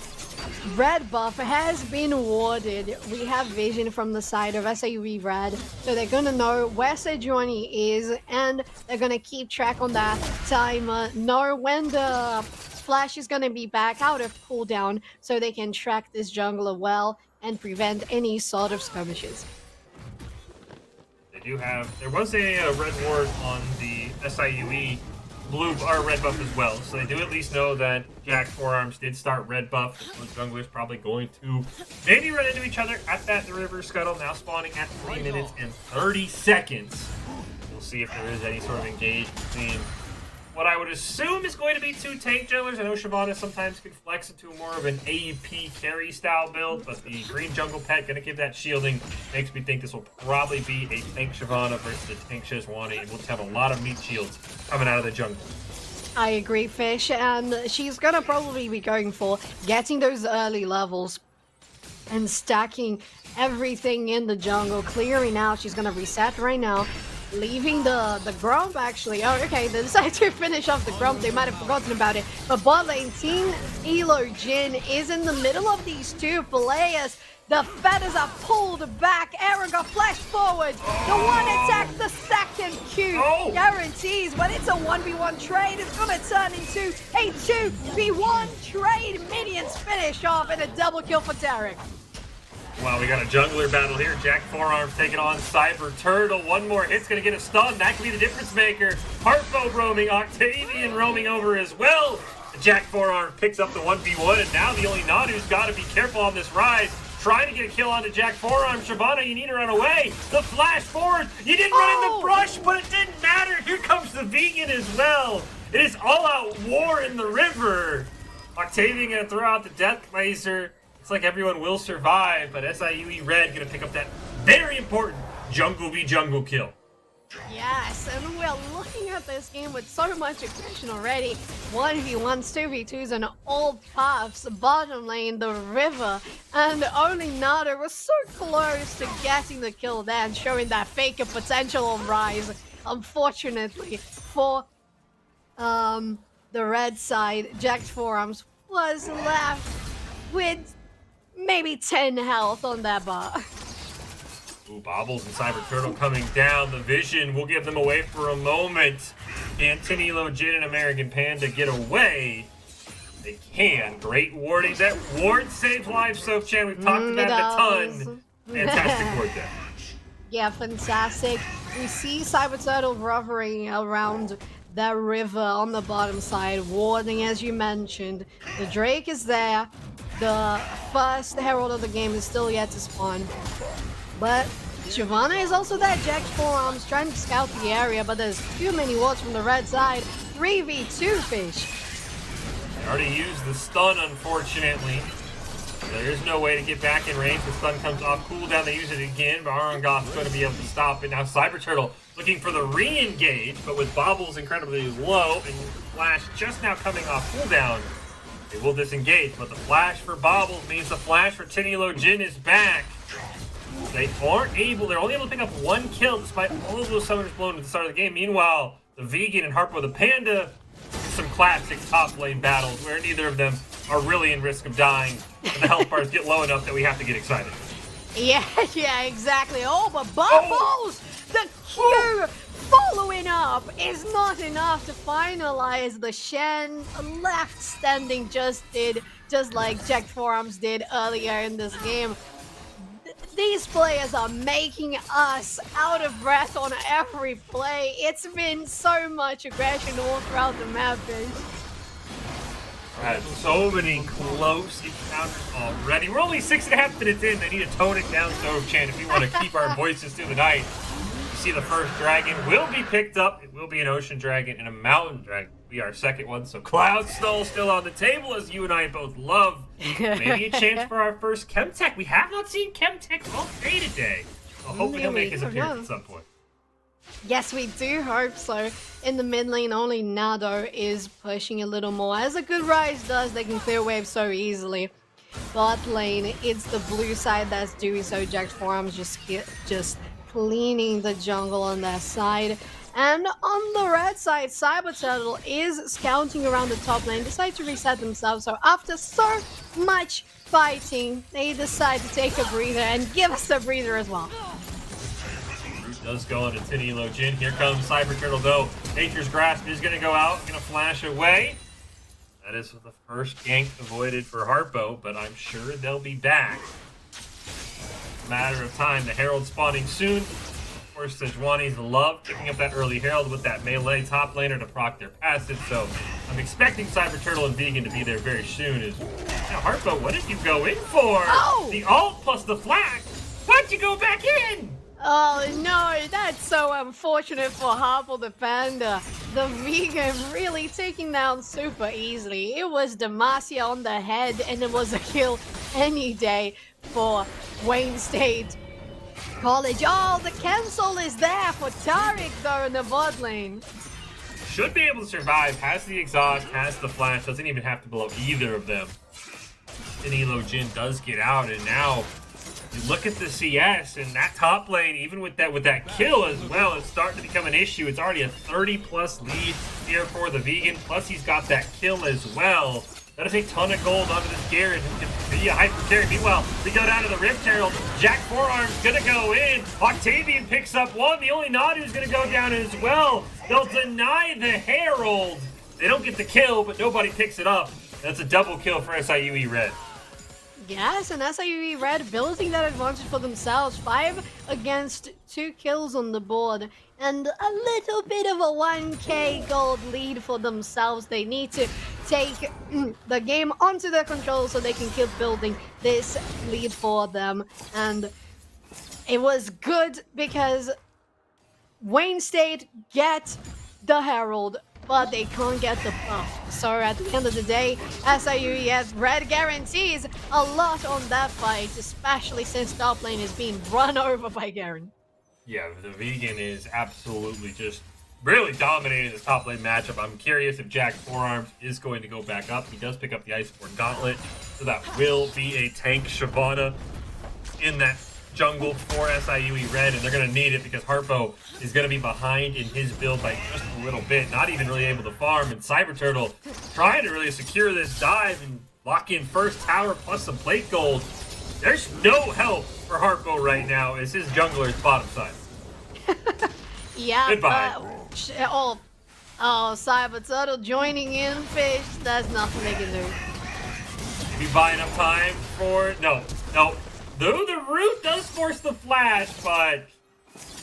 red buff has been awarded. We have vision from the side of SIUE Red, so they're going to know where Sejuani is, and they're going to keep track on that timer, know when the flash is going to be back out of cooldown, so they can track this jungler well and prevent any sort of skirmishes. There was a red ward on the SIUE blue or red buff as well, so they do at least know that Jack Forearms did start red buff. The junglers probably going to maybe run into each other at that river scuttle, now spawning at 3 minutes and 30 seconds. We'll see if there is any sort of engage between what I would assume is going to be 2 tank junglers. I know Shyvana sometimes can flex into more of an AEP carry style build, but the green jungle pet going to give that shielding makes me think this will probably be a tank Shyvana versus a tank Sejuani, and we'll have a lot of meat shields coming out of the jungle. I agree, Fish, and she's going to probably be going for getting those early levels and stacking everything in the jungle, clearing out. She's going to reset right now, leaving the Grump, actually. Oh, okay, they decided to finish off the Grump. They might have forgotten about it. But bot lane, Team Elo Jin is in the middle of these 2 players. The feathers are pulled back. Aaron got flashed forward. The one attack, the second Q guarantees when it's a 1v1 trade, it's going to turn into a 2v1 trade. Minions finish off in a double kill for Tarek. Wow, we got a jungler battle here. Jack Forearms taking on Cyber Turtle. One more hit's going to get a stun. That could be the difference maker. Harpo roaming, Octavian roaming over as well. Jack Forearm picks up the 1v1, and now the only Nadu's got to be careful on this rise. Trying to get a kill onto Jack Forearm. Shyvana, you need to run away. The flash forward. You didn't run in the brush, but it didn't matter. Here comes the vegan as well. It is all-out war in the river. Octavian gonna throw out the death laser. Looks like everyone will survive, but SIUE Red gonna pick up that very important jungle v jungle kill. Yes, and we're looking at this game with so much aggression already. 1v1s, 2v2s, and all paths. Bottom lane, the river, and only Nada was so close to getting the kill there and showing that Faker potential on Rise. Unfortunately, for the red side, Jack's Forearms was left with maybe 10 health on that bar. Ooh, Bobbles and Cyber Turtle coming down. The vision will give them away for a moment. Can Tinilo Jin and American Panda get away? They can. Great warding. That ward saves lives, Soap-chan. We've talked about it a ton. Fantastic ward there. Yeah, fantastic. We see Cyber Turtle rovering around that river on the bottom side, warding as you mentioned. The Drake is there. The first Herald of the game is still yet to spawn. But Shyvana is also there. Jack's Forearms trying to scout the area, but there's too many wards from the red side. 3v2 Fish. They already used the stun, unfortunately. There is no way to get back in range. The stun comes off cooldown. They use it again, but Arangoth's going to be able to stop it. Now Cyber Turtle looking for the re-engage, but with Bobbles incredibly low and Flash just now coming off cooldown, they will disengage. But the flash for Bobbles means the flash for Tinilo Jin is back. They're only able to pick up one kill despite all of those summoners blown at the start of the game. Meanwhile, the Vegan and Harpo the Panda, some classic top lane battles where neither of them are really in risk of dying, and the health bars get low enough that we have to get excited. Yeah, exactly. Oh, but Bubbles! The Q following up is not enough to finalize. The Shen left standing just like Jack Forearms did earlier in this game. These players are making us out of breath on every play. It's been so much aggression all throughout the map. Right, so many close encounters already. We're only 6.5 minutes in. They need to tone it down, Sove-chan, if we want to keep our voices through the night. You see the first dragon will be picked up. It will be an ocean dragon and a mountain dragon. We are our second one, so Cloud Snow still on the table, as you and I both love. Maybe a chance for our first Chemtech. We have not seen Chemtech all day today. Well, hopefully he'll make his appearance at some point. Yes, we do hope so. In the mid lane, only Nado is pushing a little more. As a good Rise does, they can clear waves so easily. Bot lane, it's the blue side that's doing so. Jack's Forearms just cleaning the jungle on their side. And on the red side, Cyber Turtle is scouting around the top lane, decide to reset themselves. So after so much fighting, they decide to take a breather and give us a breather as well. Does go into Tinilo Jin. Here comes Cyber Turtle, though. Nature's Grasp is going to go out, going to flash away. That is the first gank avoided for Harpo, but I'm sure they'll be back. Matter of time. The Herald spawning soon. Of course, Sejuani's love picking up that early Herald with that melee top laner to proc their passive, so I'm expecting Cyber Turtle and Vegan to be there very soon. Now, Harpo, what did you go in for? Oh! The ult plus the flash. Why'd you go back in? Oh no, that's so unfortunate for Harpo the Panda. The Vegan really taking down super easily. It was Demacia on the head and it was a kill any day for Wayne State College. Oh, the cancel is there for Tariq though in the bot lane. Should be able to survive, has the exhaust, has the flash, doesn't even have to blow either of them. Tinilo Jin does get out, and now you look at the CS and that top lane, even with that kill as well, it's starting to become an issue. It's already a 30+ lead here for the Vegan, plus he's got that kill as well. That is a ton of gold onto this Garen who can be a hyper carry. Meanwhile, we go down to the Rift Herald. Jack Forearm's gonna go in. Octavian picks up one. The only Nadu's gonna go down as well. They'll deny the Herald. They don't get the kill, but nobody picks it up. That's a double kill for SIUE Red. Yes, and SIUE Red building that advantage for themselves. 5 against 2 kills on the board. And a little bit of a 1k gold lead for themselves. They need to take the game onto their control so they can keep building this lead for them. And it was good because Wayne State get the Herald, but they can't get the buff. So at the end of the day, SIU, yes, red guarantees a lot on that fight, especially since top lane is being run over by Garen. Yeah, the vegan is absolutely just really dominating this top lane matchup. I'm curious if Jack's forearms is going to go back up. He does pick up the Iceborne Gauntlet, so that will be a tank Shyvana in that jungle for SIUE Red, and they're going to need it because Harpo is going to be behind in his build by just a little bit, not even really able to farm, and Cyber Turtle trying to really secure this dive and lock in first tower plus some plate gold. There's no help for Harpo right now as his jungler's bottom side. Yeah. Goodbye. Cyber Turtle joining in, Fish. There's nothing they can do. If you buy enough time for... No. Though the root does force the flash, but...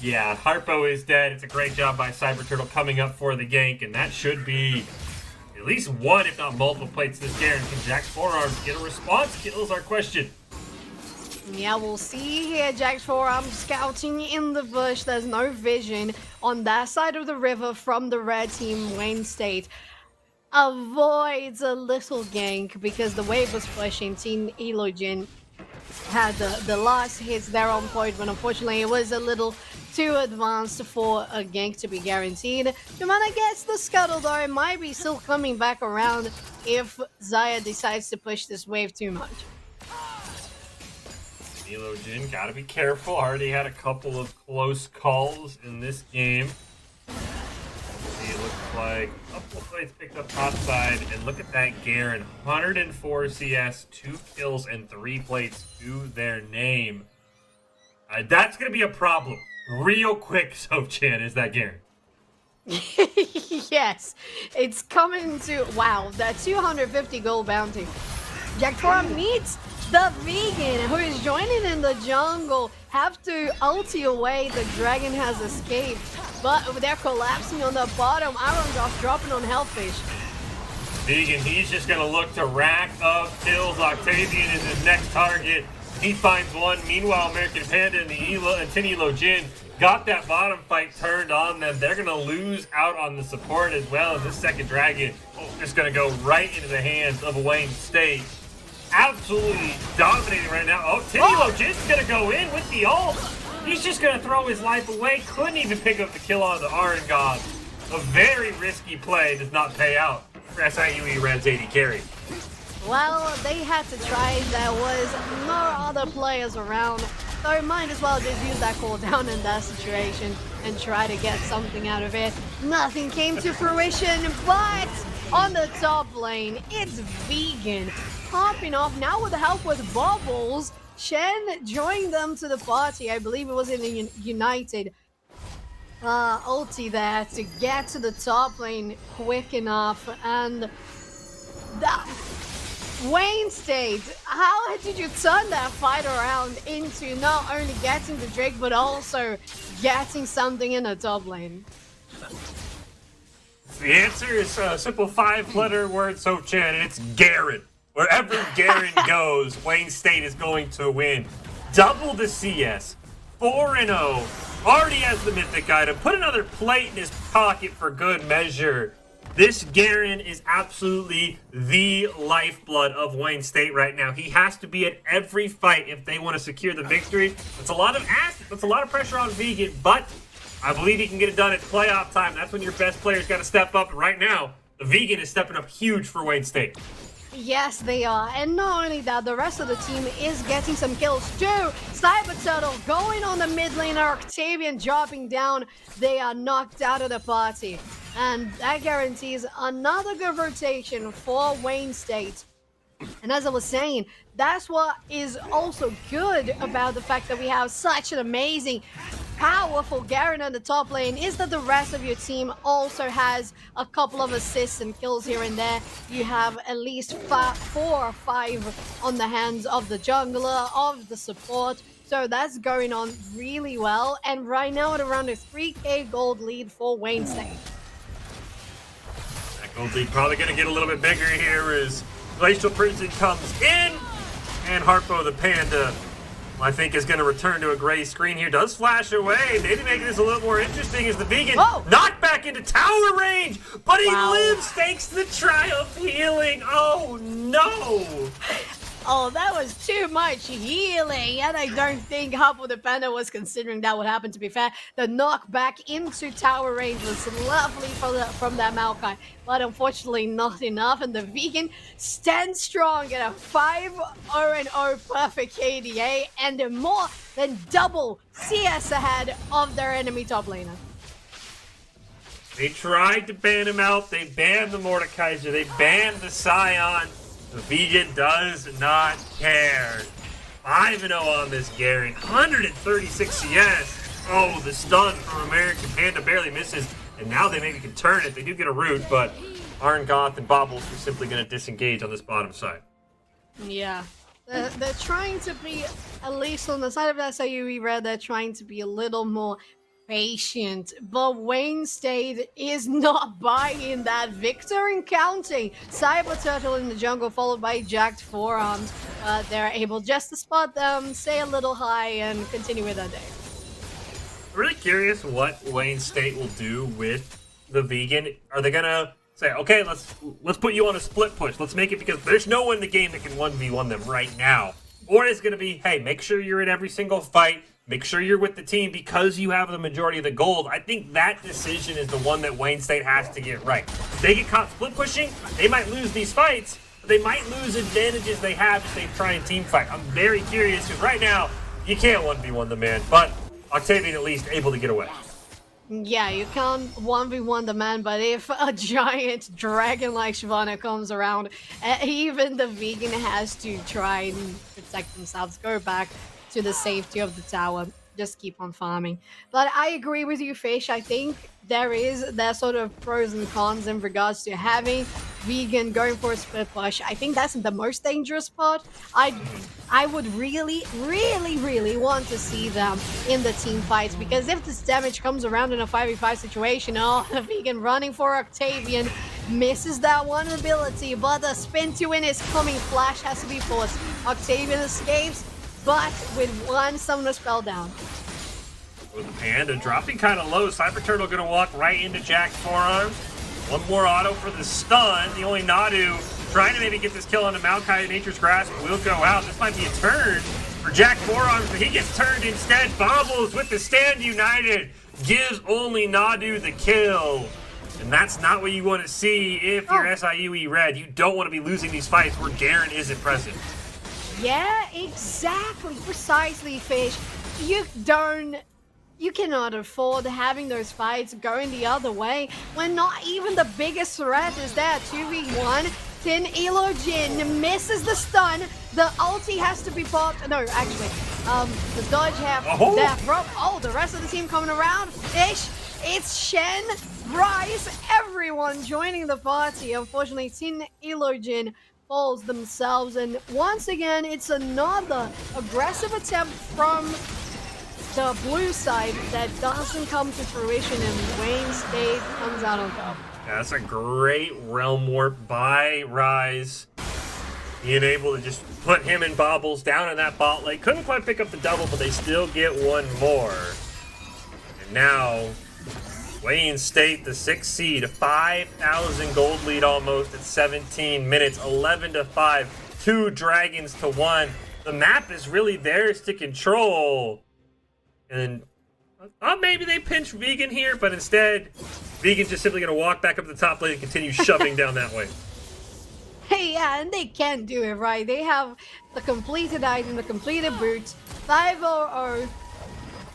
Yeah, Harpo is dead. It's a great job by Cyber Turtle coming up for the gank, and that should be at least one, if not multiple plates this Garen. Can Jack's forearms get a response? Kills our question. Yeah, we'll see here. Jack's forearm scouting in the bush. There's no vision on that side of the river from the red team. Wayne State avoids a little gank because the wave was pushing. Team Elojin had the last hits there on point, but unfortunately it was a little too advanced for a gank to be guaranteed. Humana gets the scuttle though. It might be still coming back around if Xayah decides to push this wave too much. Elojin, gotta be careful. Already had a couple of close calls in this game. See, it looks like a couple of plays picked up top side, and look at that Garen. 104 CS, 2 kills, and 3 plates to their name. That's gonna be a problem. Real quick, Sopchan, is that Garen. Yes, it's coming to, wow, that 250 gold bounty. Jack Forum meets the vegan who is joining in the jungle. Have to ulti away. The dragon has escaped, but they're collapsing on the bottom. Iron Josh dropping on Hellfish. Vegan, he's just gonna look to rack up kills. Octavian is his next target. He finds one. Meanwhile, American Panda and Tin Elojin got that bottom fight turned on them. They're gonna lose out on the support as well. And this second dragon just gonna go right into the hands of Wayne State. Absolutely dominating right now. Oh, Tin Elojin's gonna go in with the ult. He's just gonna throw his life away. Couldn't even pick up the kill on the Iron God. A very risky play does not pay out for SIUE Red's AD carry. Well, they had to try. There was no other players around, so might as well just use that cooldown in that situation and try to get something out of it. Nothing came to fruition, but on the top lane, it's vegan. Popping off now with the help with Bubbles. Shen joined them to the party. I believe it was in the United ulti there to get to the top lane quick enough. And that Wayne State, how did you turn that fight around into not only getting the Drake but also getting something in the top lane? The answer is a simple 5-letter word, Sopchan, and it's Garen. Wherever Garen goes, Wayne State is going to win. Double the CS, 4-0, already has the mythic item, put another plate in his pocket for good measure. This Garen is absolutely the lifeblood of Wayne State right now. He has to be at every fight if they want to secure the victory. That's a lot of that's a lot of pressure on Vegan, but I believe he can get it done at playoff time. That's when your best players got to step up. And right now, the Vegan is stepping up huge for Wayne State. Yes, they are. And not only that, the rest of the team is getting some kills too. Cyber Turtle going on the mid lane, Octavian dropping down. They are knocked out of the party. And that guarantees another good rotation for Wayne State. And as I was saying, that's what is also good about the fact that we have such an amazing, powerful Garen on the top lane, is that the rest of your team also has a couple of assists and kills here and there. You have at least 4 or 5 on the hands of the jungler, of the support. So that's going on really well. And right now at around a 3k gold lead for Wayne State. That gold lead probably going to get a little bit bigger here as Glacial Prison comes in, and Harpo the Panda I think is going to return to a gray screen here. Does flash away. Maybe making this a little more interesting as the Vegan knocked back into tower range. But he lives thanks to the Triumph healing. Oh, no. Oh, that was too much healing, and I don't think Hubble the Panda was considering that would happen, to be fair. The knockback into tower range was lovely from that Maokai, but unfortunately not enough, and the Vegan stands strong at a 5-0-0 perfect KDA, and they're more than double CS ahead of their enemy top laner. They tried to ban him out. They banned the Mordekaiser. They banned the Scion. The Vegan does not care. 5-0 on this Garen. 136 CS. Oh, the stun from American Panda barely misses. And now they maybe can turn it. They do get a root, but Arngoth and Bobbles are simply going to disengage on this bottom side. Yeah. They're trying to be, at least on the side of SIU, we read they're trying to be a little more patient, but Wayne State is not buying that. Victor and counting. Cyber Turtle in the jungle, followed by Jacked Forearms. They're able just to spot them, say a little hi, and continue with their day. I'm really curious what Wayne State will do with the Vegan. Are they gonna say, okay, let's put you on a split push. Let's make it, because there's no one in the game that can 1v1 them right now. Or it's gonna be, hey, make sure you're in every single fight. Make sure you're with the team because you have the majority of the gold. I think that decision is the one that Wayne State has to get right. If they get caught split pushing, they might lose these fights, but they might lose advantages they have if they try and team fight. I'm very curious, because right now, you can't 1v1 the man, but Octavian at least able to get away. Yeah, you can't 1v1 the man, but if a giant dragon like Shyvana comes around, even the Vegan has to try and protect themselves, go back to the safety of the tower, just keep on farming. But I agree with you, Fish. I think there's sort of pros and cons in regards to having Vegan going for a split push. I think that's the most dangerous part. I would really want to see them in the team fights, because if this damage comes around in a 5v5 situation, the Vegan running for Octavian misses that one ability, but the spin to win is coming. Flash has to be forced. Octavian escapes, but with one summoner spell down. With the Panda dropping kind of low, Cyber Turtle going to walk right into Jack's forearms. One more auto for the stun. The only Nadu trying to maybe get this kill on the Maokai. Nature's Grasp will go out. This might be a turn for Jack forearms, but he gets turned instead. Bobbles with the stand united gives only Nadu the kill. And that's not what you want to see if you're SIUE Red. You don't want to be losing these fights where Garen isn't present. Yeah, exactly. Precisely, Fish. You cannot afford having those fights going the other way when not even the biggest threat is there. 2v1. Tin Elojin misses the stun. The ulti has to be popped. No, actually, the dodge have death rope. Oh, the rest of the team coming around. Fish, it's Shen, Bryce, everyone joining the party. Unfortunately, Tin Elojin falls themselves, and once again it's another aggressive attempt from the blue side that doesn't come to fruition, and Wayne State comes out on top. Yeah, that's a great Realm Warp by Rise. Being able to just put him and Bobbles down in that bot lane. Couldn't quite pick up the double, but they still get one more. And now Wayne State, the 6th seed, a 5,000 gold lead almost at 17 minutes, 11-5, 2 dragons to 1. The map is really theirs to control. And maybe they pinch Vegan here, but instead, Vegan's just simply going to walk back up the top lane and continue shoving down that way. Hey, yeah, and they can do it, right? They have the completed item, the completed boots, 500,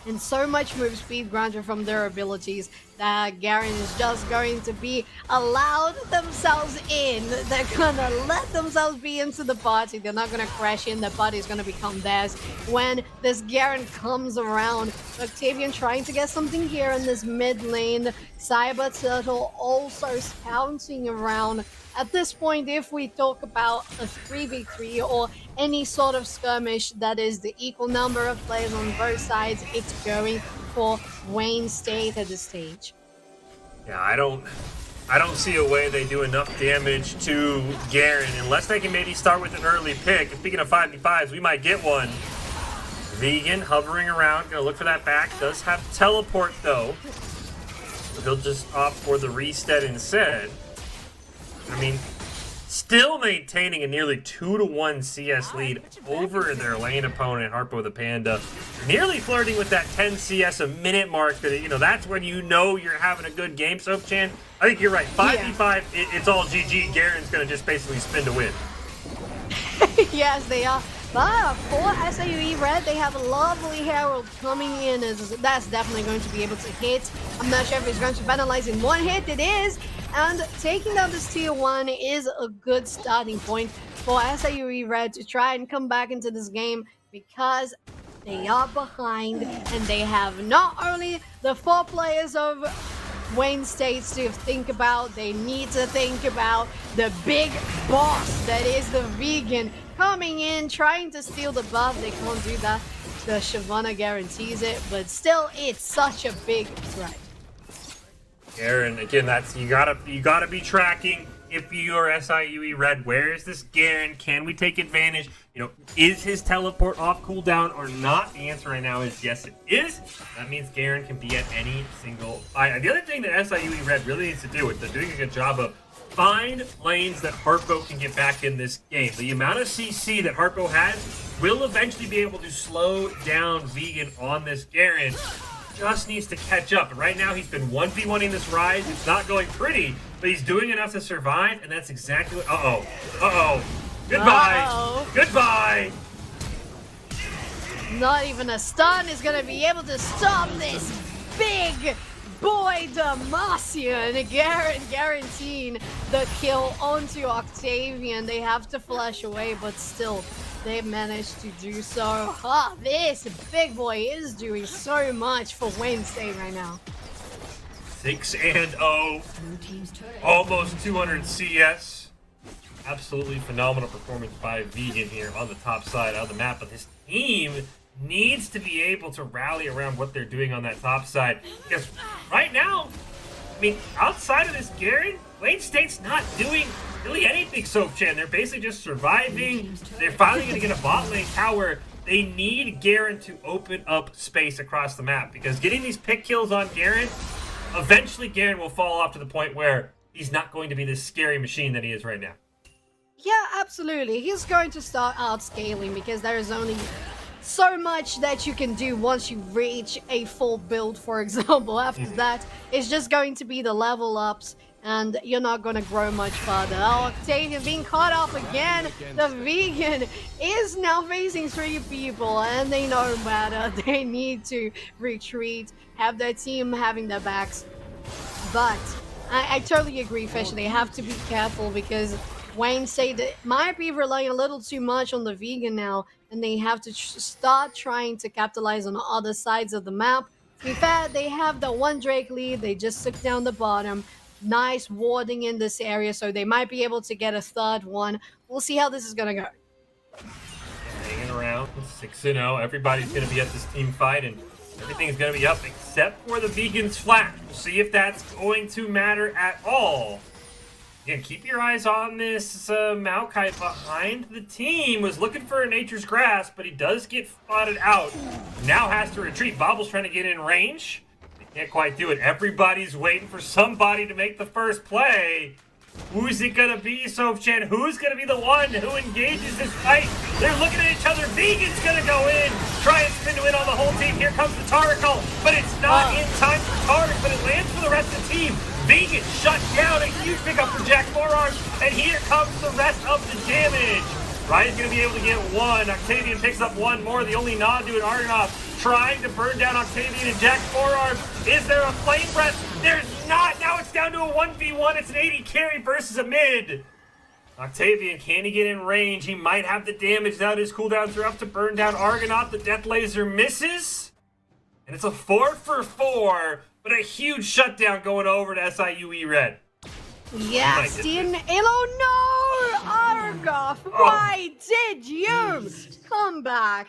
and so much move speed granted from their abilities that Garen is just going to be allowed themselves in. They're gonna let themselves be into the party. They're not gonna crash in. The party is gonna become theirs when this Garen comes around. Octavian trying to get something here in this mid lane. Cyber Turtle also pouncing around. At this point, if we talk about a 3v3 or any sort of skirmish that is the equal number of players on both sides, it's going for Wayne State at this stage. Yeah, I don't see a way they do enough damage to Garen unless they can maybe start with an early pick. And speaking of 5v5s, we might get one. Vegan hovering around, gonna look for that back. Does have teleport though. So he'll just opt for the reset instead. I mean, still maintaining a nearly 2-to-1 CS lead over their lane opponent, Harpo the Panda. Nearly flirting with that 10 CS a minute mark. That, you know, that's when you know you're having a good game, Soapchan. I think you're right. 5v5, it's all GG. Garen's gonna just basically spin to win. Yes, they are. But for SAUE Red, they have a lovely Herald coming in. That's definitely going to be able to hit. I'm not sure if it's going to penalize in one hit. It is. And taking down this tier 1 is a good starting point for SAUE Red to try and come back into this game, because they are behind and they have not only the 4 players of Wayne States to think about, they need to think about the big boss that is the Vegan coming in, trying to steal the buff. They can't do that. The Shyvana guarantees it, but still, it's such a big threat. Garen, again, that's you gotta be tracking. If you're SIUE Red, where is this Garen? Can we take advantage? You know, is his teleport off cooldown or not? The answer right now is yes, it is. That means Garen can be at any single fight. The other thing that SIUE Red really needs to do, which they're doing a good job of, find lanes that Harpo can get back in this game. The amount of CC that Harpo has will eventually be able to slow down Vegan on this Garen. Just needs to catch up. And right now, he's been 1v1ing this Rise. It's not going pretty, but he's doing enough to survive, and that's exactly what... Goodbye! Goodbye! Not even a stun is going to be able to stop this big boy Demacian. Garen guaranteeing the kill onto Octavian. They have to flash away, but still, they managed to do so. This big boy is doing so much for Wayne State right now. 6-0. Almost 200 CS. Absolutely phenomenal performance by Vegan here on the top side of the map. But this team needs to be able to rally around what they're doing on that top side. Because right now, I mean, outside of this Garen, Wayne State's not doing really anything, Soapchan. They're basically just surviving. They're finally going to get a bot lane tower. They need Garen to open up space across the map, because getting these pick kills on Garen, eventually Garen will fall off to the point where he's not going to be this scary machine that he is right now. Yeah, absolutely. He's going to start outscaling, because there is only so much that you can do once you reach a full build, for example. After that, it's just going to be the level ups, and you're not going to grow much further. Octavian being caught up again. The Vegan is now facing 3 people, and they know better. They need to retreat, have their team having their backs. But I totally agree, Fish. They have to be careful, because Wayne State might be relying a little too much on the Vegan now, and they have to start trying to capitalize on other sides of the map. To be fair, they have the 1 Drake lead. They just took down the bottom. Nice warding in this area, so they might be able to get a 3rd one. We'll see how this is going to go. Hanging around, 6-0. Everybody's going to be at this team fight, and everything's going to be up except for the Vegan's flat. We'll see if that's going to matter at all. Again, keep your eyes on this Maokai behind the team. Was looking for a Nature's Grasp, but he does get spotted out. Now has to retreat. Bobble's trying to get in range. They can't quite do it. Everybody's waiting for somebody to make the first play. Who's it going to be, Soapchan? Who's going to be the one who engages this fight? They're looking at each other. Vegan's going to go in. Try and spin to win on the whole team. Here comes the Taracle, but it's not in time for Tarek, but it lands for the rest of the team. Vegan shut down. A huge pickup for Jack Forearms, and here comes the rest of the damage. Ryan's going to be able to get 1. Octavian picks up 1 more. The only nod to an Argonaut trying to burn down Octavian and Jack Forearms. Is there a flame breath? There's not. Now it's down to a 1v1. It's an 80 carry versus a mid. Octavian, can he get in range? He might have the damage. Now his cooldowns are up to burn down Argonaut. The Death Laser misses. And it's a 4 for 4, but a huge shutdown going over to SIUE Red. Yes, oh no! Argoff, why did you come back?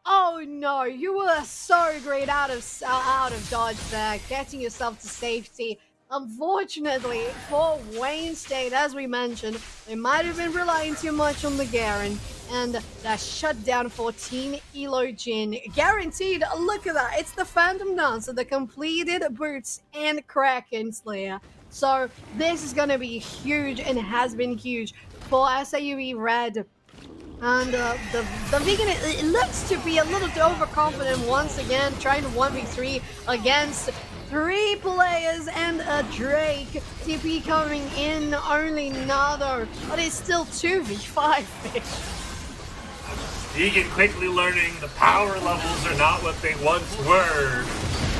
Oh no, you were so great out of dodge there, getting yourself to safety. Unfortunately for Wayne State, as we mentioned, they might have been relying too much on the Garen, and that shutdown for Team Elo Jin. Guaranteed, look at that, it's the Phantom Dancer, the completed Boots, and Kraken Slayer. So this is going to be huge and has been huge for SAUE Red. And the vegan, it looks to be a little too overconfident once again, trying to 1v3 against 3 players and a Drake. TP coming in, only Nado, but it's still 2v5 fish. Vegan quickly learning the power levels are not what they once were.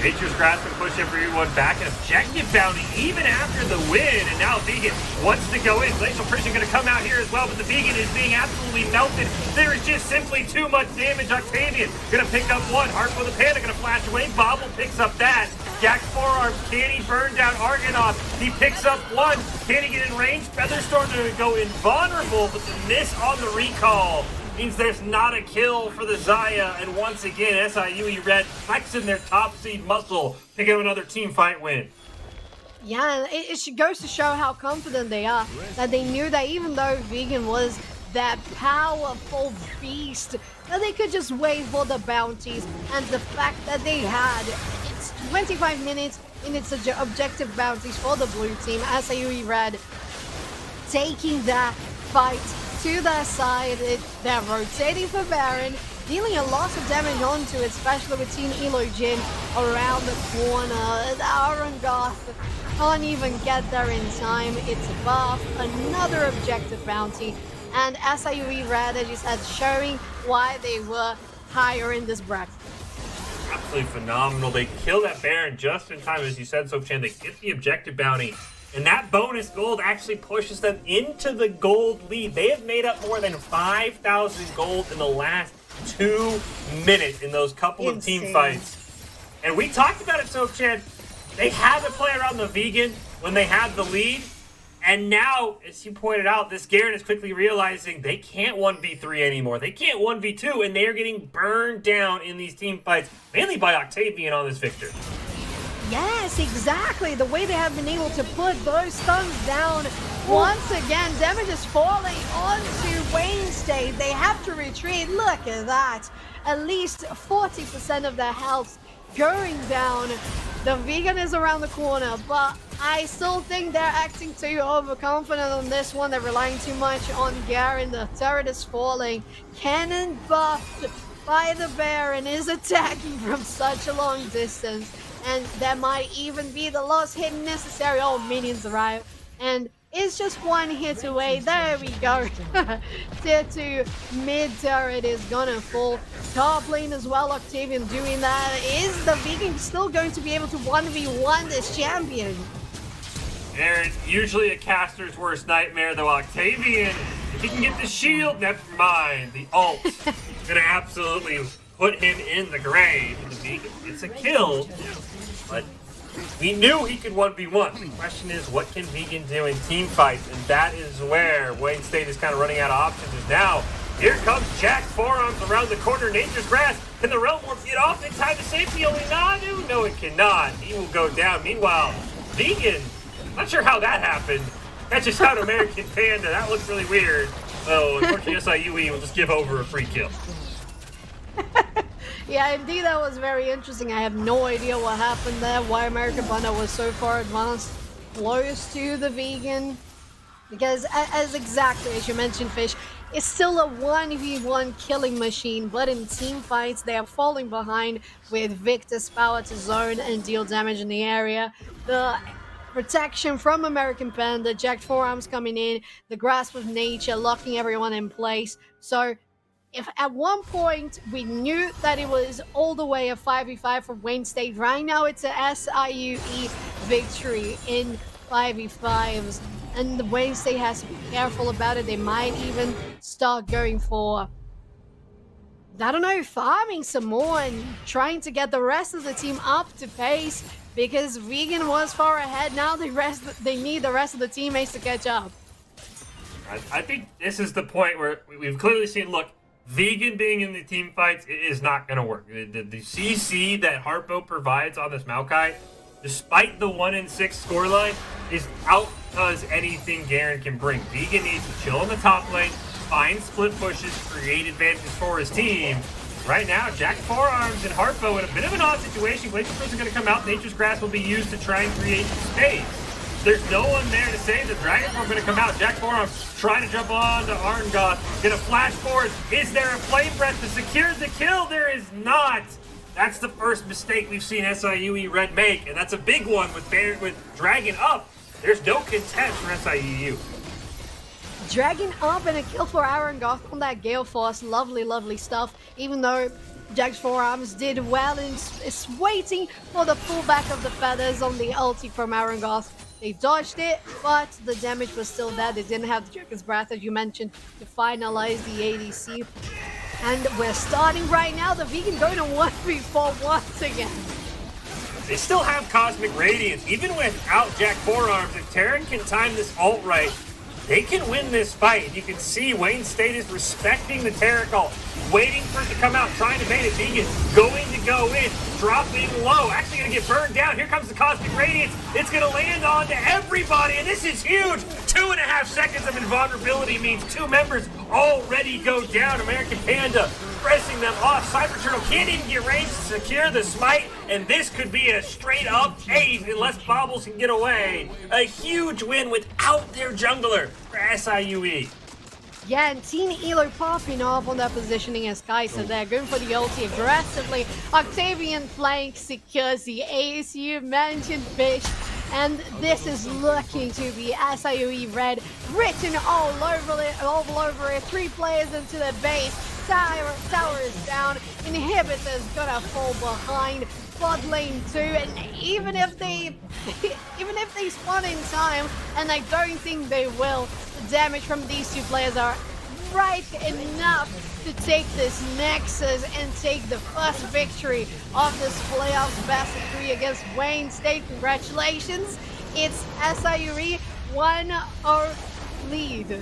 Nature's Grasp and push everyone back. An objective bounty even after the win. And now Vegan wants to go in. Glacial Prison going to come out here as well, but the Vegan is being absolutely melted. There is just simply too much damage. Octavian going to pick up one. Heart for the Panda going to flash away. Bobble picks up that. Jack's forearm. Can he burn down Argonaut? He picks up one. Can he get in range? Featherstorm going to go invulnerable, but the miss on the recall means there's not a kill for the Zaya, and once again, SIUE Red flexing their top seed muscle, picking up another team fight win. Yeah, it goes to show how confident they are, that they knew that even though Vegan was that powerful beast, that they could just wait for the bounties, and the fact that they had, it's 25 minutes in its objective bounties for the blue team, SIUE Red taking that fight to their side. They're rotating for Baron, dealing a lot of damage onto it, especially with Team Elo Jin around the corner. The Aaron Goth can't even get there in time. It's a buff, another objective bounty, and SIUE Red, as you said, showing why they were higher in this bracket. Absolutely phenomenal. They kill that Baron just in time, as you said, Sopchan. They get the objective bounty. And that bonus gold actually pushes them into the gold lead. They have made up more than 5,000 gold in the last 2 minutes in those couple of team fights. And we talked about it, Sopchan. They had to play around the Vegan when they had the lead. And now, as you pointed out, this Garen is quickly realizing they can't 1v3 anymore. They can't 1v2, and they are getting burned down in these team fights, mainly by Octavian on this victor. Yes, exactly. The way they have been able to put those stuns down. Once again, damage is falling onto Wayne State. They have to retreat. Look at that. At least 40% of their health going down. The Vegan is around the corner, but I still think they're acting too overconfident on this one. They're relying too much on Garen. The turret is falling. Cannon buffed by the Baron is attacking from such a long distance. And there might even be the last hit necessary. Oh, minions arrive. And it's just one hit away. There we go. Tier 2 mid turret is gonna fall. Top lane as well. Octavian doing that. Is the Vegan still going to be able to 1v1 this champion? Aaron, usually a caster's worst nightmare, though Octavian, if he can get the shield, never mind. The ult gonna absolutely put him in the grave. The Vegan gets a kill, but we knew he could 1v1. The question is, what can Vegan do in team fights? And that is where Wayne State is kind of running out of options. And now, here comes Jack forearms around the corner. Nature's Grasp. Can the Realm Warp get off in time to safety? Only Nadu? No, it cannot. He will go down. Meanwhile, Vegan, not sure how that happened. That just sounded American Panda. That looks really weird. So, unfortunately, SIUE will just give over a free kill. Yeah, indeed, that was very interesting. I have no idea what happened there, why American Panda was so far advanced, close to the Vegan. Because, as exactly as you mentioned, Fish, it's still a 1v1 killing machine, but in team fights, they are falling behind with Victor's power to zone and deal damage in the area. The protection from American Panda, jacked forearms coming in, the grasp of nature, locking everyone in place. So, if at one point we knew that it was all the way a 5v5 for Wayne State, right now it's a SIUE victory in 5v5s. And the Wayne State has to be careful about it. They might even start going for, I don't know, farming some more and trying to get the rest of the team up to pace, because Vegan was far ahead. Now they need the rest of the teammates to catch up. I think this is the point where we've clearly seen, look, Vegan being in the team fights is not going to work. The CC that Harpo provides on this Maokai despite the 1-6 scoreline, is outdoes anything Garen can bring. Vegan needs to chill in the top lane, find split pushes, create advantages for his team. Right now, Jack Forearms and Harpo in a bit of an odd situation. Glacier First is going to come out. Nature's Grasp will be used to try and create space. There's no one there to save the Dragon Form going to come out. Jack Forearms trying to jump on to Arngoth. Going to flash forward. Is there a Flame Breath to secure the kill? There is not. That's the first mistake we've seen SIUE Red make, and that's a big one with Dragon up. There's no contest for SIUU. Dragging up and a kill for Arngoth on that Gale Force. Lovely, lovely stuff. Even though Jack's Forearms did well and is waiting for the pullback of the feathers on the ulti from Arngoth. They dodged it, but the damage was still there. They didn't have the Dragon's Breath, as you mentioned, to finalize the ADC. And we're starting right now. The Vegan going to 1v4 once again. They still have Cosmic Radiance. Even without Jack Forearms, if Terran can time this ult right, they can win this fight. You can see Wayne State is respecting the Terra call, waiting for it to come out, trying to bait it. Vegan going to go in, dropping low, actually going to get burned down. Here comes the Cosmic Radiance. It's going to land onto everybody, and this is huge. 2.5 seconds of invulnerability means 2 members already go down. American Panda pressing them off. Cyber Turtle can't even get range to secure the smite, and this could be a straight up ace unless Bobbles can get away. A huge win without their jungler for SIUE. Yeah, and Team Elo popping off on their positioning as Kai'Sa there, going for the ulti aggressively. Octavian flank secures the ace. You mentioned Fish, and this is looking to be SIUE Red written all over it. 3 players into the base. Tower is down. Inhibitor's gonna fall behind. Bot lane 2, and even if they spawn in time, and I don't think they will, the damage from these 2 players are right enough to take this Nexus and take the first victory of this playoffs best of 3 against Wayne State. Congratulations, it's SIUE 1-0 lead.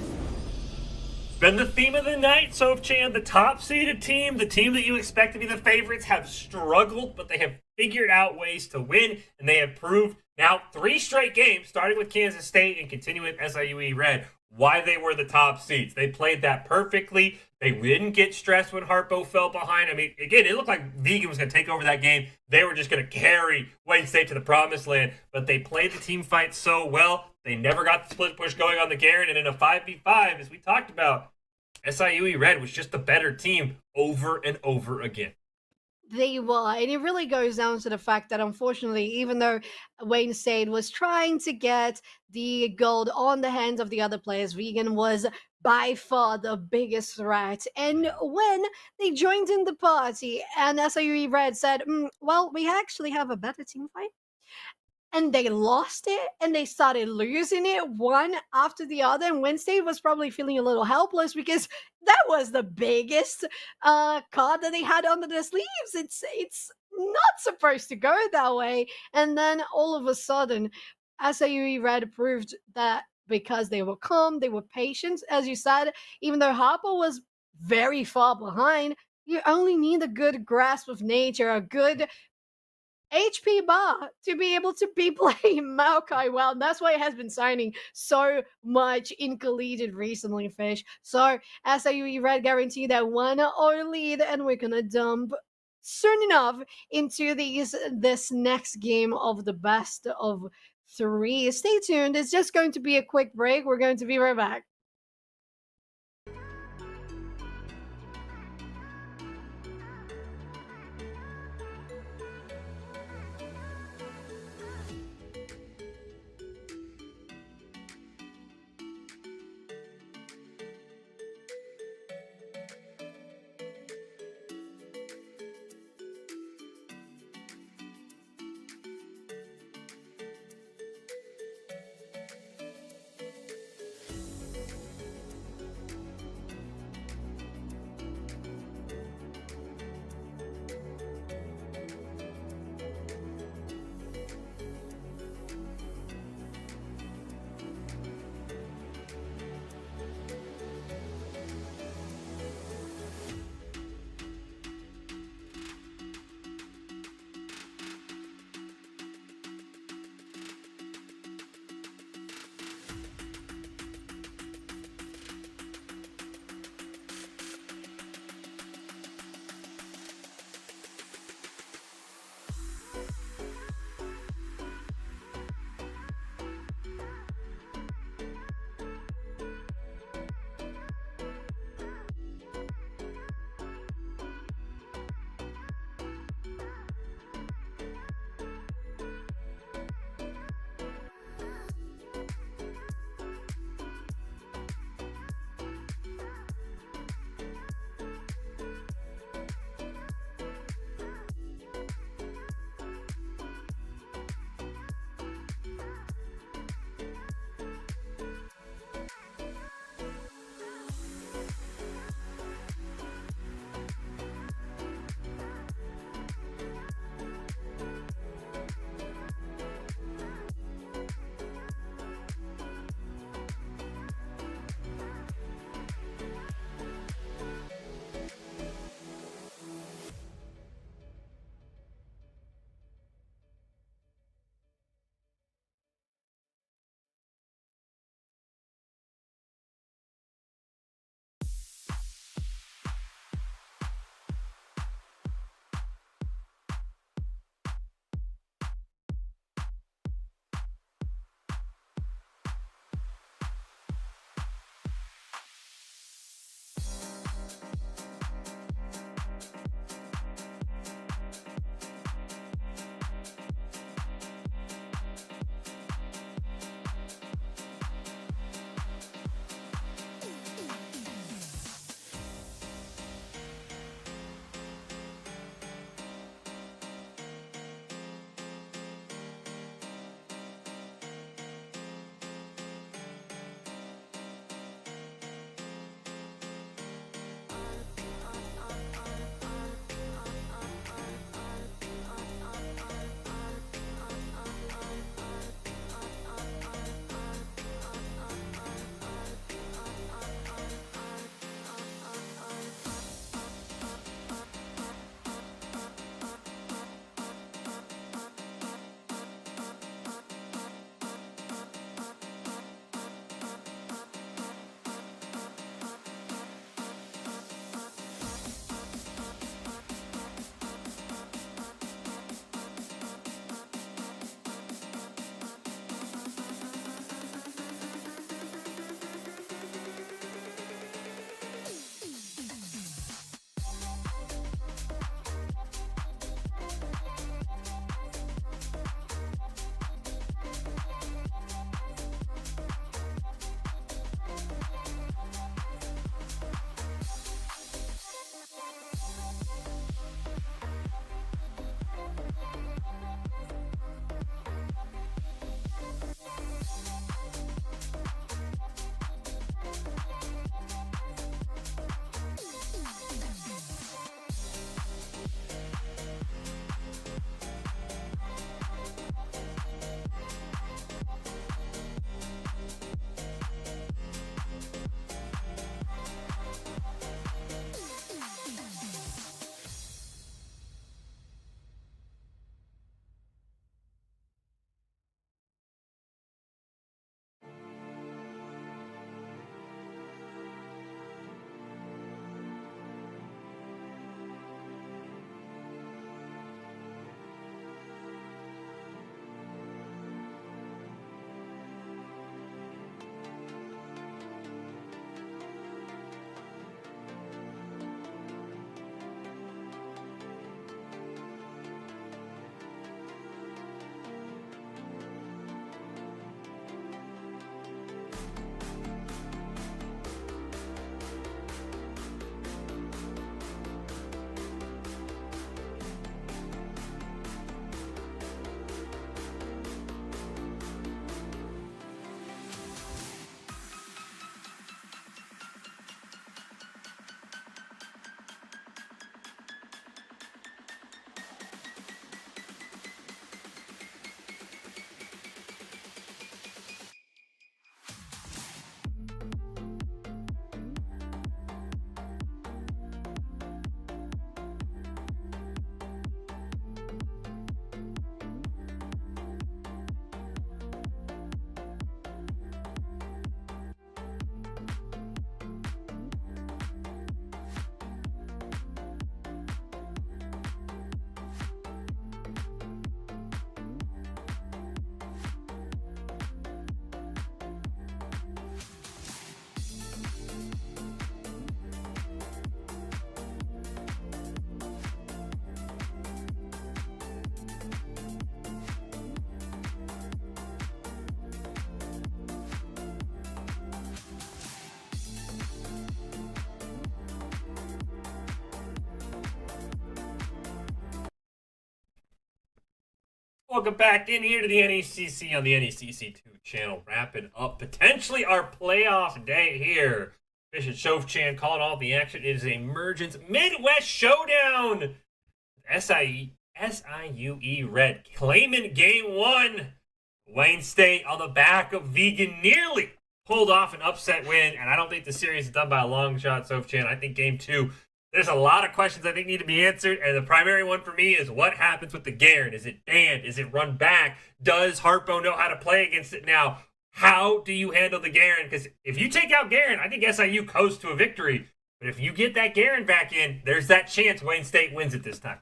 Been the theme of the night, Soph Chan. The top seeded team, the team that you expect to be the favorites, have struggled, but they have figured out ways to win, and they have proved now 3 straight games, starting with Kansas State and continuing with SIUE Red, why they were the top seeds. They played that perfectly. They didn't get stressed when Harpo fell behind. I mean, again, it looked like Vegan was going to take over that game. They were just going to carry Wayne State to the promised land, but they played the team fight so well. They never got the split push going on the Garen, and in a 5v5, as we talked about, SIUE Red was just the better team over and over again. They were, and it really goes down to the fact that unfortunately, even though Wayne State was trying to get the gold on the hands of the other players, Vegan was by far the biggest threat. And when they joined in the party and SIUE Red said, well, we actually have a better team fight, and they lost it, and they started losing it one after the other, and Wayne State was probably feeling a little helpless because that was the biggest card that they had under their sleeves. It's not supposed to go that way. And then all of a sudden, SIUE Red proved that because they were calm, they were patient, as you said, even though Harpo was very far behind, you only need a good grasp of nature, a good HP bar to be able to be playing Maokai well. And that's why it has been signing so much in collegiate recently, Fish. So SIUE Red guarantee that 1-0 lead, and we're gonna jump soon enough into this next game of the best of 3. Stay tuned. It's just going to be a quick break. We're going to be right back. Welcome back in here to the NECC on the NECC2 channel, wrapping up potentially our playoff day here. Fish and Shove-Chan calling all the action. It is a Emergence Midwest Showdown. SIUE Red claiming game one. Wayne State on the back of Vegan nearly pulled off an upset win, and I don't think the series is done by a long shot, Shove-Chan. I think game two, there's a lot of questions I think need to be answered, and the primary one for me is what happens with the Garen? Is it banned? Is it run back? Does Harpo know how to play against it now? How do you handle the Garen? Because if you take out Garen, I think SIU coasts to a victory. But if you get that Garen back in, there's that chance Wayne State wins it this time.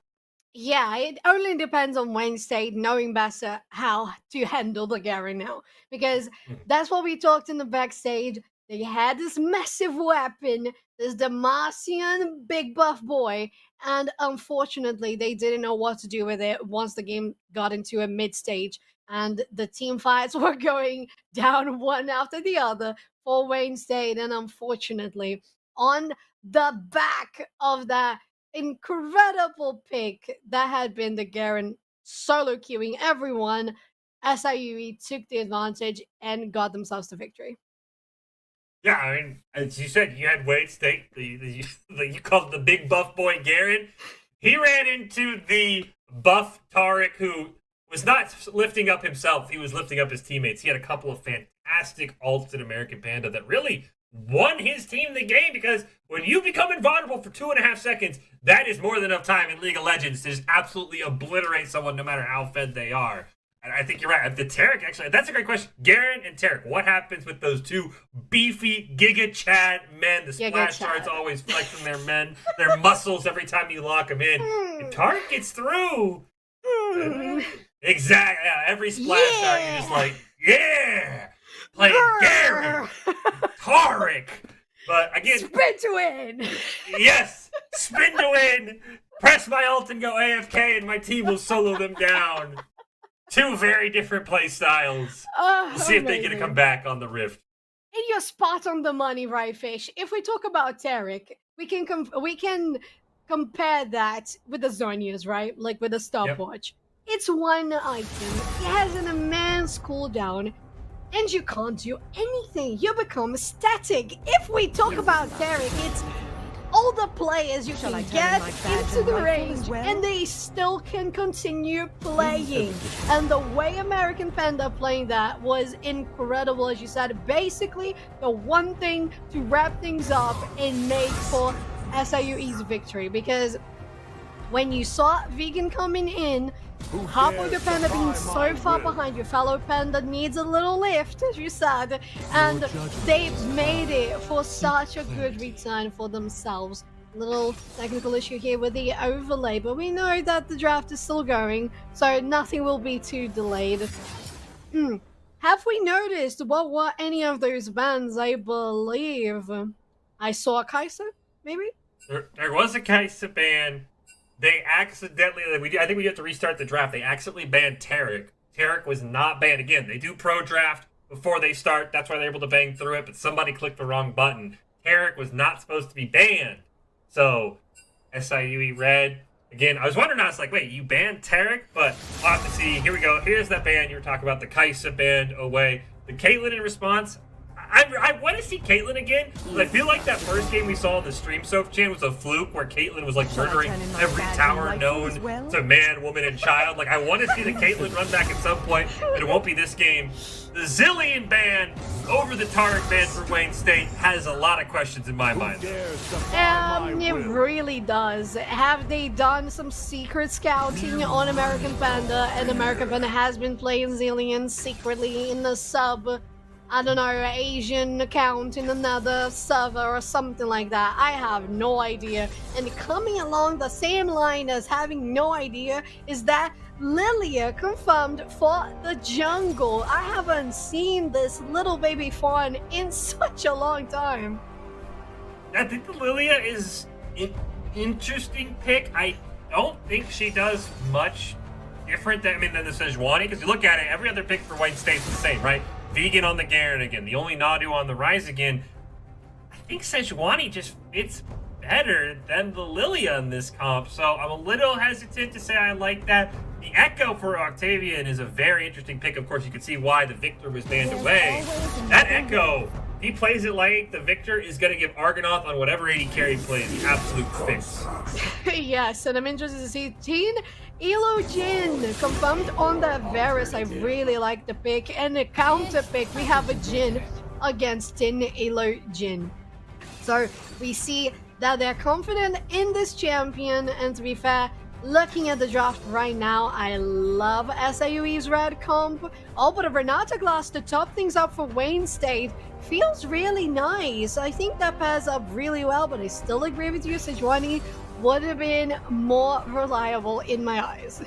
Yeah, it only depends on Wayne State knowing better how to handle the Gary now. Because that's what we talked in the backstage. They had this massive weapon, this Demacian big buff boy, and unfortunately they didn't know what to do with it once the game got into a mid-stage. And the team fights were going down one after the other for Wayne State. And unfortunately, on the back of that incredible pick that had been the Garen solo queuing everyone, SIUE took the advantage and got themselves the victory. Yeah, I mean, as you said, you had Wayne State, you called it the big buff boy Garen. He ran into the buff Tarek, who was not lifting up himself. He was lifting up his teammates. He had a couple of fantastic ults in American Panda that really won his team the game, because when you become invulnerable for 2.5 seconds, that is more than enough time in League of Legends to just absolutely obliterate someone no matter how fed they are. And I think you're right. The Tarek, actually, that's a great question. Garen and Tarek, what happens with those two beefy Giga Chad men? The splash charts always flexing their muscles every time you lock them in. If Tarek gets through, exactly, yeah, every splash chart, you're just like, yeah, playing Garen, Tarek. But again, spin to win. Yes, spin to win. Press my ult and go AFK, and my team will solo them down. Two very different play styles. We'll see if they get to come back on the Rift. And you're spot on the money, right, Fish? If we talk about Tarek, we can compare that with the Zonias, right? Like with the stopwatch. Yep. It's one item. It has an immense cooldown, and you can't do anything. You become static. If we talk about Tarek, it's all the players you can get into the range, and they still can continue playing. And the way American Panda playing that was incredible, as you said. Basically, the one thing to wrap things up and make for SIUE's victory, because when you saw Vegan coming in, Harpo the Panda being so far behind, your fellow Panda needs a little lift, as you said, and they made it for such a good return for themselves. Little technical issue here with the overlay, but we know that the draft is still going, so nothing will be too delayed. Have we noticed what were any of those bans? I believe I saw a Kai'Sa, maybe? There was a Kai'Sa ban. They accidentally, I think we have to restart the draft. They accidentally banned Tarek. Tarek was not banned. Again, they do pro draft before they start. That's why they're able to bang through it, but somebody clicked the wrong button. Tarek was not supposed to be banned. So, SIUE Red. Again, I was wondering, I was like, wait, you banned Tarek? But we'll have to see. Here we go. Here's that ban you were talking about, the Kai'Sa ban away. The Caitlyn in response, I want to see Caitlyn again, because I feel like that first game we saw on the stream, Shove-Chan, was a fluke where Caitlyn was like murdering every tower known to man, woman, and child. Like, I want to see the Caitlyn run back at some point, but it won't be this game. The Zillion ban over the Tarek ban for Wayne State has a lot of questions in my mind. It really does. Have they done some secret scouting on American Panda, and American Panda has been playing Zillion secretly in the sub, I don't know, Asian account in another server or something like that? I have no idea. And coming along the same line as having no idea is that Lilia confirmed for the jungle. I haven't seen this little baby fawn in such a long time. I think the Lilia is an interesting pick. I don't think she does much different than the Sejuani, because you look at it, every other pick for Wayne State's the same, right? Vegan on the Garen again, the only Nadu on the Rise again. I think Sejuani just fits better than the Lilia in this comp, so I'm a little hesitant to say I like that. The Echo for Octavian is a very interesting pick. Of course, you can see why the Victor was banned away. That Echo, if he plays it like the Victor, is going to give Argonath on whatever AD carry plays the absolute fix. Yes, and I'm interested to see Teen Elo Jin confirmed on that Varus. I really like the pick. And a counter pick, we have a Jin against Tin Elo Jin. So we see that they're confident in this champion, and to be fair, looking at the draft right now, I love SAUE's red comp. Oh, but a Renata Glass to top things up for Wayne State feels really nice. I think that pairs up really well, but I still agree with you, Sejuani would have been more reliable in my eyes.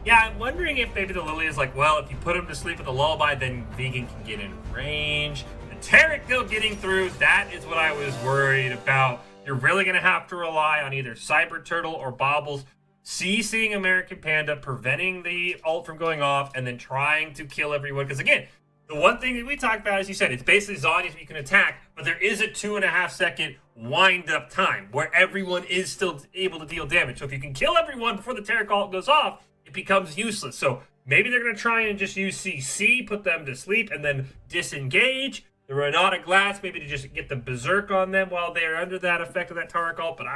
Yeah, I'm wondering if maybe the Lily is like, well, if you put him to sleep with a lullaby, then Vegan can get in range. The Tarek, though, getting through, that is what I was worried about. You're really going to have to rely on either Cyber Turtle or Bobbles CCing American Panda, preventing the ult from going off, and then trying to kill everyone. Because, again, the one thing that we talked about, as you said, it's basically Zhonya's you can attack, but there is a 2.5 second wind-up time where everyone is still able to deal damage. So if you can kill everyone before the Tarek ult goes off, it becomes useless. So maybe they're going to try and just use CC, put them to sleep, and then disengage. The Renata Glass, maybe to just get the Berserk on them while they're under that effect of that Tarek ult. But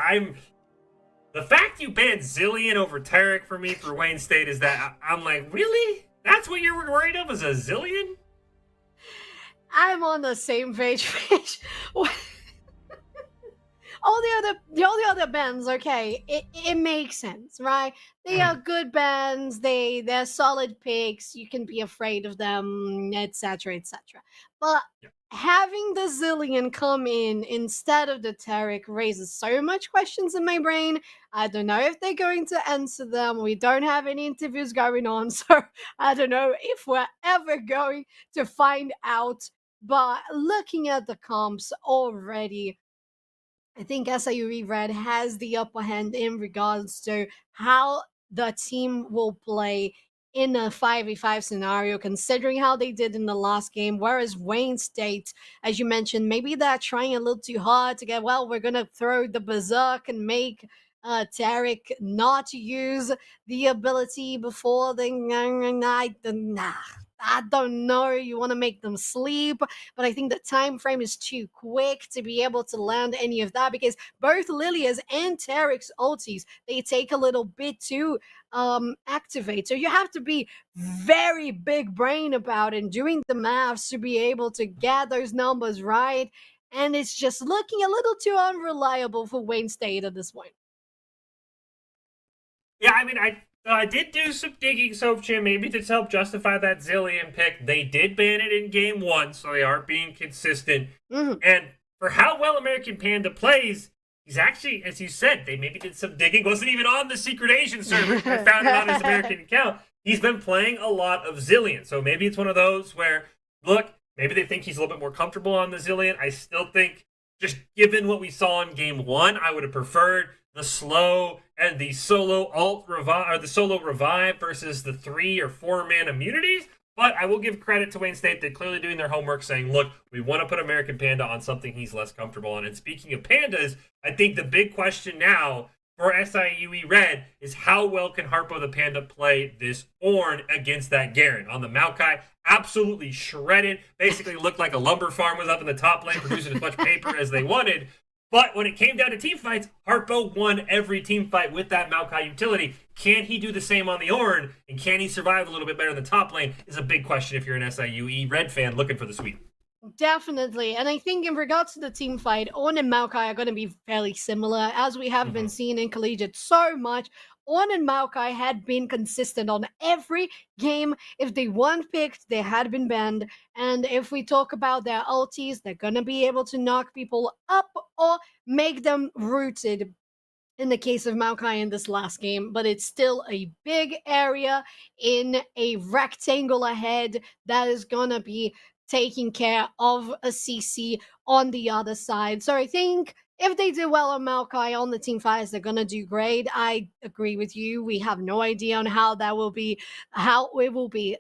the fact you banned Zillion over Tarek for me for Wayne State is that I'm like, really? That's what you were worried of, is a Zillion? I'm on the same page. all the other bands, okay, it makes sense, right? They are good bands, they're solid picks, you can be afraid of them, etc., etc. But having the Zillion come in instead of the Tarek raises so much questions in my brain. I don't know if they're going to answer them. We don't have any interviews going on, so I don't know if we're ever going to find out. But looking at the comps already, I think SIUE Red has the upper hand in regards to how the team will play in a 5v5 scenario, considering how they did in the last game. Whereas Wayne State, as you mentioned, maybe they're trying a little too hard to get, well, we're going to throw the Berserk and make Tarek not use the ability before the I don't know. You want to make them sleep, but I think the time frame is too quick to be able to land any of that, because both Lilia's and Tarek's ultis, they take a little bit to activate. So you have to be very big brain about it and doing the maths to be able to get those numbers right. And it's just looking a little too unreliable for Wayne State at this point. Yeah, I mean, I did do some digging, Sofchan, maybe to help justify that Zillion pick. They did ban it in game 1, so they are being consistent. And for how well American Panda plays, he's actually, as you said, they maybe did some digging. Wasn't even on the Secret Asian server. I found it on his American account. He's been playing a lot of Zillion. So maybe it's one of those where, look, maybe they think he's a little bit more comfortable on the Zillion. I still think, just given what we saw in game 1, I would have preferred the slow and the solo ult revive, or the solo revive versus the 3 or 4 man immunities. But I will give credit to Wayne State. They're clearly doing their homework, saying, look, we want to put American Panda on something he's less comfortable on. And speaking of pandas, I think the big question now for SIUE Red is how well can Harpo the Panda play this Ornn against that Garen? On the Maokai, absolutely shredded. Basically looked like a lumber farm was up in the top lane producing as much paper as they wanted. But when it came down to team fights, Harpo won every team fight with that Maokai utility. Can he do the same on the Ornn? And can he survive a little bit better in the top lane is a big question if you're an SIUE Red fan looking for the sweep. Definitely. And I think in regards to the team fight, Ornn and Maokai are going to be fairly similar, as we have been seeing in Collegiate so much. Ornn and Maokai had been consistent on every game. If they weren't picked, they had been banned. And if we talk about their ultis, they're going to be able to knock people up or make them rooted in the case of Maokai in this last game. But it's still a big area in a rectangle ahead that is going to be taking care of a CC on the other side. So I think if they do well on Maokai on the team fights, they're gonna do great. I agree with you. We have no idea on how it will be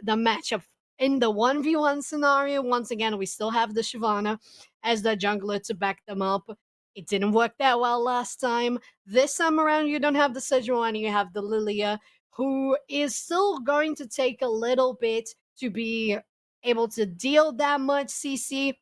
the matchup in the 1v1 scenario. Once again, we still have the Shyvana as the jungler to back them up. It didn't work that well last time. This time around, you don't have the Sejuani, you have the Lilia, who is still going to take a little bit to be able to deal that much CC.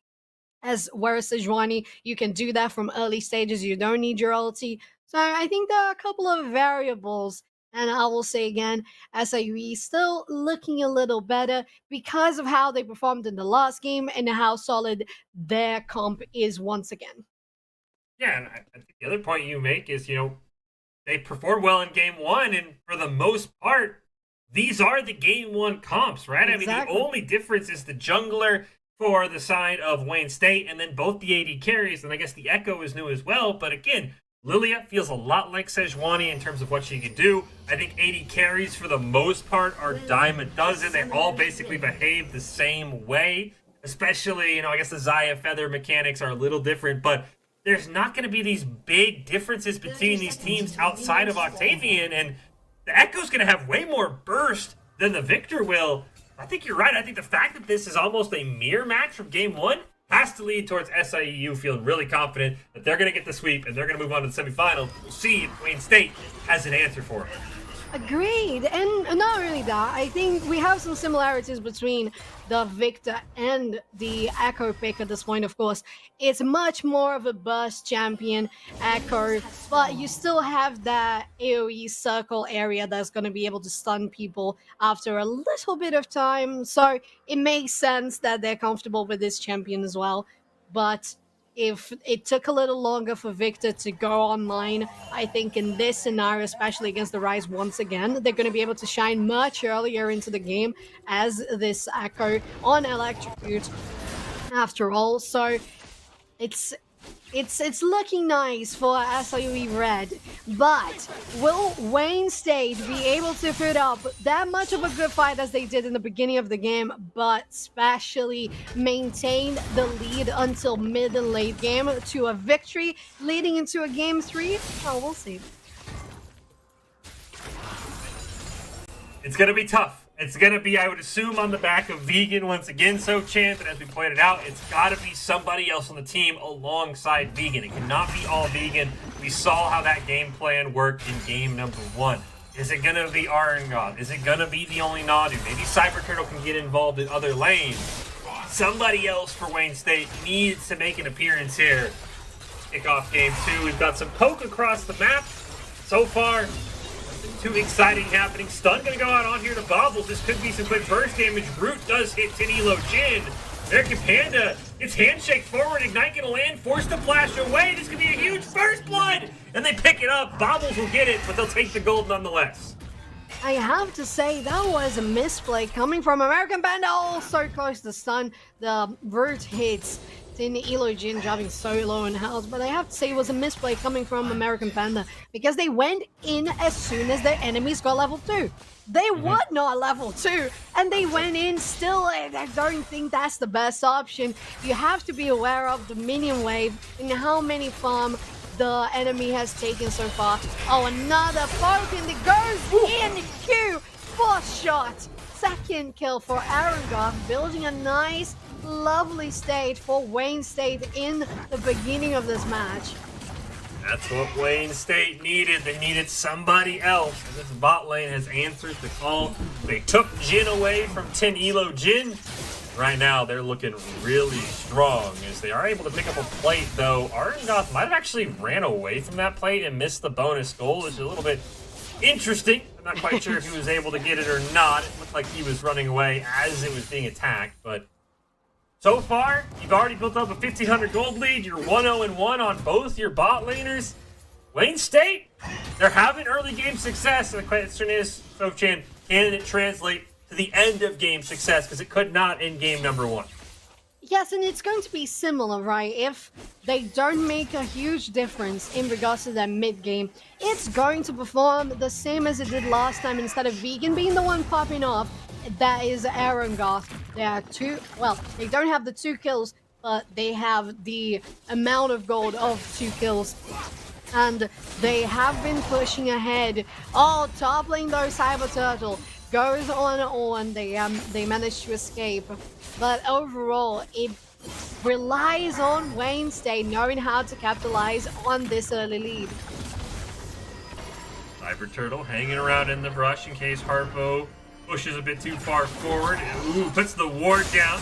As whereas Sejuani, you can do that from early stages. You don't need your ulti. So I think there are a couple of variables. And I will say again, SIUE still looking a little better because of how they performed in the last game and how solid their comp is once again. Yeah, and I think the other point you make is, they performed well in game one, and for the most part, these are the game one comps, right? Exactly. I mean, the only difference is the jungler for the side of Wayne State, and then both the AD carries, and I guess the Echo is new as well. But again, Lilia feels a lot like Sejuani in terms of what she can do. I think AD carries, for the most part, are dime a dozen. They all basically behave the same way, especially, I guess the Xayah Feather mechanics are a little different, but there's not going to be these big differences between these teams outside of Octavian, and the Echo's going to have way more burst than the Victor will. I think you're right. I think the fact that this is almost a mirror match from game one has to lead towards SIEU feeling really confident that they're going to get the sweep and they're going to move on to the semifinal. We'll see if Wayne State has an answer for it. Agreed. And not really that. I think we have some similarities between the Victor and the Echo pick at this point, of course. It's much more of a burst champion, Echo, but you still have that AoE circle area that's going to be able to stun people after a little bit of time. So it makes sense that they're comfortable with this champion as well. But if it took a little longer for Victor to go online, I think in this scenario, especially against the Rise once again, they're going to be able to shine much earlier into the game as this Echo on Electrocute after all. So it's looking nice for SIUE Red, but will Wayne State be able to put up that much of a good fight as they did in the beginning of the game, but especially maintain the lead until mid and late game to a victory leading into a game 3? Oh, we'll see. It's going to be tough. It's going to be, I would assume, on the back of Vegan once again, Sochan, but as we pointed out, it's got to be somebody else on the team alongside Vegan. It cannot be all Vegan. We saw how that game plan worked in game number 1. Is it going to be Arengod? Is it going to be the only Nadu? Maybe Cyber Turtle can get involved in other lanes. Somebody else for Wayne State needs to make an appearance here. Kick off game 2. We've got some poke across the map. So far, too exciting happening. Stun gonna go out on here to Bobbles. This could be some quick burst damage. Brute does hit Tinilo Jin. American Panda, it's handshake forward. Ignite gonna land, forced to flash away. This could be a huge first blood. And they pick it up. Bobbles will get it, but they'll take the gold nonetheless. I have to say, that was a misplay coming from American Panda. Oh, so close to stun. The Brute hits Tinilo Jin dropping so low in health, but I have to say it was a misplay coming from American Panda because they went in as soon as their enemies got level 2. They were not level 2, and they went in still. I don't think that's the best option. You have to be aware of the minion wave and how many farm the enemy has taken so far. Oh, another poke, and it goes in the queue. First shot. Second kill for Arengard, building a nice, lovely state for Wayne State in the beginning of this match. That's what Wayne State needed. They needed somebody else. And this bot lane has answered the call. They took Jin away from Tinilo Jin. Right now, they're looking really strong as they are able to pick up a plate, though. Arengoth might have actually ran away from that plate and missed the bonus goal, which is a little bit interesting. I'm not quite sure if he was able to get it or not. It looked like he was running away as it was being attacked, but so far, you've already built up a 1,500 gold lead. You're 1-0-1 on both your bot laners. Wayne State, they're having early game success. And the question is, Sochan, can it translate to the end of game success? Because it could not in game number 1. Yes, and it's going to be similar, right? If they don't make a huge difference in regards to their mid-game, it's going to perform the same as it did last time. Instead of Vegan being the one popping off, that is Arengard. There are 2, well, they don't have the 2 kills, but they have the amount of gold of 2 kills. And they have been pushing ahead. Oh, toppling though, Cyber Turtle goes on. They managed to escape. But overall, it relies on Wayne State knowing how to capitalize on this early lead. Cyber Turtle hanging around in the brush in case Harpo pushes a bit too far forward. Ooh, puts the ward down.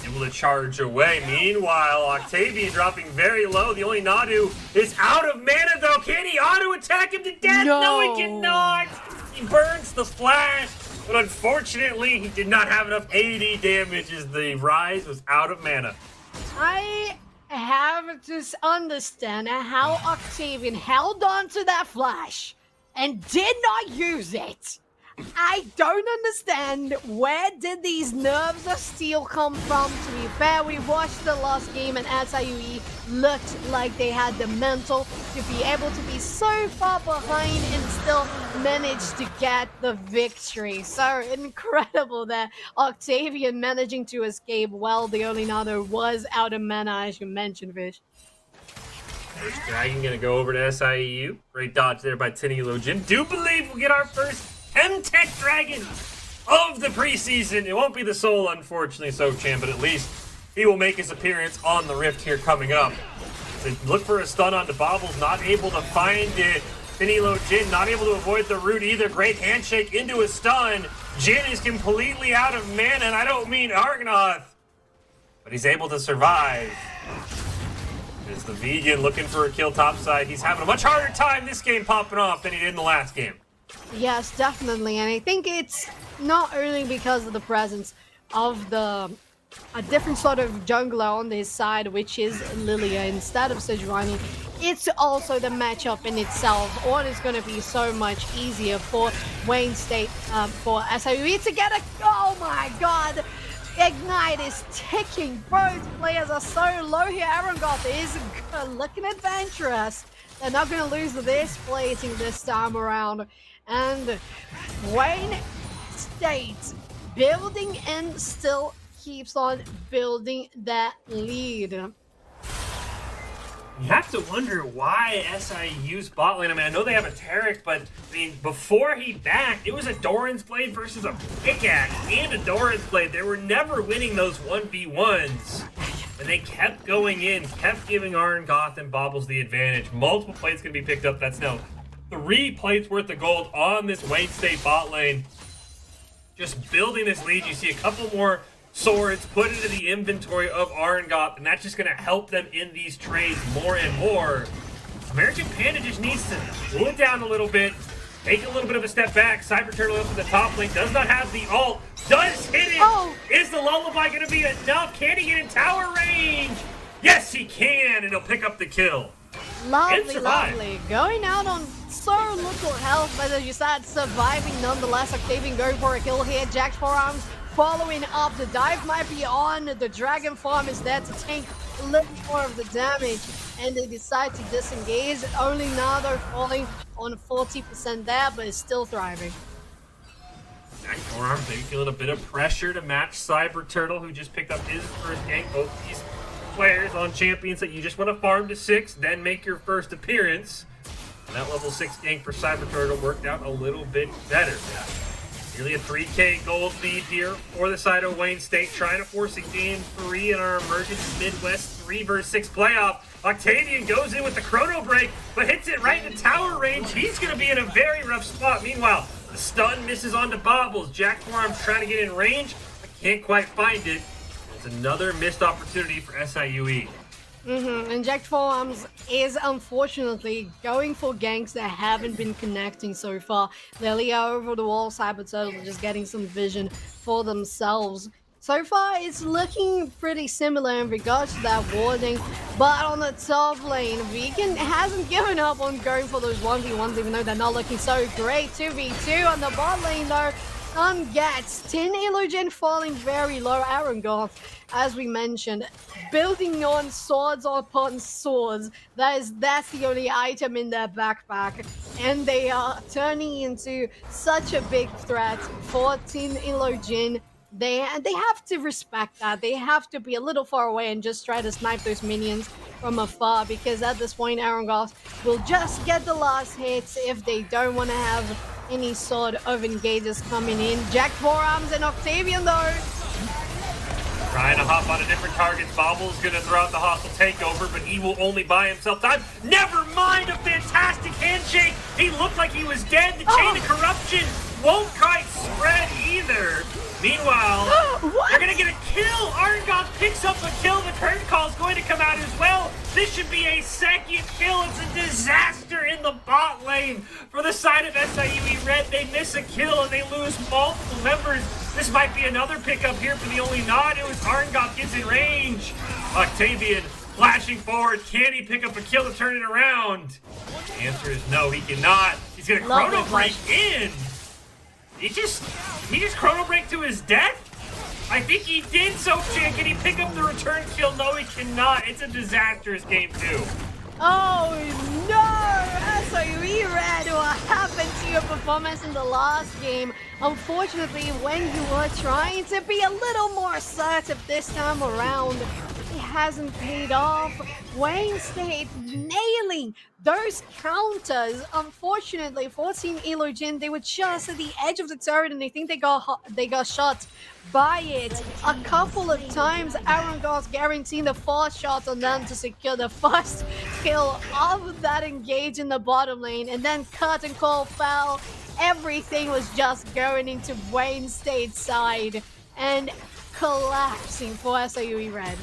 Able to charge away. Meanwhile, Octavian dropping very low. The only Nadu is out of mana, though. Can he auto-attack him to death? No, he cannot. He burns the flash. But unfortunately, he did not have enough AD damage as the Rise was out of mana. I have to understand how Octavian held on to that flash and did not use it. I don't understand, where did these nerves of steel come from? To be fair, we watched the last game and SIUE looked like they had the mental to be able to be so far behind and still manage to get the victory. So incredible that Octavian managing to escape while the only Nado was out of mana, as you mentioned, Fish. First Dragon gonna go over to SIEU. Great dodge there by Tinilogin. Do believe we'll get our first M-Tech Dragon of the preseason. It won't be the Soul, unfortunately, Sochan, but at least he will make his appearance on the Rift here coming up. They look for a stun onto Bobbles, not able to find it. Finilo Jin not able to avoid the root either. Great handshake into a stun. Jin is completely out of mana, and I don't mean Argnoth, but he's able to survive. It's the Vegan looking for a kill topside. He's having a much harder time this game popping off than he did in the last game. Yes, definitely, and I think it's not only because of the presence of a different sort of jungler on his side, which is Lilia instead of Sejuani. It's also the matchup in itself. Or is going to be so much easier for Wayne State, for SIUE to get a... Oh my god! Ignite is ticking. Both players are so low here. Arangoth is looking adventurous. They're not going to lose this plating this time around. And Wayne State building and still keeps on building that lead. You have to wonder why SIU's bot lane. I mean, I know they have a Taric, but I mean, before he backed, it was a Doran's Blade versus a Pickaxe and a Doran's Blade. They were never winning those 1v1s. And they kept going in, kept giving Arngoth and Bobbles the advantage. Multiple plates can be picked up. That's now 3 plates worth of gold on this Wayne State bot lane. Just building this lead. You see a couple more swords put into the inventory of Arngoth, and that's just going to help them in these trades more and more. American Panda just needs to cool it down a little bit, take a little bit of a step back. Cyber Turtle up in the top lane, does not have the ult, does hit it! Oh. Is the lullaby going to be enough? Can he get in tower range? Yes, he can, and he'll pick up the kill. Lovely, lovely. Going out on so little health, but as you said, surviving nonetheless. Octavian going for a kill here. Jack's forearms following up. The dive might be on. The Dragon Farm is there to tank a little more of the damage. And they decide to disengage. Only now they're falling on 40% there, but it's still thriving. Jack forearms, maybe feeling a bit of pressure to match Cyber Turtle, who just picked up his first gank. Both these players on champions that you just want to farm to 6, then make your first appearance. And that level 6 gank for Cyber Turtle worked out a little bit better. Nearly a 3k gold lead here for the side of Wayne State, trying to force a game 3 in our Emergence Midwest 3 vs 6 playoff. Octavian goes in with the chrono break, but hits it right into tower range. He's going to be in a very rough spot. Meanwhile, the stun misses onto Bobbles. Jack Forearms trying to get in range, but can't quite find it. It's another missed opportunity for SIUE. And Jack Forearms is unfortunately going for ganks that haven't been connecting so far. Lilia over the wall, Cyber Turtle just getting some vision for themselves. So far, it's looking pretty similar in regards to that warding, but on the top lane, Vegan hasn't given up on going for those 1v1s, even though they're not looking so great. 2v2 on the bot lane, though. Sun gets Tin Illusion falling very low. Arangoth, as we mentioned, building on swords upon swords. That's the only item in their backpack, and they are turning into such a big threat for Tin Illusion. They have to respect that. They have to be a little far away and just try to snipe those minions from afar, because at this point Arangoth will just get the last hits if they don't want to have any sort of engages coming in. Jack Forearms and Octavian though. Trying to hop on a different target. Bobble's going to throw out the hostile takeover, but he will only buy himself time. Never mind a fantastic handshake. He looked like he was dead. The chain of corruption won't quite spread either. Meanwhile, they're going to get a kill. Arngoth picks up a kill. The curtain call is going to come out as well. This should be a second kill. It's a disaster in the bot lane. For the side of SIUE Red, they miss a kill and they lose multiple members. This might be another pickup here for the only nod. It was Arngoth gets in range. Octavian flashing forward. Can he pick up a kill to turn it around? The answer is no, he cannot. He's going to chrono break in. He just chrono break to his death? I think he did so, Chan. Can he pick up the return kill? No, he cannot. It's a disastrous game, too. Oh no! SIUE Red, what happened to your performance in the last game? Unfortunately, when you were trying to be a little more assertive this time around, it hasn't paid off. Wayne State nailing those counters. Unfortunately, 14 Elogin, they were just at the edge of the turret and I think they got shot by it a couple of times. Aaron Goss guaranteeing the 4 shots on them to secure the first kill of that engage in the bottom lane, and then cut and call fell. Everything was just going into Wayne State's side and collapsing for SIUE Red.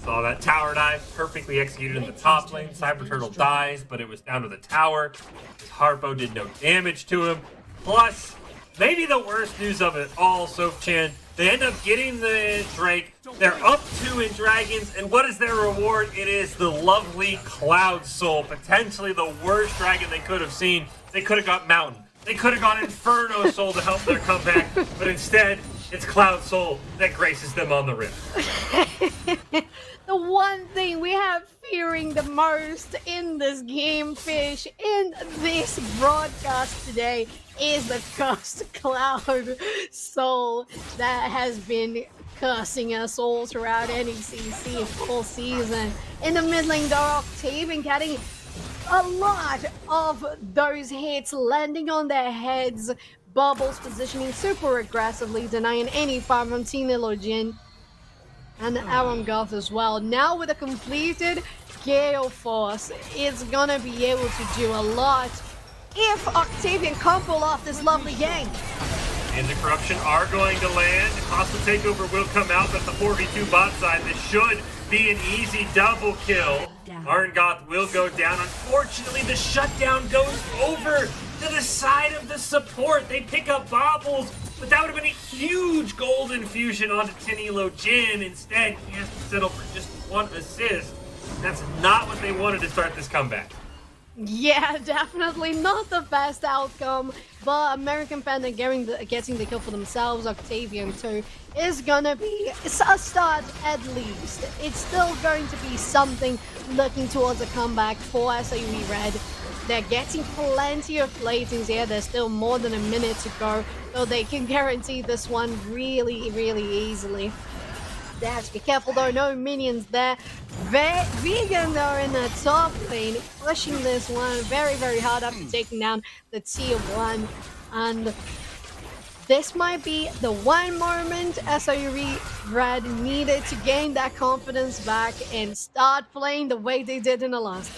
Saw that tower dive perfectly executed in the top lane. Cyber Turtle dies, but it was down to the tower. Harpo did no damage to him. Plus, maybe the worst news of it all, Soph-chan, they end up getting the Drake. They're up 2 in Dragons, and what is their reward? It is the lovely Cloud Soul, potentially the worst dragon they could have seen. They could have got Mountain. They could have got Inferno Soul to help their comeback, but instead, it's Cloud Soul that graces them on the rim. The one thing we have fearing the most in this game, Fish, in this broadcast today, is the cursed Cloud Soul that has been cursing us all throughout NECC all season. In the mid lane, though, Octavian getting a lot of those hits landing on their heads. Bubbles positioning super aggressively, denying any farm on Tina Login and Aaron Goth as well. Now with a completed Gale Force, it's gonna be able to do a lot if Octavian can't pull off this lovely game. And the corruption are going to land. Hostile takeover will come out, but the 4v2 bot side, this should be an easy double kill. Arngoth will go down. Unfortunately, the shutdown goes over to the side of the support. They pick up Bobbles, but that would have been a huge gold infusion onto Tinilo Jin. Instead, he has to settle for just 1 assist. That's not what they wanted to start this comeback. Yeah, definitely not the best outcome, but American Panda getting the kill for themselves, Octavian too, is gonna be a start at least. It's still going to be something looking towards a comeback for SIUE Red. They're getting plenty of platings here. There's still more than a minute to go, so they can guarantee this one really, really easily. They have to be careful though, no minions there. Vegan though in the top lane, pushing this one very, very hard after taking down the tier 1. And this might be the one moment SIUE Red needed to gain that confidence back and start playing the way they did in the last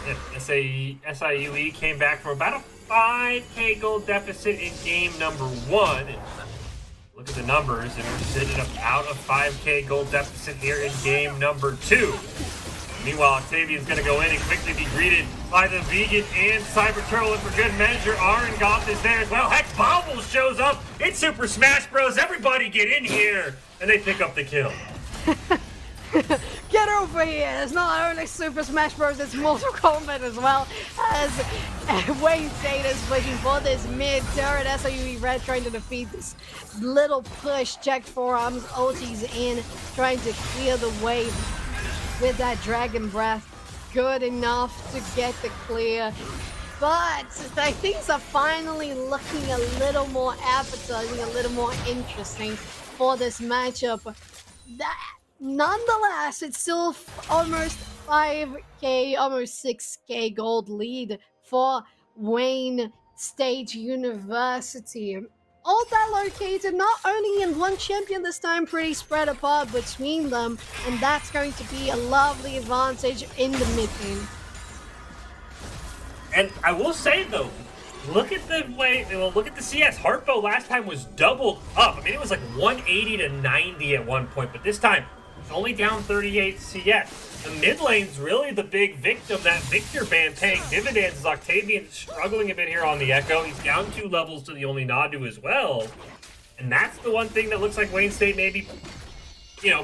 game. SIUE came back from about a 5k gold deficit in game number 1. And look at the numbers, and we're sitting about a 5k gold deficit here in game number 2. Meanwhile, Octavian's going to go in and quickly be greeted by the Vegan and Cyber Turtle, and for good measure, Arngoth is there as well. Heck, Bobbles shows up. It's Super Smash Bros. Everybody get in here, and they pick up the kill. Get over here! It's not only Super Smash Bros, it's Mortal Kombat as well, as Wayne State is pushing for this mid turret. SIUE Red trying to defeat this little push, checked forearms, ultis in, trying to clear the way with that Dragon Breath. Good enough to get the clear. But things are finally looking a little more appetizing, a little more interesting for this matchup. Nonetheless, it's still almost 5k, almost 6k gold lead for Wayne State University. all that located not only in one champion this time, pretty spread apart between them, and that's going to be a lovely advantage in the mid lane. And I will say though, look at the way, well, look at the CS. Heartbow last time was doubled up. I mean, it was like 180 to 90 at one point, but this time it's only down 38 CS. The mid lane's really the big victim. That Victor ban paying dividends. Octavian struggling a bit here on the Echo. He's down 2 levels to the only Nadu as well. And that's the one thing that looks like Wayne State maybe,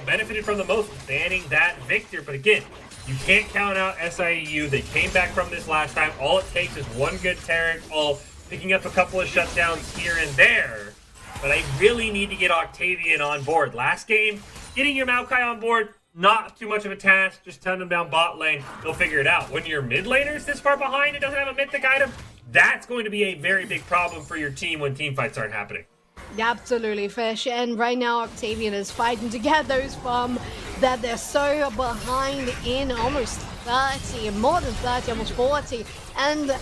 benefited from the most, banning that Victor. But again, you can't count out SIU. They came back from this last time. All it takes is one good Taric, picking up a couple of shutdowns here and there. But I really need to get Octavian on board. Last game, getting your Maokai on board, not too much of a task. Just turn them down bot lane. They'll figure it out. When your mid laner's this far behind and doesn't have a mythic item, that's going to be a very big problem for your team when team fights start happening. Absolutely, Fish. And right now, Octavian is fighting to get those farm that they're so behind in almost 30, more than 30, almost 40. And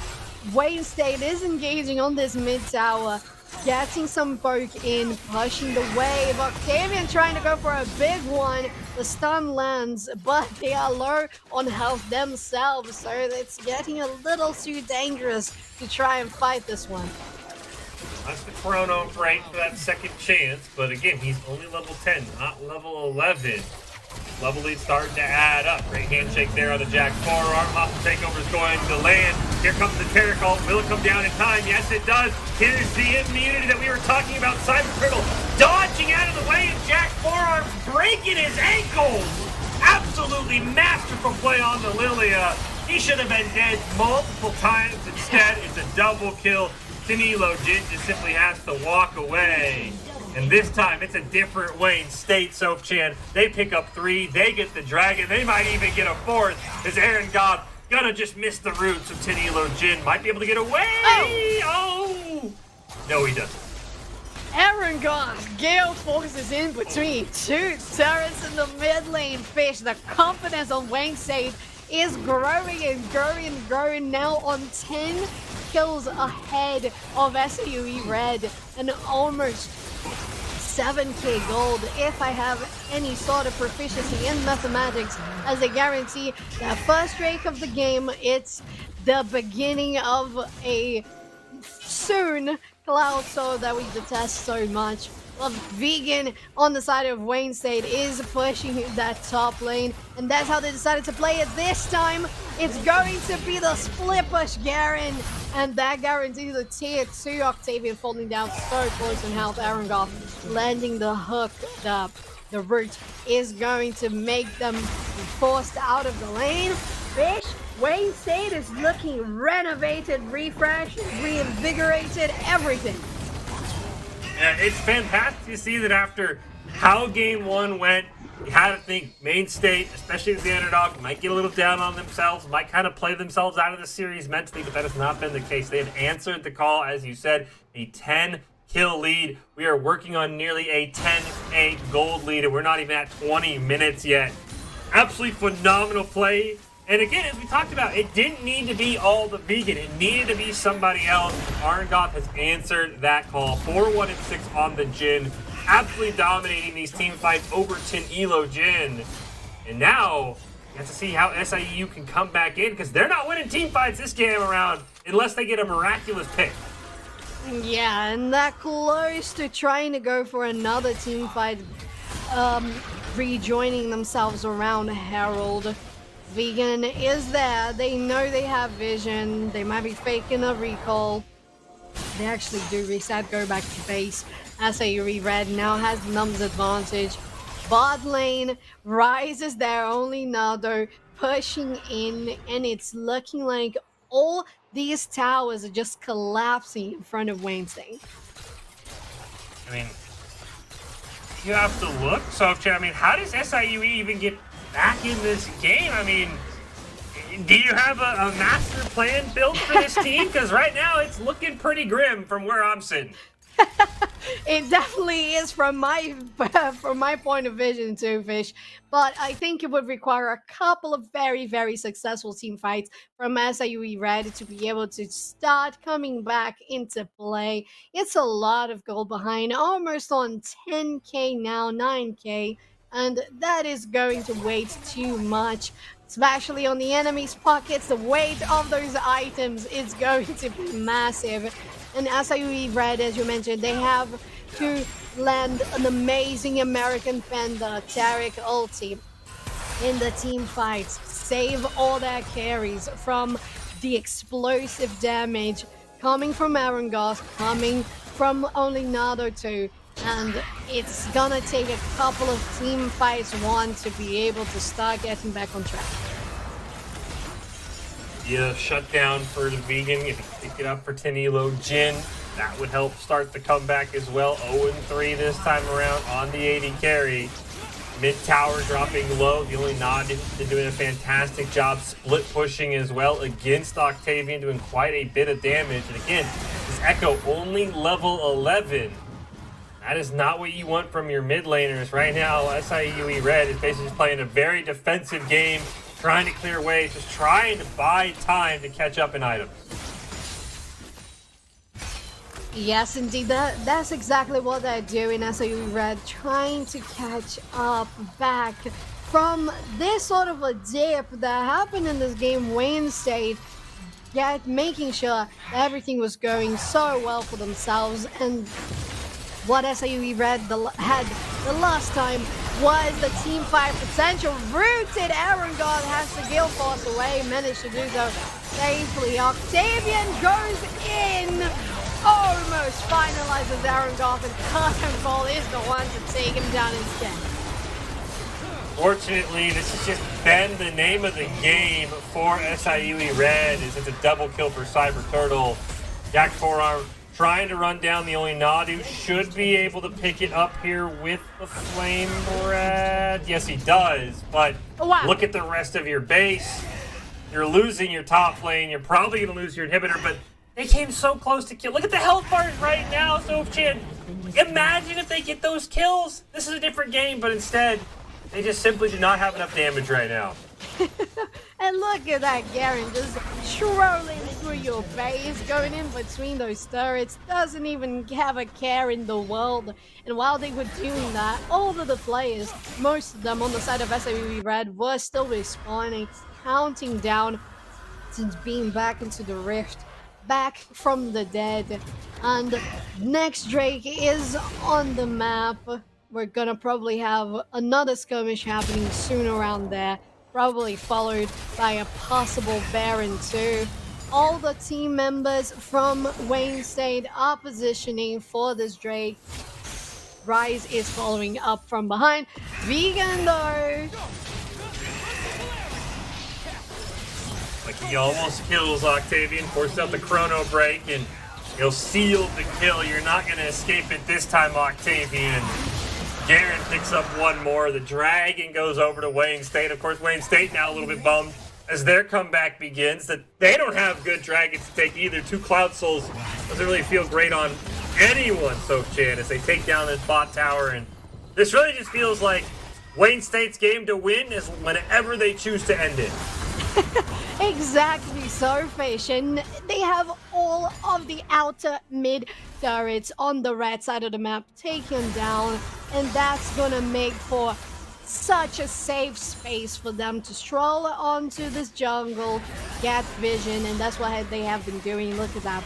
Wayne State is engaging on this mid tower, getting some poke in, pushing the wave. Octavian trying to go for a big one. The stun lands, but they are low on health themselves, so it's getting a little too dangerous to try and fight this one. That's the chrono right for that second chance, but again, he's only level 10, not level 11. Level lead starting to add up. Great handshake there on the Jack forearm. Hostile takeover is going to land. Here comes the Taric ult. Will it come down in time? Yes, it does. Here's the immunity that we were talking about. Cyber Turtle dodging out of the way, and Jack forearm breaking his ankles. Absolutely masterful play on the Lilia. He should have been dead multiple times. Instead, it's a double kill. Danilo Jin just simply has to walk away. And this time, it's a different Wayne State, Sopchan. They pick up 3, they get the dragon, they might even get a 4th, as Aaron God gonna just miss the roots of Danilo Jin. Might be able to get away! Oh! No, he doesn't. Aaron God, Gale focuses in between 2 turrets in the mid lane. Fish, the confidence on Wayne State is growing and growing and growing, now on 10 kills ahead of SAUE Red, and almost 7k gold if I have any sort of proficiency in mathematics, as a guarantee that first rake of the game. It's the beginning of a soon cloud soul that we detest so much. Vegan on the side of Wayne State is pushing that top lane, and that's how they decided to play it this time. It's going to be the split push Garen, and that guarantees a tier 2. Octavian falling down so close in health. Aaron Goff landing the hook. The root is going to make them forced out of the lane. Fish, Wayne State is looking renovated, refreshed, reinvigorated, everything. It's fantastic to see that after how game 1 went, you had to think Main State, especially as the underdog, might get a little down on themselves, might kind of play themselves out of the series mentally, but that has not been the case. They have answered the call, as you said, a 10-kill lead. We are working on nearly a 10-8 gold lead, and we're not even at 20 minutes yet. Absolutely phenomenal play. And again, as we talked about, it didn't need to be all the vegan. It needed to be somebody else. Arngoth has answered that call. 4-1-6 on the Jin. Absolutely dominating these team fights over Tin Elo Jin. And now, you have to see how SIU can come back in, because they're not winning team fights this game around unless they get a miraculous pick. Yeah, and that close to trying to go for another team fight, rejoining themselves around Herald. Vegan is there. They know they have vision. They might be faking a recall. They actually do reset, go back to base. SAUE Red now has the numbers advantage. Bot lane rises there, only Nado pushing in, and it's looking like all these towers are just collapsing in front of Wayne State. I mean, you have to look, Sopchan. I mean, how does SIUE even get back in this game? I mean, do you have a master plan built for this team? Because right now it's looking pretty grim from where I'm sitting. It definitely is from my from my point of vision too, Fish. But I think it would require a couple of very, very successful team fights from SIUE Red to be able to start coming back into play. It's a lot of gold behind, almost on 10k now, 9k, and that is going to weight too much. Especially on the enemy's pockets, the weight of those items is going to be massive. And SIUE Red, as you mentioned, they have to land an amazing American Panda Tarek ulti in the team fights, save all their carries from the explosive damage coming from Arangoth, coming from only Nado 2. And it's gonna take a couple of team fights one to be able to start getting back on track. Yeah, shutdown for the vegan. If you pick it up for Tenilo Jin, that would help start the comeback as well. 0-3 this time around on the 80 carry. Mid tower dropping low. The only nod is doing a fantastic job split pushing as well against Octavian, doing quite a bit of damage. And again, this Echo only level 11. That is not what you want from your mid laners. Right now, SIUE Red is basically just playing a very defensive game, trying to clear waves, just trying to buy time to catch up in items. Yes, indeed. That's exactly what they're doing, SIUE Red, trying to catch up back from this sort of a dip that happened in this game. Wayne State making sure that everything was going so well for themselves, and what SIUE Red had the last time was the team fight potential. Rooted Arangoth has to Gale Force away, managed to do so safely. Octavian goes in, almost finalizes Arangoth, and Cannonball is the one to take him down instead. Fortunately, this has just been the name of the game for SIUE Red, as it's a double kill for Cyber Turtle. Jack Forearm trying to run down the only Nadu, should be able to pick it up here with the Flame Bread. Yes, he does, but look at the rest of your base. You're losing your top lane. You're probably going to lose your inhibitor, but they came so close to kill. Look at the health bars right now, Sofchan. Imagine if they get those kills. This is a different game, but instead, they just simply do not have enough damage right now. And look at that, Garen, just strolling through your base, going in between those turrets, doesn't even have a care in the world. And while they were doing that, all of the players, most of them on the side of SIUE Red, were still respawning, counting down since being back into the rift, back from the dead. And next Drake is on the map. We're gonna probably have another skirmish happening soon around there, probably followed by a possible Baron too. All the team members from Wayne State are positioning for this Drake. Rise is following up from behind. Vegan though. Like, he almost kills Octavian, forces out the chrono break, and he'll seal the kill. You're not going to escape it this time, Octavian. Garen picks up one more. The Dragon goes over to Wayne State. Of course, Wayne State now a little bit bummed as their comeback begins that they don't have good Dragons to take either. Two Cloud Souls doesn't really feel great on anyone, Sofchan, as they take down this bot tower. And this really just feels like Wayne State's game to win is whenever they choose to end it. Exactly so, Fish, and they have all of the outer mid turrets on the red side of the map taken down, and that's gonna make for such a safe space for them to stroll onto this jungle, get vision, and that's what they have been doing. Look at that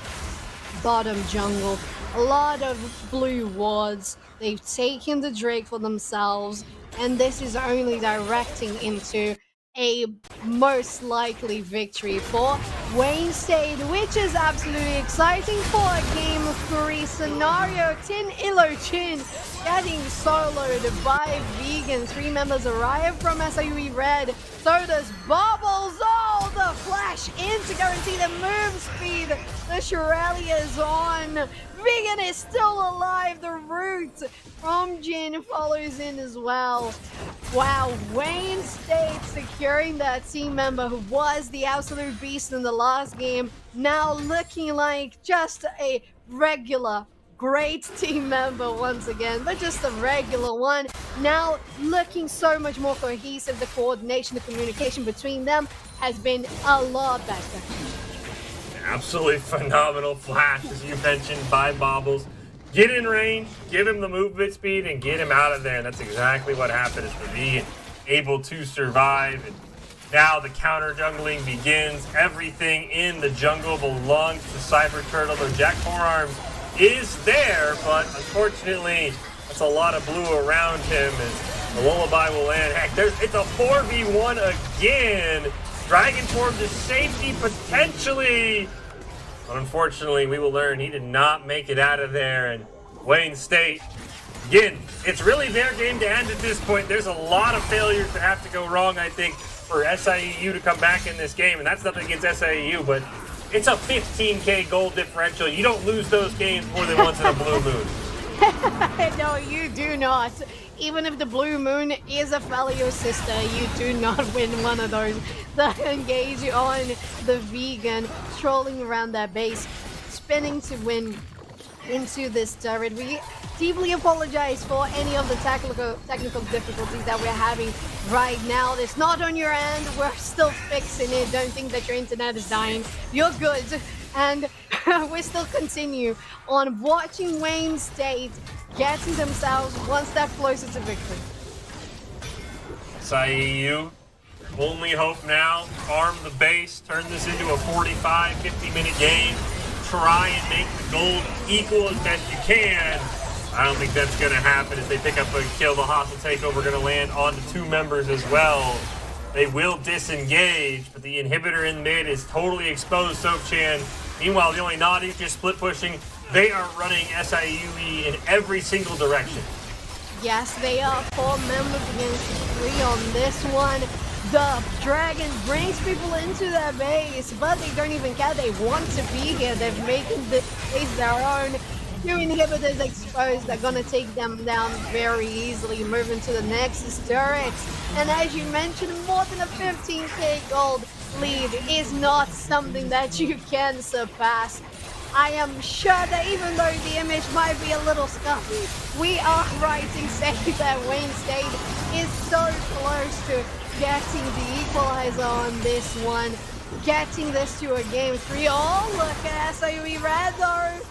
bottom jungle, a lot of blue wards. They've taken the Drake for themselves, and this is only directing into a most likely victory for Wayne State, which is absolutely exciting for a Game 3 scenario. Tin Ilochin getting soloed by Vegan. 3 members arrive from SIUE Red. So does Bubbles. Oh, the flash in to guarantee the move speed. The Shirelli is on. Vegan is still alive. The root from Jin follows in as well. Wow, Wayne State securing that team member who was the absolute beast in the last game, now looking like just a regular great team member once again, but just a regular one. Now looking so much more cohesive. The coordination, the communication between them has been a lot better. Absolutely phenomenal flash, as you mentioned, by Bobbles. Get in range, give him the movement speed, and get him out of there. And that's exactly what happened, is for being able to survive. And now the counter jungling begins. Everything in the jungle belongs to Cyber Turtle. Though Jack Forearms is there, but unfortunately, that's a lot of blue around him, and the lullaby will land. Heck, it's a 4v1 again. Dragon form to safety, potentially. But unfortunately, we will learn he did not make it out of there. And Wayne State, again, it's really their game to end at this point. There's a lot of failures that have to go wrong, I think, for SIEU to come back in this game. And that's nothing against SIEU, but it's a 15K goal differential. You don't lose those games more than once in a blue moon. No, you do not. Even if the blue moon is a fellow sister, you do not win one of those. The engage on the vegan, strolling around that base, spinning to win into this turret. We deeply apologize for any of the technical difficulties that we're having right now. It's not on your end. We're still fixing it. Don't think that your internet is dying. You're good. And we still continue on watching Wayne State getting themselves one step closer to victory. SIEU, only hope now, farm the base, turn this into a 45, 50-minute game, try and make the gold equal as best you can. I don't think that's going to happen. If they pick up a kill, the hostile takeover going to land onto 2 members as well. They will disengage, but the inhibitor in mid is totally exposed. Sofchan, meanwhile, the only naughty just split pushing. They are running SIUE in every single direction. Yes, they are 4 members against 3 on this one. The dragon brings people into their base, but they don't even care. They want to be here. They're making this base their own. 2 inhibitors exposed. They're gonna take them down very easily. Moving to the Nexus turret. And as you mentioned, more than a 15k gold lead is not something that you can surpass. I am sure that even though the image might be a little scuffy, we are writing saying that Wayne State is so close to getting the equalizer on this one, getting this to a game 3. Oh, look at SIUE Red though.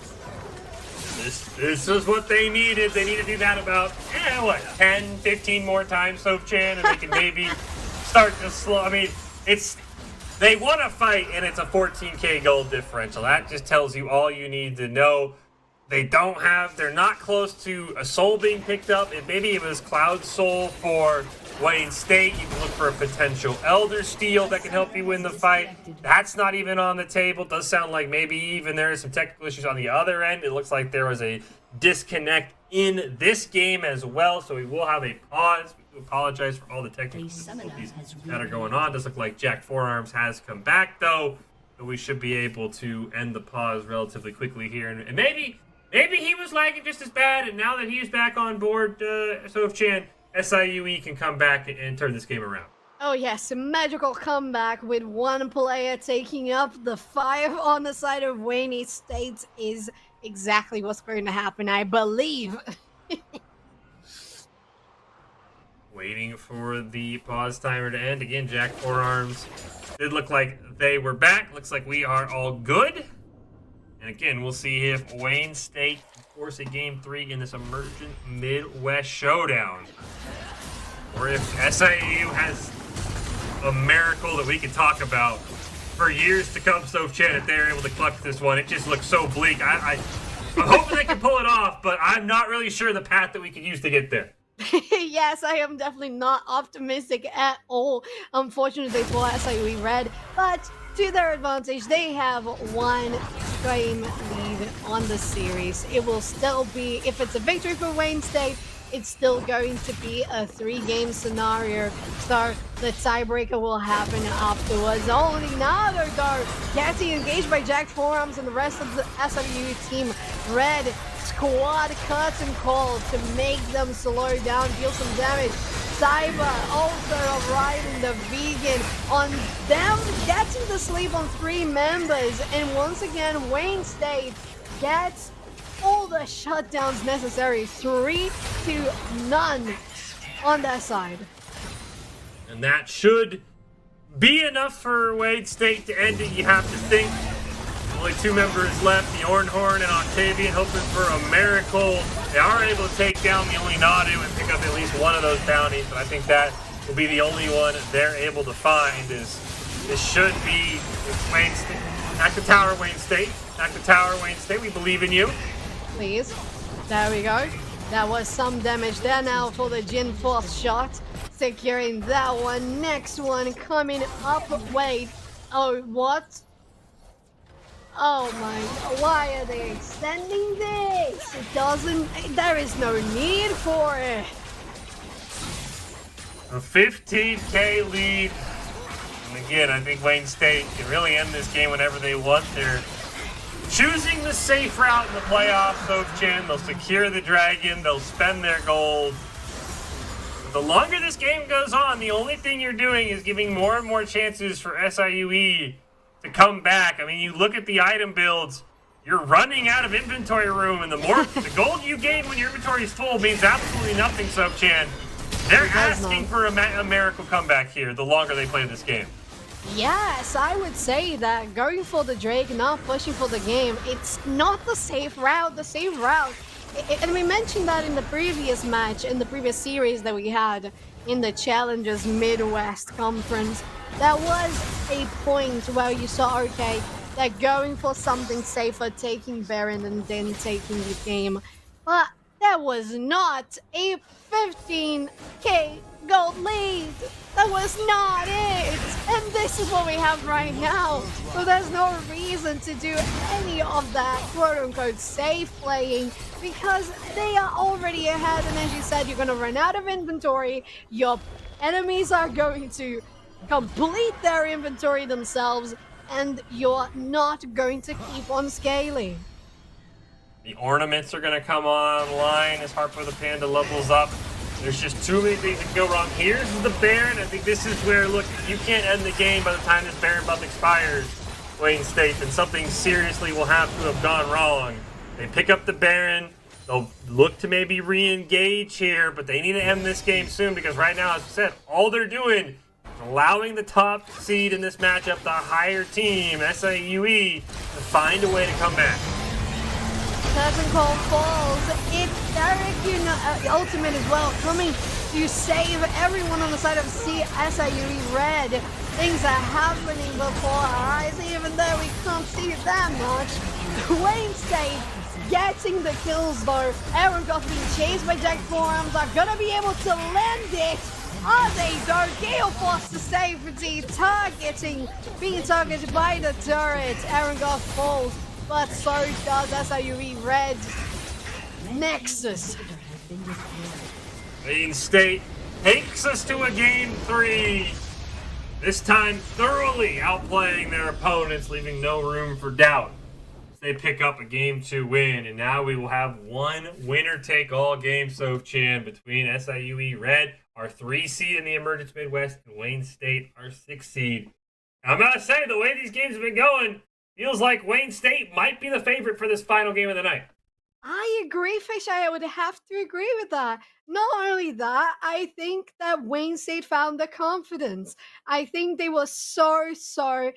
This is what they needed. They need to do that about, 10, 15 more times, Sofchan, and they can maybe start to slow. I mean, they want to fight, and it's a 14k gold differential. That just tells you all you need to know. They're not close to a soul being picked up. Maybe it was Cloud Soul for Wayne State. You can look for a potential Elder Steel that can help you win the fight. That's not even on the table. Does sound like maybe even there are some technical issues on the other end. It looks like there was a disconnect in this game as well, so we will have a pause. We do apologize for all the technical difficulties that are going on. Does look like Jack Forearms has come back, though, so we should be able to end the pause relatively quickly here. And maybe he was lagging just as bad, and now that he's back on board, Sofchan, SIUE can come back and turn this game around. Oh yes, a magical comeback with 1 player taking up the 5 on the side of Wayne State is exactly what's going to happen, I believe. Waiting for the pause timer to end. Again, Jack Forearms did look like they were back. Looks like we are all good. And again, we'll see if Wayne State can force a game 3 in this emergent Midwest showdown. Or if SIU has a miracle that we can talk about for years to come, Sofchan, if they're able to clutch this one. It just looks so bleak. I'm hoping they can pull it off, but I'm not really sure the path that we could use to get there. Yes, I am definitely not optimistic at all, unfortunately for SIUE Red, but to their advantage, they have 1 game lead on the series. It will still be, if it's a victory for Wayne State, it's still going to be a 3-game scenario, so the tiebreaker will happen afterwards. Only Nago though, getting engaged by Jack Forearms and the rest of the SIU team. Red squad curtain call to make them slow down, deal some damage. Cyber also arriving the vegan on them, getting the sleep on 3 members, and once again Wayne State gets all the shutdowns necessary. 3-0 on that side. And that should be enough for Wayne State to end it, you have to think. Only 2 members left, the Ornhorn and Octavian, hoping for a miracle. They are able to take down the only Nadu and pick up at least one of those bounties, but I think that will be the only one they're able to find. Is this should be Wayne State. Back to tower, Wayne State. Back to tower, Wayne State. We believe in you. Please. There we go. That was some damage there now for the Jin Force shot. Securing that one. Next one coming up. Wait. Oh, what? Oh my, why are they extending this? It doesn't, there is no need for it. A 15K lead. And again, I think Wayne State can really end this game whenever they want. They're choosing the safe route in the playoffs, Sochin. They'll secure the dragon. They'll spend their gold. But the longer this game goes on, the only thing you're doing is giving more and more chances for SIUE to come back. I mean, you look at the item builds, you're running out of inventory room, and the gold you gain when your inventory is full means absolutely nothing, Sochan. They're asking for a miracle comeback here the longer they play this game. Yes, I would say that going for the Drake, not pushing for the game, it's not the safe route. The safe route, and we mentioned that in the previous match, in the previous series that we had in the Challengers Midwest Conference, that was a point where you saw, okay, they're going for something safer, taking Baron and then taking the game. But that was not a 15K gold lead. That was not it. And this is what we have right now. So there's no reason to do any of that quote-unquote safe playing because they are already ahead. And as you said, you're going to run out of inventory. Your enemies are going to complete their inventory themselves, and you're not going to keep on scaling. The ornaments are going to come online as Harpo the Panda levels up. There's just too many things that can go wrong. Here's the Baron. I think this is where, look, you can't end the game by the time this Baron buff expires, Wayne State, then something seriously will have to have gone wrong. They pick up the Baron. They'll look to maybe re-engage here, but they need to end this game soon because right now, as I said, all they're doing is allowing the top seed in this matchup, the higher team, SIUE, to find a way to come back. Curtain Call falls. It's Derek, Ultimate as well, coming to save everyone on the side of SIUE Red. Things are happening before our eyes, even though we can't see it that much. Wayne State getting the kills though. Aaron Goff being chased by Jack Forearms are gonna be able to land it. Are they though? Gale Force to safety, being targeted by the turret. Aaron Goff falls, but so does SIUE Red. Nexus. Wayne State takes us to a game 3. This time thoroughly outplaying their opponents, leaving no room for doubt. They pick up a game 2 win, and now we will have one winner-take-all game, Sochan, between SIUE Red, our 3 seed in the Emergence Midwest, and Wayne State, our 6 seed. I'm going to say, the way these games have been going, feels like Wayne State might be the favorite for this final game of the night. I agree, Fish. I would have to agree with that. Not only that, I think that Wayne State found the confidence. I think they were so sure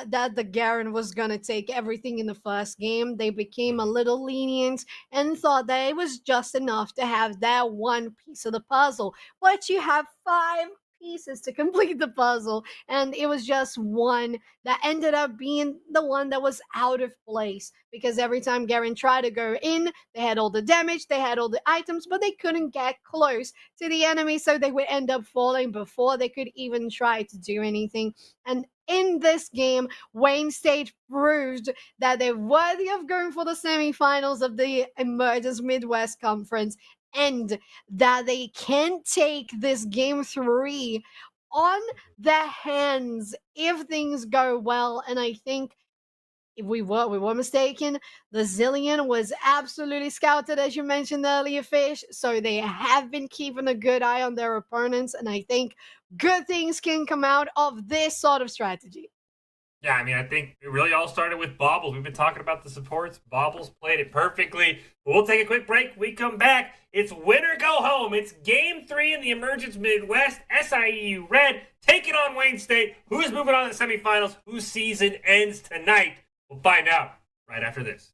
that the Garen was going to take everything in the first game. They became a little lenient and thought that it was just enough to have that one piece of the puzzle. But you have 5 pieces to complete the puzzle, and it was just one that ended up being the one that was out of place because every time Garen tried to go in, they had all the damage, they had all the items, but they couldn't get close to the enemy, so they would end up falling before they could even try to do anything. And in this game, Wayne State proved that they're worthy of going for the semifinals of the Emergence Midwest Conference, and that they can take this game 3 on their hands if things go well. And I think if we were mistaken, the Zillion was absolutely scouted, as you mentioned earlier, Fish. So they have been keeping a good eye on their opponents, and I think good things can come out of this sort of strategy. Yeah, I mean, I think it really all started with Baubles. We've been talking about the supports. Baubles played it perfectly. We'll take a quick break. We come back. It's win or go home. It's game 3 in the Emergence Midwest. SIU Red taking on Wayne State. Who's moving on to the semifinals? Whose season ends tonight? We'll find out right after this.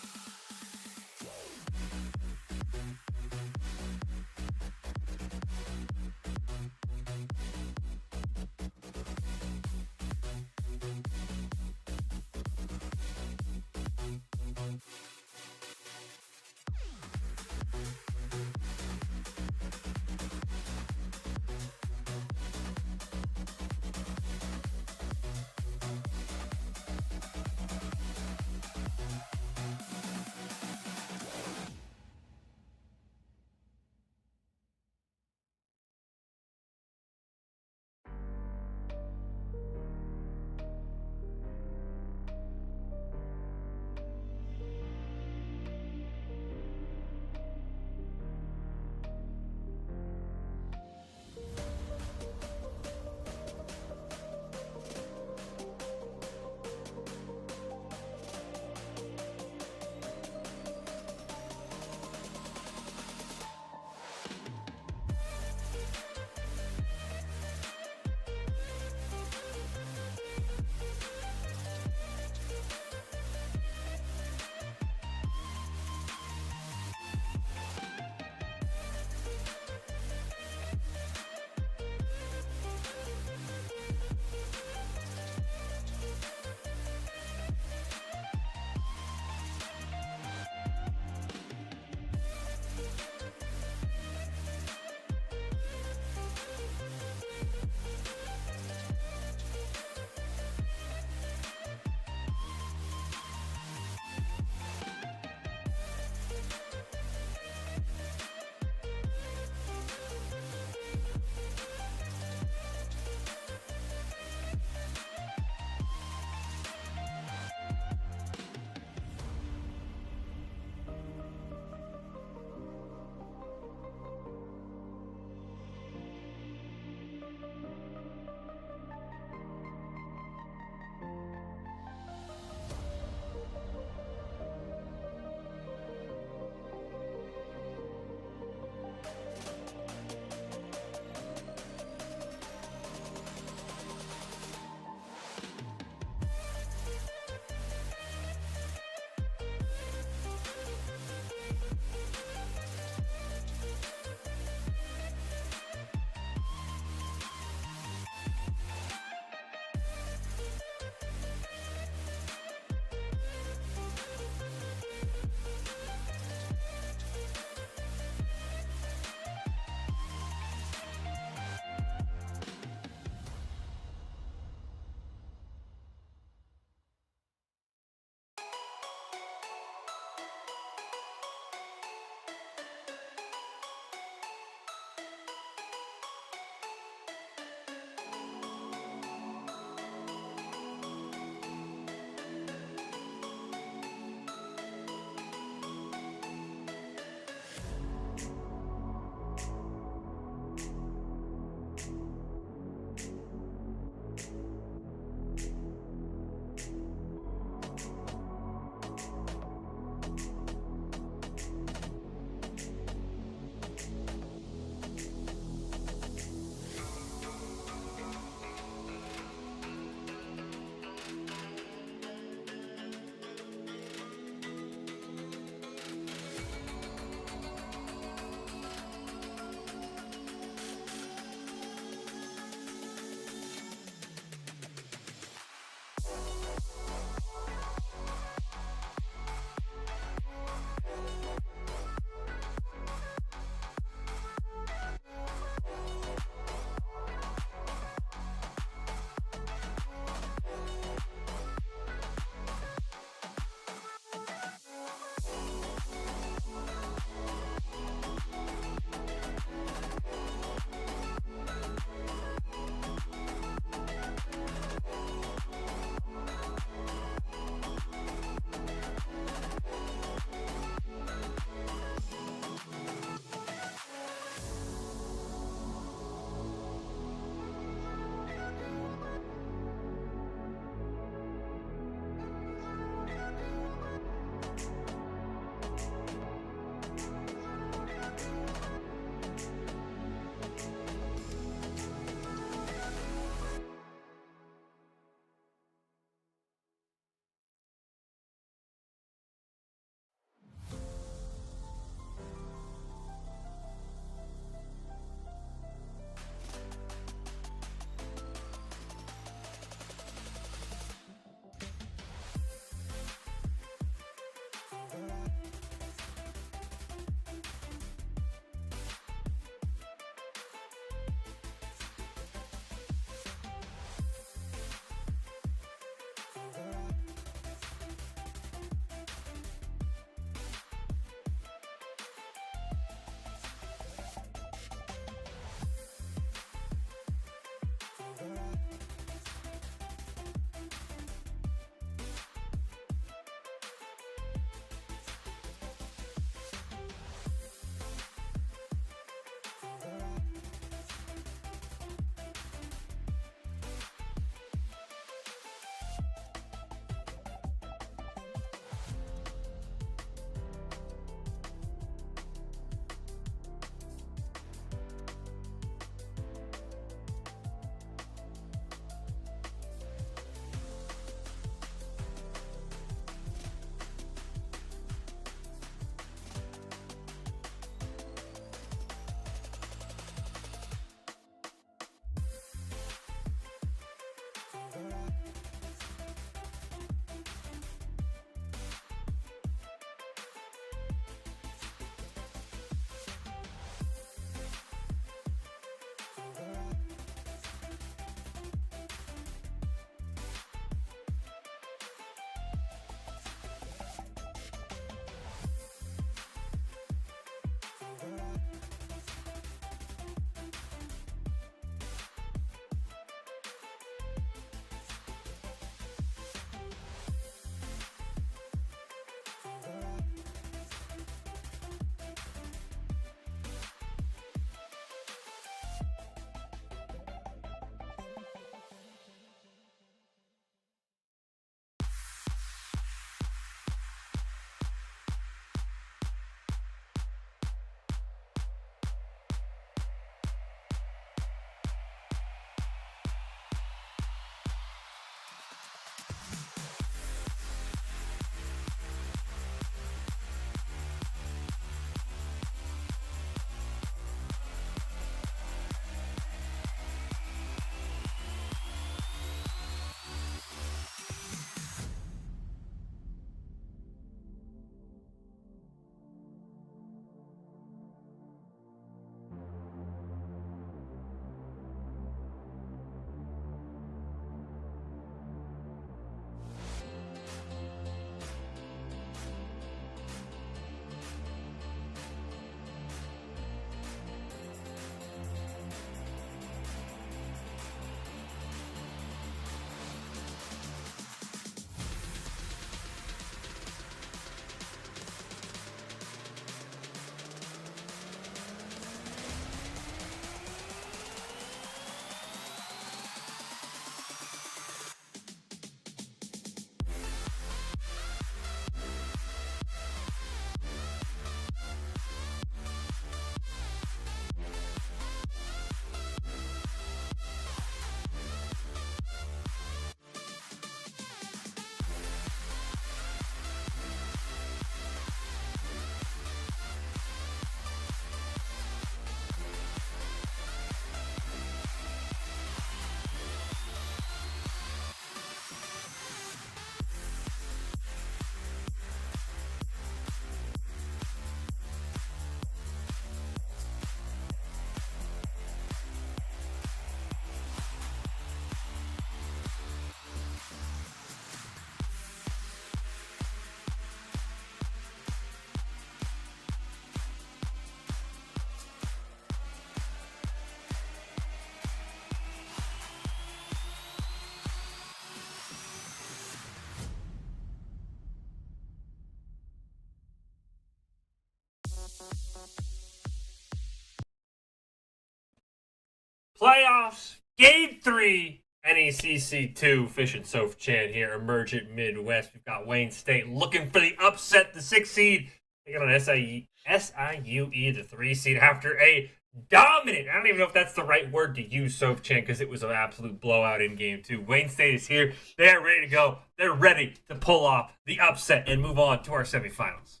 Playoffs, Game 3, NECC 2, Fish and Soph Chan here, Emergent Midwest. We've got Wayne State looking for the upset, the 6 seed. Taking on SIUE, the 3 seed, after a dominant, I don't even know if that's the right word to use, Soph Chan, because it was an absolute blowout in Game 2. Wayne State is here. They're ready to go. They're ready to pull off the upset and move on to our semifinals.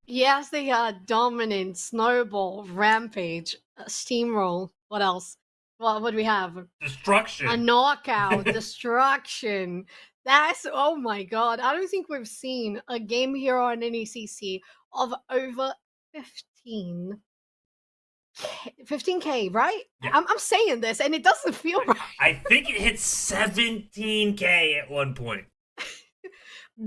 Yes, they are dominant, snowball, rampage, steamroll. What else? What do we have? Destruction. A knockout, destruction. That's, oh my god. I don't think we've seen a game here on NECC of over 15K, right? Yeah. I'm saying this and it doesn't feel right. I think it hit 17K at one point.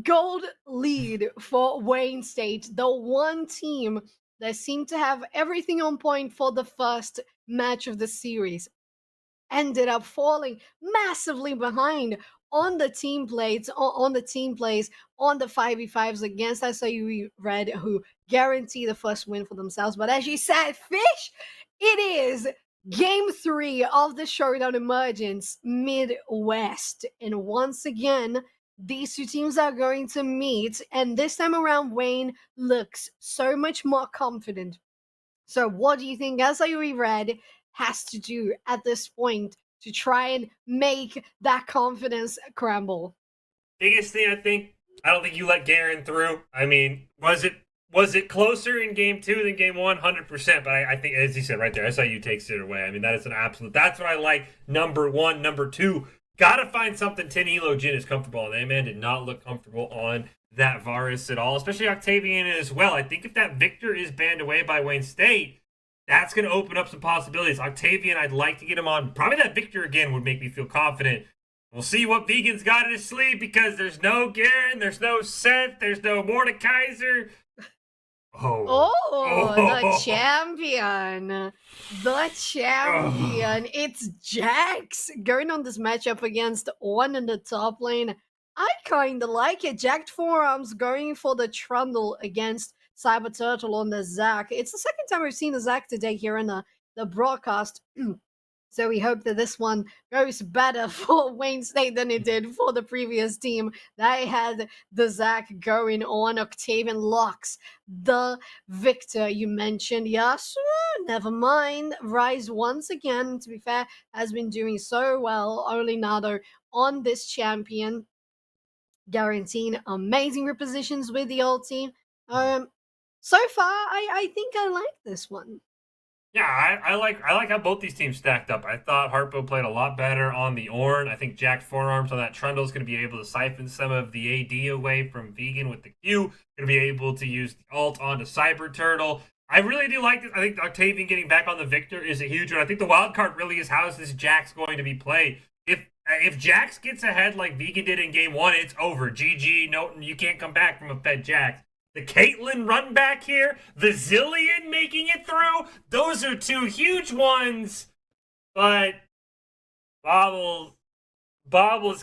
Gold lead for Wayne State, the one team that seemed to have everything on point for the first match of the series, ended up falling massively behind on the team plays, on the 5v5s against SIU Red, who guarantee the first win for themselves. But as you said, Fish, it is Game 3 of the Showdown Emergence Midwest. And once again, these two teams are going to meet, and this time around, Wayne looks so much more confident. So what do you think SIU Red has to do at this point to try and make that confidence crumble? Biggest thing, I don't think you let Garen through. I mean, was it closer in Game 2 than Game 1? 100%. But I think, as you said right there, SIU takes it away. I mean, that is an absolute. That's what I like. Number 1, number 2. Gotta find something Tin Elo Jin is comfortable on. That man did not look comfortable on that Varus at all, especially Octavian as well. I think if that Victor is banned away by Wayne State, that's going to open up some possibilities. Octavian, I'd like to get him on. Probably that Victor again would make me feel confident. We'll see what Vegan's got in his sleeve, because there's no Garen, there's no Seth, there's no Mordekaiser. The champion. The champion. It's Jax going on this matchup against One in the top lane. I kind of like it. Jacked Forearms going for the Trundle against Cyber Turtle on the Zac. It's the second time we've seen the Zac today here in the broadcast. So we hope that this one goes better for Wayne State than it did for the previous team. They had the Zac going on. Octavian locks the Victor you mentioned. Yes, never mind. Rise once again, to be fair, has been doing so well. Only Nado on this champion, guaranteeing amazing repositions with the ulti. So far, I think I like this one. Yeah, I like how both these teams stacked up. I thought Harpo played a lot better on the Ornn. I think Jacked Forearms on that Trundle is going to be able to siphon some of the AD away from Vegan with the Q. Going to be able to use the ult onto Cyber Turtle. I really do like this. I think Octavian getting back on the Victor is a huge one. I think the wild card really is how is this Jax going to be played. If Jax gets ahead like Vegan did in Game 1, it's over. GG. No, you can't come back from a fed Jax. The Caitlyn run back here, the Zillion making it through, those are two huge ones. But Bobbles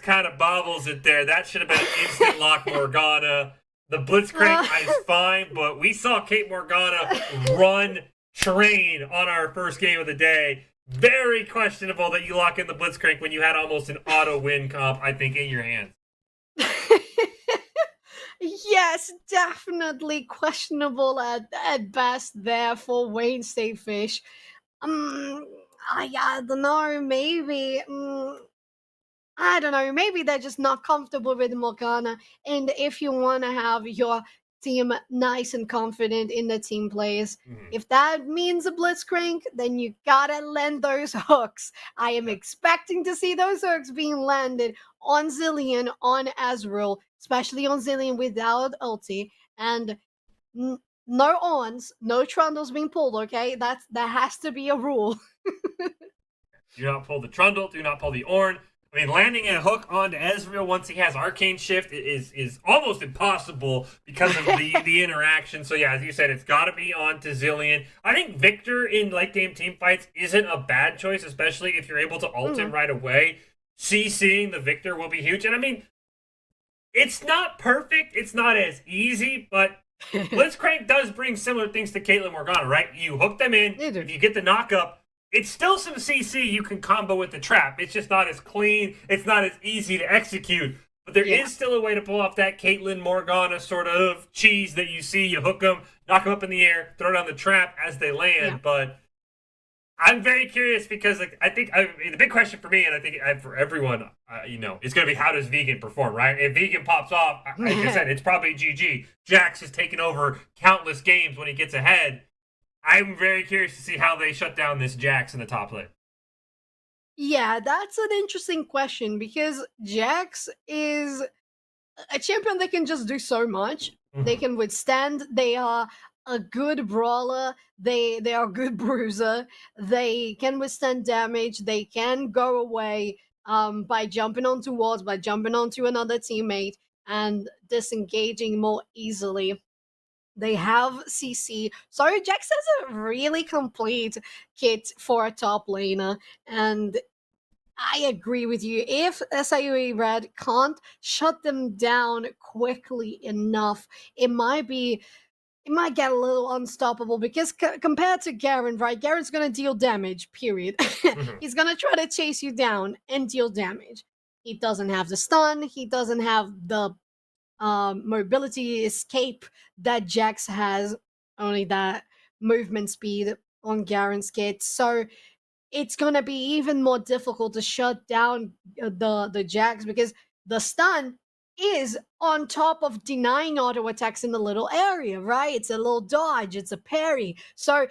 kind of bobbles it there. That should have been an instant lock Morgana. The Blitzcrank is fine, but we saw Kate Morgana run train on our first game of the day. Very questionable that you lock in the Blitzcrank when you had almost an auto win comp, I think, in your hands. Yes, definitely questionable at best there for Wayne State Fish. I don't know, maybe. I don't know, maybe they're just not comfortable with Morgana. And if you want to have your team nice and confident in the team plays, if that means a Blitzcrank, then you gotta land those hooks. I am expecting to see those hooks being landed on Zillion, on Azrael, especially on Zillion without ulti, and no Ornns, no Trundles being pulled, okay? That has to be a rule. Do not pull the Trundle, do not pull the Ornn. I mean, landing a hook onto Ezreal once he has Arcane Shift is almost impossible because of the interaction. So yeah, as you said, it's got to be onto Zillion. I think Victor in late game team fights isn't a bad choice, especially if you're able to ult him right away. CCing the Victor will be huge. And I mean, it's not perfect. It's not as easy, but Blitzcrank does bring similar things to Caitlyn Morgana, right? You hook them in, They do. if you get the knock up, it's still some CC you can combo with the trap. It's just not as clean, it's not as easy to execute. But there is still a way to pull off that Caitlyn Morgana sort of cheese that you see. You hook them, knock them up in the air, throw down the trap as they land. Yeah. But I'm very curious because the big question for me, and I think for everyone, is going to be how does Vegan perform, right? If Vegan pops off, like I said, it's probably GG. Jax has taken over countless games when he gets ahead. I'm very curious to see how they shut down this Jax in the top lane. Yeah, that's an interesting question because Jax is a champion that can just do so much. They can withstand. They are a good brawler. They are a good bruiser. They can withstand damage. They can go away by jumping onto walls, by jumping onto another teammate, and disengaging more easily. They have CC. Sorry, Jax has a really complete kit for a top laner, and I agree with you. If SIUE Red can't shut them down quickly enough, it might get a little unstoppable because compared to Garen, right? Garen's gonna deal damage, period. He's gonna try to chase you down and deal damage. He doesn't have the stun, he doesn't have the mobility escape that Jax has, only that movement speed on Garen's kit. So it's gonna be even more difficult to shut down the Jax because the stun is on top of denying auto attacks in the little area, right? It's a little dodge, it's a parry. So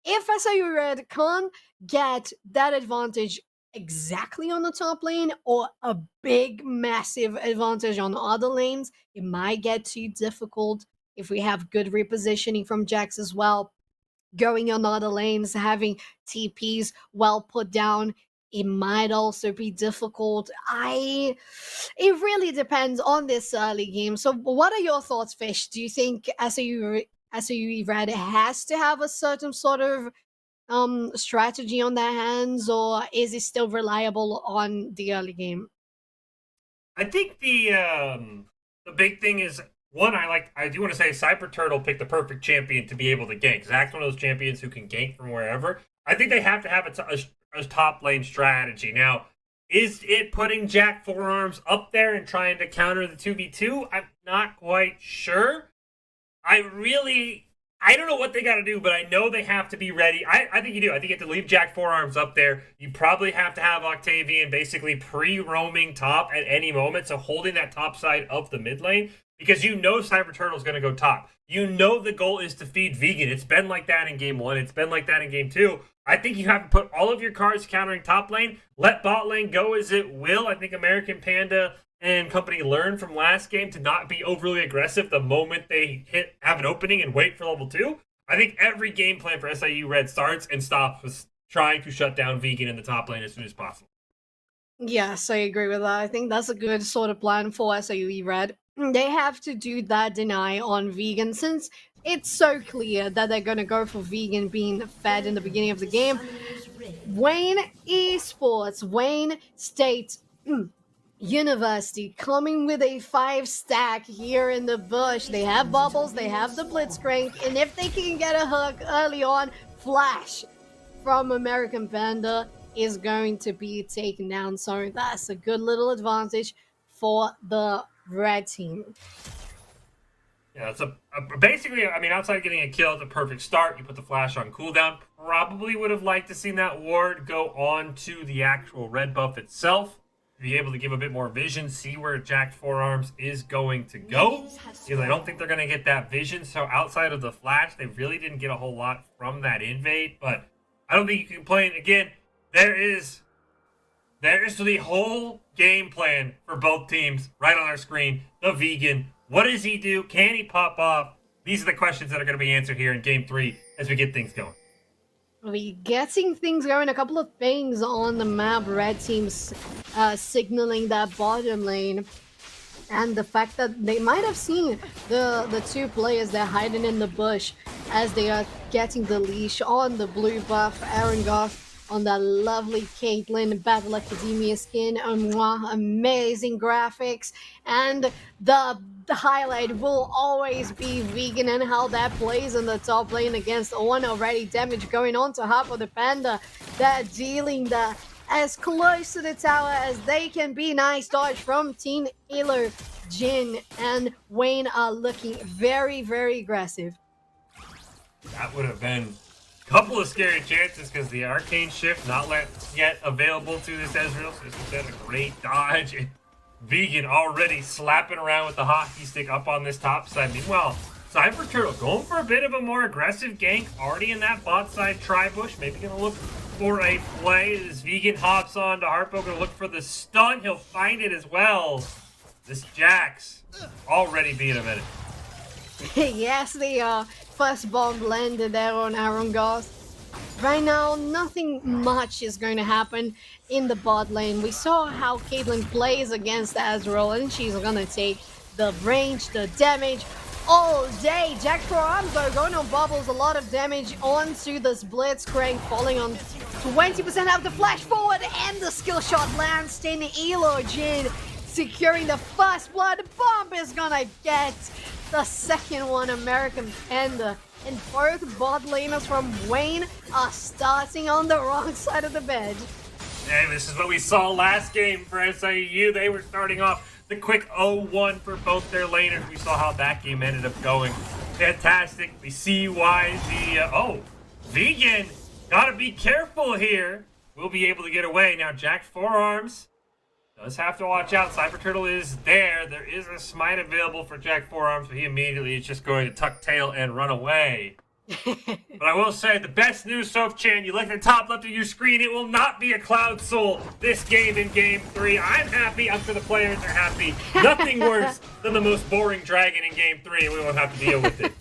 if SIU Red can't get that advantage exactly on the top lane or a big massive advantage on other lanes, it might get too difficult. If we have good repositioning from Jax as well, going on other lanes, having TPs well put down, it might also be difficult. It really depends on this early game. So what are your thoughts, Fish? Do you think SAU Red has to have a certain sort of strategy on their hands, or is it still reliable on the early game? I think the big thing is one. I do want to say Cyber Turtle picked the perfect champion to be able to gank. Zach's one of those champions who can gank from wherever. I think they have to have a top lane strategy. Now, is it putting Jack Forearms up there and trying to counter the 2v2? I'm not quite sure. I don't know what they got to do, but I know they have to be ready. I think you do. I think you have to leave Jack Forearms up there. You probably have to have Octavian basically pre-roaming top at any moment, so holding that top side of the mid lane, because you know Cyber Turtle's going to go top. You know the goal is to feed Vegan. It's been like that in Game 1. It's been like that in Game 2. I think you have to put all of your cards countering top lane. Let bot lane go as it will. I think American Panda and company learned from last game to not be overly aggressive the moment they have an opening and wait for level 2. I think every game plan for SIU Red starts and stops with trying to shut down Vegan in the top lane as soon as possible. Yes, I agree with that. I think that's a good sort of plan for SIUE Red. They have to do that deny on Vegan since it's so clear that they're going to go for Vegan being fed in the beginning of the game. Wayne Esports, Wayne State University coming with a 5-stack here in the bush. They have bubbles, they have the Blitzcrank, and if they can get a hook early on, Flash from American Panda is going to be taken down. So that's a good little advantage for the red team. Yeah, it's basically, I mean, outside of getting a kill, it's a perfect start. You put the flash on cooldown. Probably would have liked to seen that ward go on to the actual red buff itself. Be able to give a bit more vision, see where Jack Forearms is going to go. Because I don't think they're going to get that vision. So outside of the flash, they really didn't get a whole lot from that invade. But I don't think you can complain. Again, there is the whole game plan for both teams right on our screen. The Vegan. What does he do? Can he pop off? These are the questions that are going to be answered here in Game 3 as we get things going. We getting things going. A couple of things on the map. Red team's signaling that bottom lane. And the fact that they might have seen the two players they're hiding in the bush as they are getting the leash on the blue buff. Aaron Goff on that lovely Caitlyn Battle Academia skin. Amazing graphics. And the the highlight will always be Vegan and how that plays in the top lane against one already. Damage going on to Harpo the Panda. That dealing the as close to the tower as they can be. Nice dodge from Team Elo. Jin and Wayne are looking very, very aggressive. That would have been a couple of scary chances because the Arcane Shift not yet available to this Ezreal. So this has been a great dodge. And Vegan already slapping around with the hockey stick up on this top side. Meanwhile, Cyber Turtle going for a bit of a more aggressive gank. Already in that bot side tri-bush. Maybe going to look for a play. This Vegan hops on to Harpo. Going to look for the stun. He'll find it as well. This Jax already being a minute. Yes, the first bomb landed there on Aaron Garth. Right now, nothing much is going to happen in the bot lane. We saw how Caitlyn plays against Azrael, and she's going to take the range, the damage all day. Jack for arms though, going on bubbles, a lot of damage onto this Blitzcrank, falling on 20% of the flash forward, and the skill shot lands. Tin Elo Jin securing the first blood. Bomb is gonna get the second one. American Panda and both bot laners from Wayne are starting on the wrong side of the bed. Hey, this is what we saw last game for SIU. They were starting off the quick 0-1 for both their laners. We saw how that game ended up going. Fantastic. We see why the... Vegan, gotta be careful here. We'll be able to get away. Now, Jack Forearms does have to watch out. Cyber Turtle is there. There is a smite available for Jack Forearms, but he immediately is just going to tuck tail and run away. But I will say, the best news, Soph-chan, you look at the top left of your screen, it will not be a Cloud Soul this game in Game 3. I'm happy. I'm sure the players are happy. Nothing worse than the most boring dragon in Game 3, and we won't have to deal with it.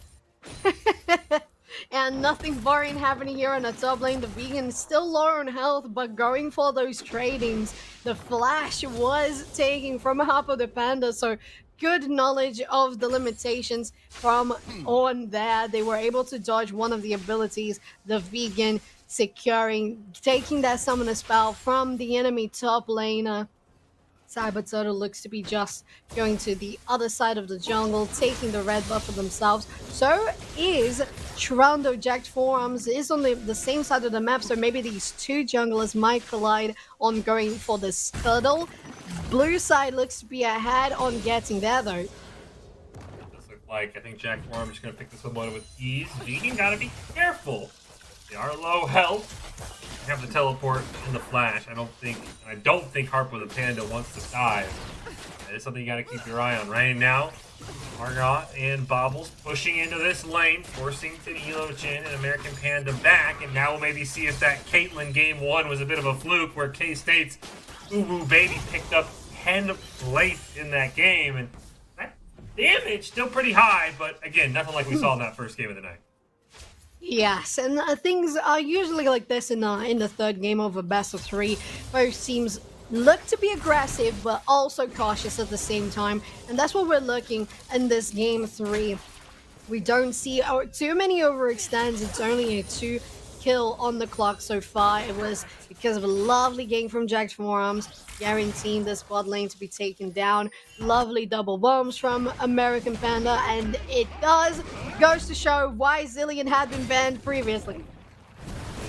And nothing boring happening here on the top lane. The Vegan still low on health, but going for those tradings. The flash was taking from Harpo the Panda, so good knowledge of the limitations from on there. They were able to dodge one of the abilities. The Vegan taking that summoner spell from the enemy top laner. Cyber Turtle looks to be just going to the other side of the jungle, taking the red buff for themselves. So is Trando. Jacked Forearms is on the same side of the map, so maybe these two junglers might collide on going for the scuttle. Blue side looks to be ahead on getting there, though. It does look like, I think Jack Forearms is going to pick this one with ease. Vegan gotta be careful. They are low health. They have the teleport and the flash. I don't think Harpo the Panda wants to dive. That is something you gotta keep your eye on. Right now, Margot and Bobbles pushing into this lane, forcing Elo Chin and American Panda back, and now we'll maybe see if that Caitlyn Game 1 was a bit of a fluke, where K-State's Uwu Baby picked up 10th place in that game, and that damage still pretty high, but again, nothing like we saw in that first game of the night. Yes, and things are usually like this in the third game of a best of three. Both teams look to be aggressive, but also cautious at the same time, and that's what we're looking in this game 3. We don't see too many overextends. It's only a 2 kill on the clock so far. It was because of a lovely gank from Jacked Forearms, guaranteeing this bot lane to be taken down. Lovely double bombs from American Panda, and it goes to show why Zillion had been banned previously.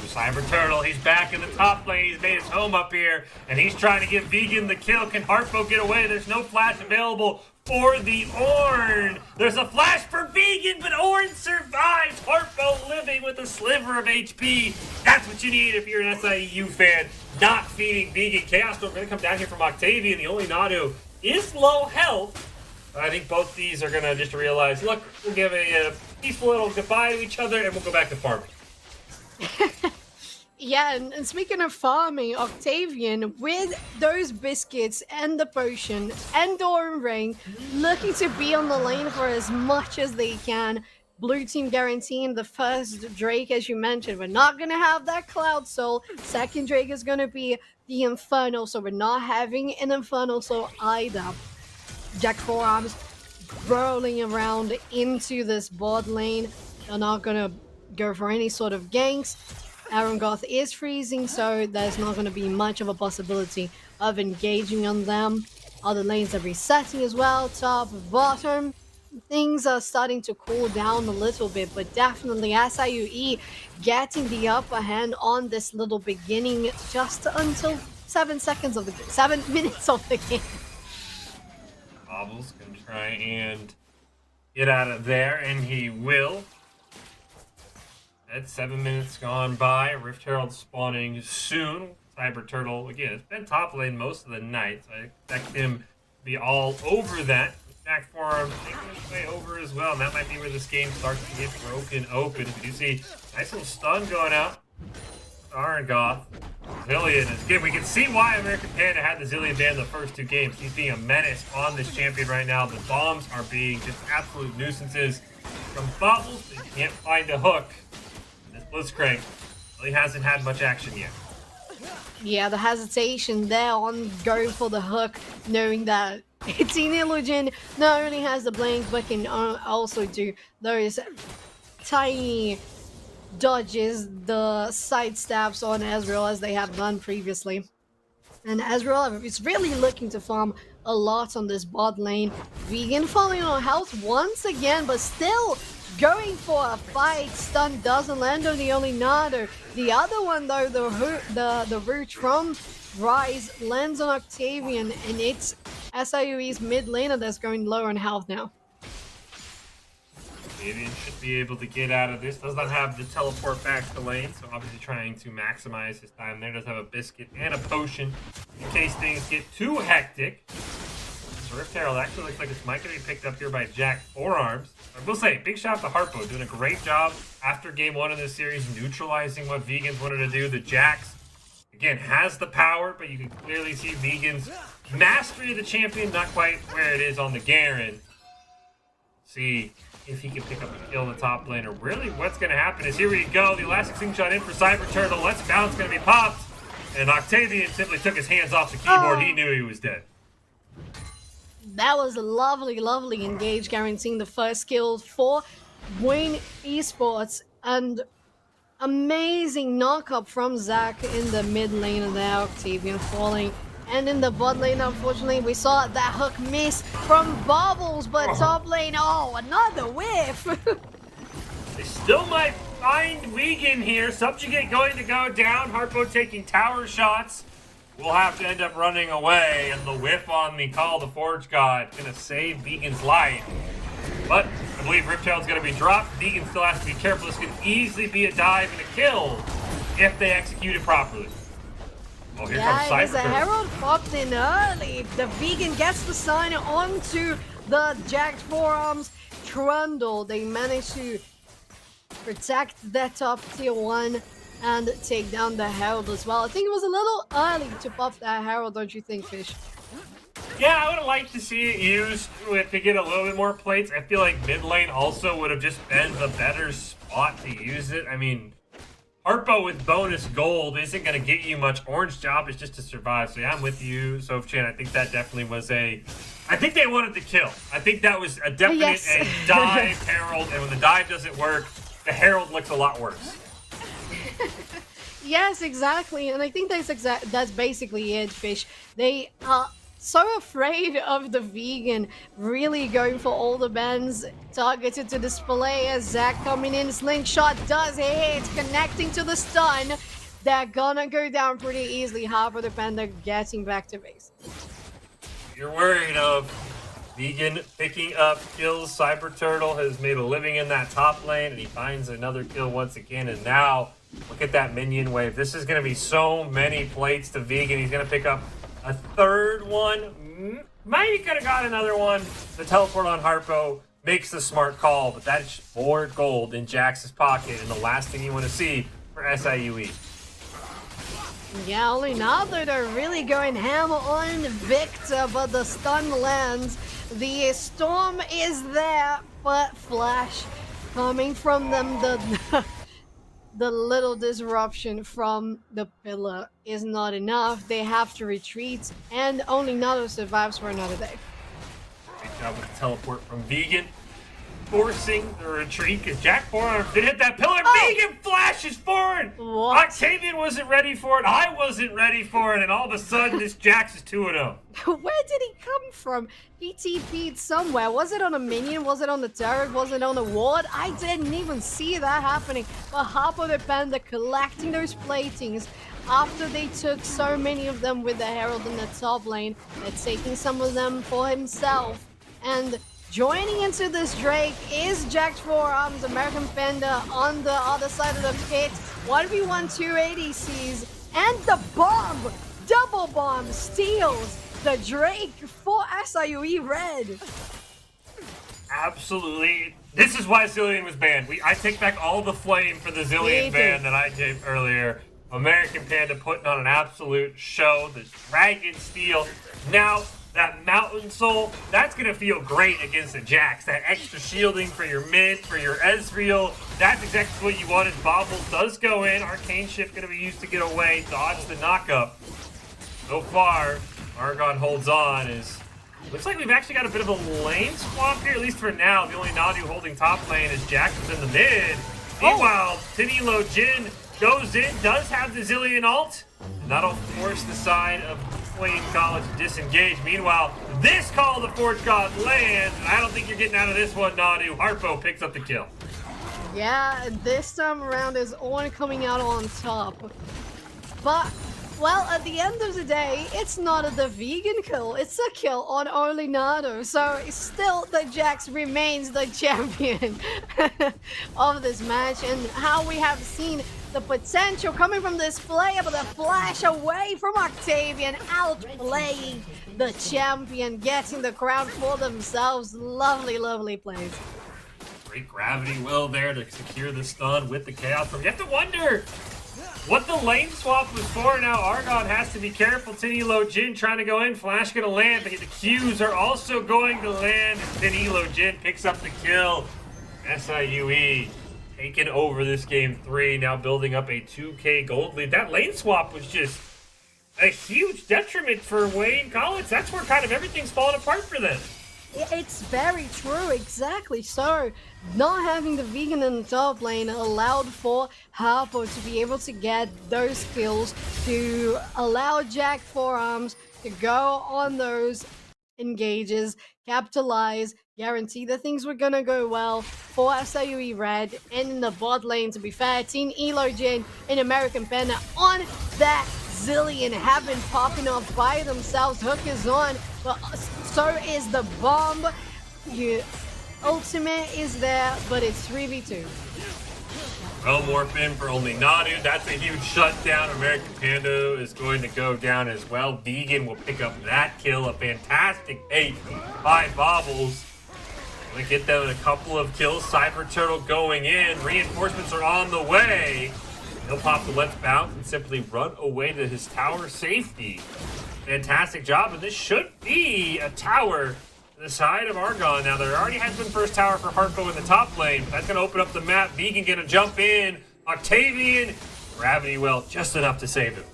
Cyber Turtle, he's back in the top lane. He's made his home up here, and he's trying to give Vegan the kill. Can Harpo get away? There's no flash available for the Ornn. There's a flash for Vegan, but Ornn survives. Harpo living with a sliver of HP. That's what you need if you're an SIU fan. Not feeding Vegan. Chaos Storm going to come down here from Octavian. The only Nadu is low health. I think both these are going to just realize, look, we'll give a peaceful little goodbye to each other, and we'll go back to farming. Yeah, and speaking of farming, Octavian, with those biscuits and the potion and Doran Ring, looking to be on the lane for as much as they can. Blue team guaranteeing the first Drake, as you mentioned. We're not going to have that Cloud Soul. Second Drake is going to be the Infernal, so we're not having an Infernal Soul either. Jack Forearms rolling around into this bot lane. They're not going to go for any sort of ganks. Aaron Goth is freezing, so there's not going to be much of a possibility of engaging on them. Other lanes are resetting as well, top, bottom. Things are starting to cool down a little bit, but definitely SIUE getting the upper hand on this little beginning just until 7 minutes of the game. Bobbles gonna try and get out of there, and he will. That's 7 minutes gone by. Rift Herald spawning soon. Cyber Turtle, again, it's been top lane most of the night, so I expect him to be all over that. Back for him, taking his way over as well, and that might be where this game starts to get broken open. We do see nice little stun going out. Arangoth. Zillion is good. We can see why American Panda had the Zillion ban the first 2 games. He's being a menace on this champion right now. The bombs are being just absolute nuisances from Bubbles. They can't find a hook. This Blitzcrank really hasn't had much action yet. Yeah, the hesitation there on going for the hook, knowing that it's an illusion, not only has the blink, but can also do those tiny dodges, the side stabs on Ezreal as they have done previously. And Ezreal is really looking to farm a lot on this bot lane. Vegan falling on health once again, but still going for a fight. Stun doesn't land on the only Nado. The other one though, the root from Rise lands on Octavian, and it's SIUE's mid laner that's going low on health now. Octavian should be able to get out of this. Does not have the teleport back to lane, so obviously trying to maximize his time there. Does have a biscuit and a potion in case things get too hectic. So Rift Herald actually looks like this might be picked up here by Jack Forearms. I will say, big shout out to Harpo, doing a great job after game 1 of this series, neutralizing what Vegans wanted to do. The Jax, again, has the power, but you can clearly see Vegan's mastery of the champion, not quite where it is on the Garen. See if he can pick up a kill in the top lane, or really what's going to happen is here we go. The elastic slingshot in for Cyber Turtle. Let's bounce going to be popped. And Octavian simply took his hands off the keyboard. He knew he was dead. That was a lovely, lovely engage, guaranteeing the first kill for Wayne Esports. And amazing knock-up from Zach in the mid lane, and there Octavian falling. And in the bot lane, unfortunately, we saw that hook miss from Bobbles, but top lane, another whiff! They still might find Vegan here. Subjugate going to go down. Harpo taking tower shots. We'll have to end up running away, and the whiff on the Call of the Forge God gonna save Vegan's life. But I believe Rift Herald's gonna be dropped. Vegan still has to be careful. This could easily be a dive and a kill if they execute it properly. Oh, here comes Cyber as a Herald popped in early. The Vegan gets the sign onto the jacked forearms. Trundle, they managed to protect that top tier 1 and take down the Herald as well. I think it was a little early to pop that Herald, don't you think, Fish? Yeah, I would have liked to see it used to get a little bit more plates. I feel like mid lane also would have just been the better spot to use it. I mean, Harpo with bonus gold isn't going to get you much. Orange job is just to survive. So yeah, I'm with you, Soph-Chan. I think that definitely was I think they wanted to kill. I think that was a definite a dive Herald, and when the dive doesn't work, the Herald looks a lot worse. Yes, exactly, and I think that's basically it, Fish. They are so afraid of the Vegan really going for all the bans targeted to display as Zac coming in. Slingshot does hit, connecting to the stun. They're gonna go down pretty easily. Harpo the Panda getting back to base. You're worried of Vegan picking up kills. Cyber Turtle has made a living in that top lane, and he finds another kill once again, and now look at that minion wave. This is going to be so many plates to Vegan. He's going to pick up a third one. Maybe could have got another one. The teleport on Harpo makes the smart call, but that's 4 gold in Jax's pocket, and the last thing you want to see for SIUE. Yeah, only now they're really going ham on Victor, but the stun lands. The storm is there, but Flash coming from them. The little disruption from the pillar is not enough. They have to retreat, and only Nado survives for another day. Great job with the teleport from Vegan. forcing the retreat because Jack Forearms did hit that pillar. Oh. Vegan flashes forward. What? Octavian wasn't ready for it. I wasn't ready for it. And all of a sudden, this Jax is 2-0. Where did he come from? He TP'd somewhere. Was it on a minion? Was it on the turret? Was it on a ward? I didn't even see that happening. But Harpo the Panda collecting those platings after they took so many of them with the Herald in the top lane. They're taking some of them for himself. And joining into this Drake is Jack's Forearms, American Panda on the other side of the pit. 1v1 2 ADCs. And the bomb! Double bomb steals the Drake for SIUE Red. Absolutely. This is why Zillion was banned. I take back all the flame for the Zillion ban that I gave earlier. American Panda putting on an absolute show. The Dragon Steel. Now, that Mountain Soul, that's going to feel great against the Jax. That extra shielding for your mid, for your Ezreal. That's exactly what you want as Bobbles does go in. Arcane Shift going to be used to get away. Dodge the knockup. So far, Argon holds on. Looks like we've actually got a bit of a lane swap here, at least for now. The only Nadu holding top lane is Jax is in the mid. Meanwhile, Tinilo Jin goes in, does have the Zillion ult, and that'll force the side of Flame College to disengage. Meanwhile, this Call of the Forge God lands, and I don't think you're getting out of this one, Nadu. Harpo picks up the kill. Yeah, this time around is Ornn coming out on top. But, well, at the end of the day, it's not the vegan kill, it's a kill on only Nado. So still, the Jax remains the champion of this match, and how we have seen the potential coming from this player, but the flash away from Octavian, outplaying the champion, getting the crown for themselves. Lovely, lovely plays. Great gravity will there to secure the stun with the Chaos Storm. You have to wonder what the lane swap was for. Now Argon has to be careful. Tinilo Jin trying to go in. Flash going to land, but the Qs are also going to land. Tinilo Jin picks up the kill. SIUE taking over this game 3, now building up a 2K gold lead. That lane swap was just a huge detriment for Wayne College. That's where kind of everything's falling apart for them. It's very true, exactly. So, not having the vegan in the top lane allowed for Harpo to be able to get those kills, to allow Jack Forearms to go on those engages, capitalize, guarantee that things were gonna go well for SIUE Red. And in the bot lane, to be fair, Team Elo Jin and American Panda on that Zillion have been popping off by themselves. Hook is on, but so is the bomb. Ultimate is there, but it's 3v2. Well, morph in for only Nadu. That's a huge shutdown. American Panda is going to go down as well. Vegan will pick up that kill. A fantastic 8 by Bobbles. Gonna get them a couple of kills. Cyber Turtle going in. Reinforcements are on the way. He'll pop the Let's Bounce and simply run away to his tower safety. Fantastic job, and this should be a tower to the side of Argon. Now, there already has been first tower for Harpo in the top lane, but that's going to open up the map. Vegan going to jump in. Octavian, gravity well, just enough to save him.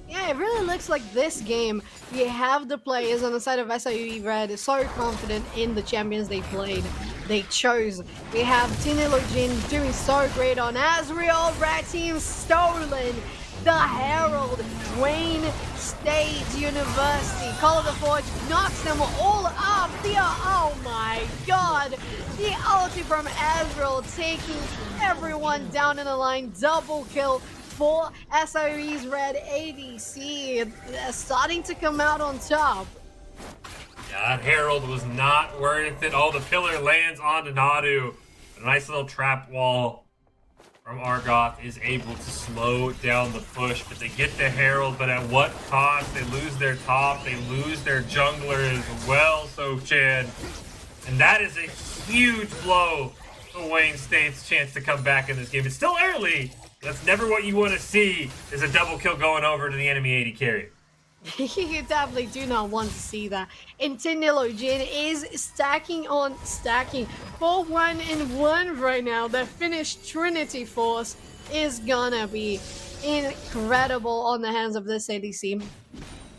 Yeah, it really looks like this game, you have the players on the side of SIUE Red so confident in the champions they played, they chose. We have Tinilo Jin doing so great on Ezreal. Red team stolen the Herald. Wayne State University. Call of the Forge knocks them all up. Oh my god. The ulti from Ezreal taking everyone down in the line. Double kill for SIUE's Red ADC. Starting to come out on top. Yeah, that Herald was not worth it. Oh, the pillar lands onto Nadu. A nice little trap wall from Argoth is able to slow down the push, but they get the Herald, but at what cost? They lose their top, they lose their jungler as well, Sochan. And that is a huge blow for Wayne State's chance to come back in this game. It's still early. That's never what you want to see, is a double kill going over to the enemy AD carry. You definitely do not want to see that. And Tinilo Jin is stacking on stacking for 1-1 right now. The Finnish Trinity Force is gonna be incredible on the hands of this ADC,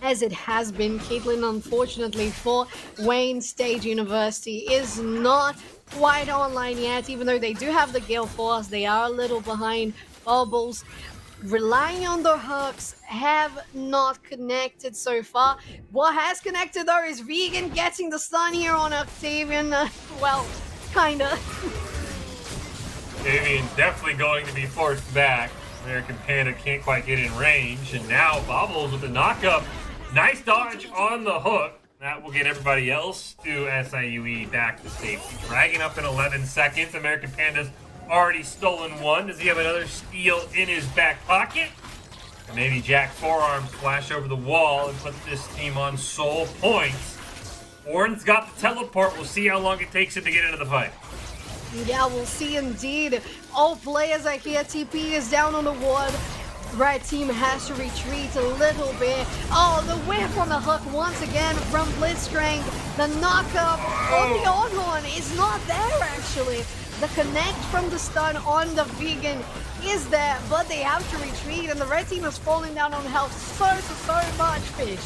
as it has been. Caitlyn, unfortunately for Wayne State University, is not quite online yet, even though they do have the Gale Force. They are a little behind. Bubbles relying on the hooks have not connected so far. What has connected though is Vegan getting the stun here on Octavian. Well, kinda. Octavian's definitely going to be forced back. American Panda can't quite get in range, and now Bobbles with the knockup. Nice dodge on the hook. That will get everybody else to SIUE back to safety. Dragging up in 11 seconds. American Panda's already stolen one. Does he have another steal in his back pocket? And maybe Jack Forearms flash over the wall and put this team on sole points. Warren's got the teleport. We'll see how long it takes him to get into the fight. Yeah, we'll see indeed. All players are here. TP is down on the ward. Red team has to retreat a little bit. Oh, the whiff on the hook once again from Blitzcrank. The knockup on the Onhorn is not there actually. The connect from the stun on the Vegan is there, but they have to retreat, and the red team is falling down on health so much, Fish.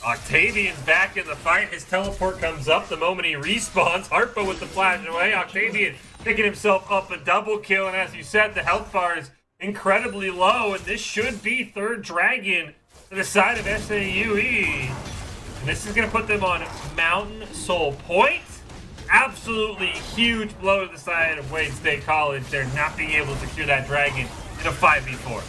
Octavian's back in the fight. His teleport comes up the moment he respawns. Harpo with the flash away. Octavian picking himself up a double kill, and as you said, the health bar is incredibly low, and this should be third dragon to the side of SAUE. And this is going to put them on Mountain Soul Point. Absolutely huge blow to the side of Wayne State College. They're not being able to secure that dragon in a 5v4.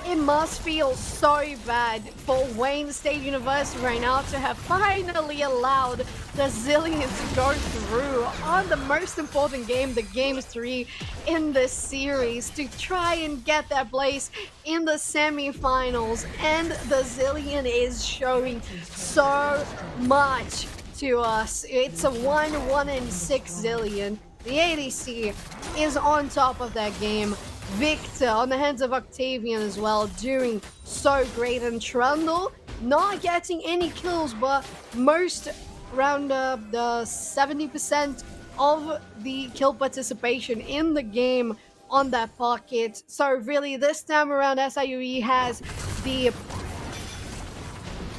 It must feel so bad for Wayne State University right now to have finally allowed the Zillion to go through on the most important game, the Game 3 in this series, to try and get that place in the semifinals. And the Zillion is showing so much to us. It's a 1-6 Zillion. The ADC is on top of that game. Victor on the hands of Octavian as well, doing so great. And Trundle not getting any kills, but most around the 70% of the kill participation in the game on that pocket. So really this time around SIUE has the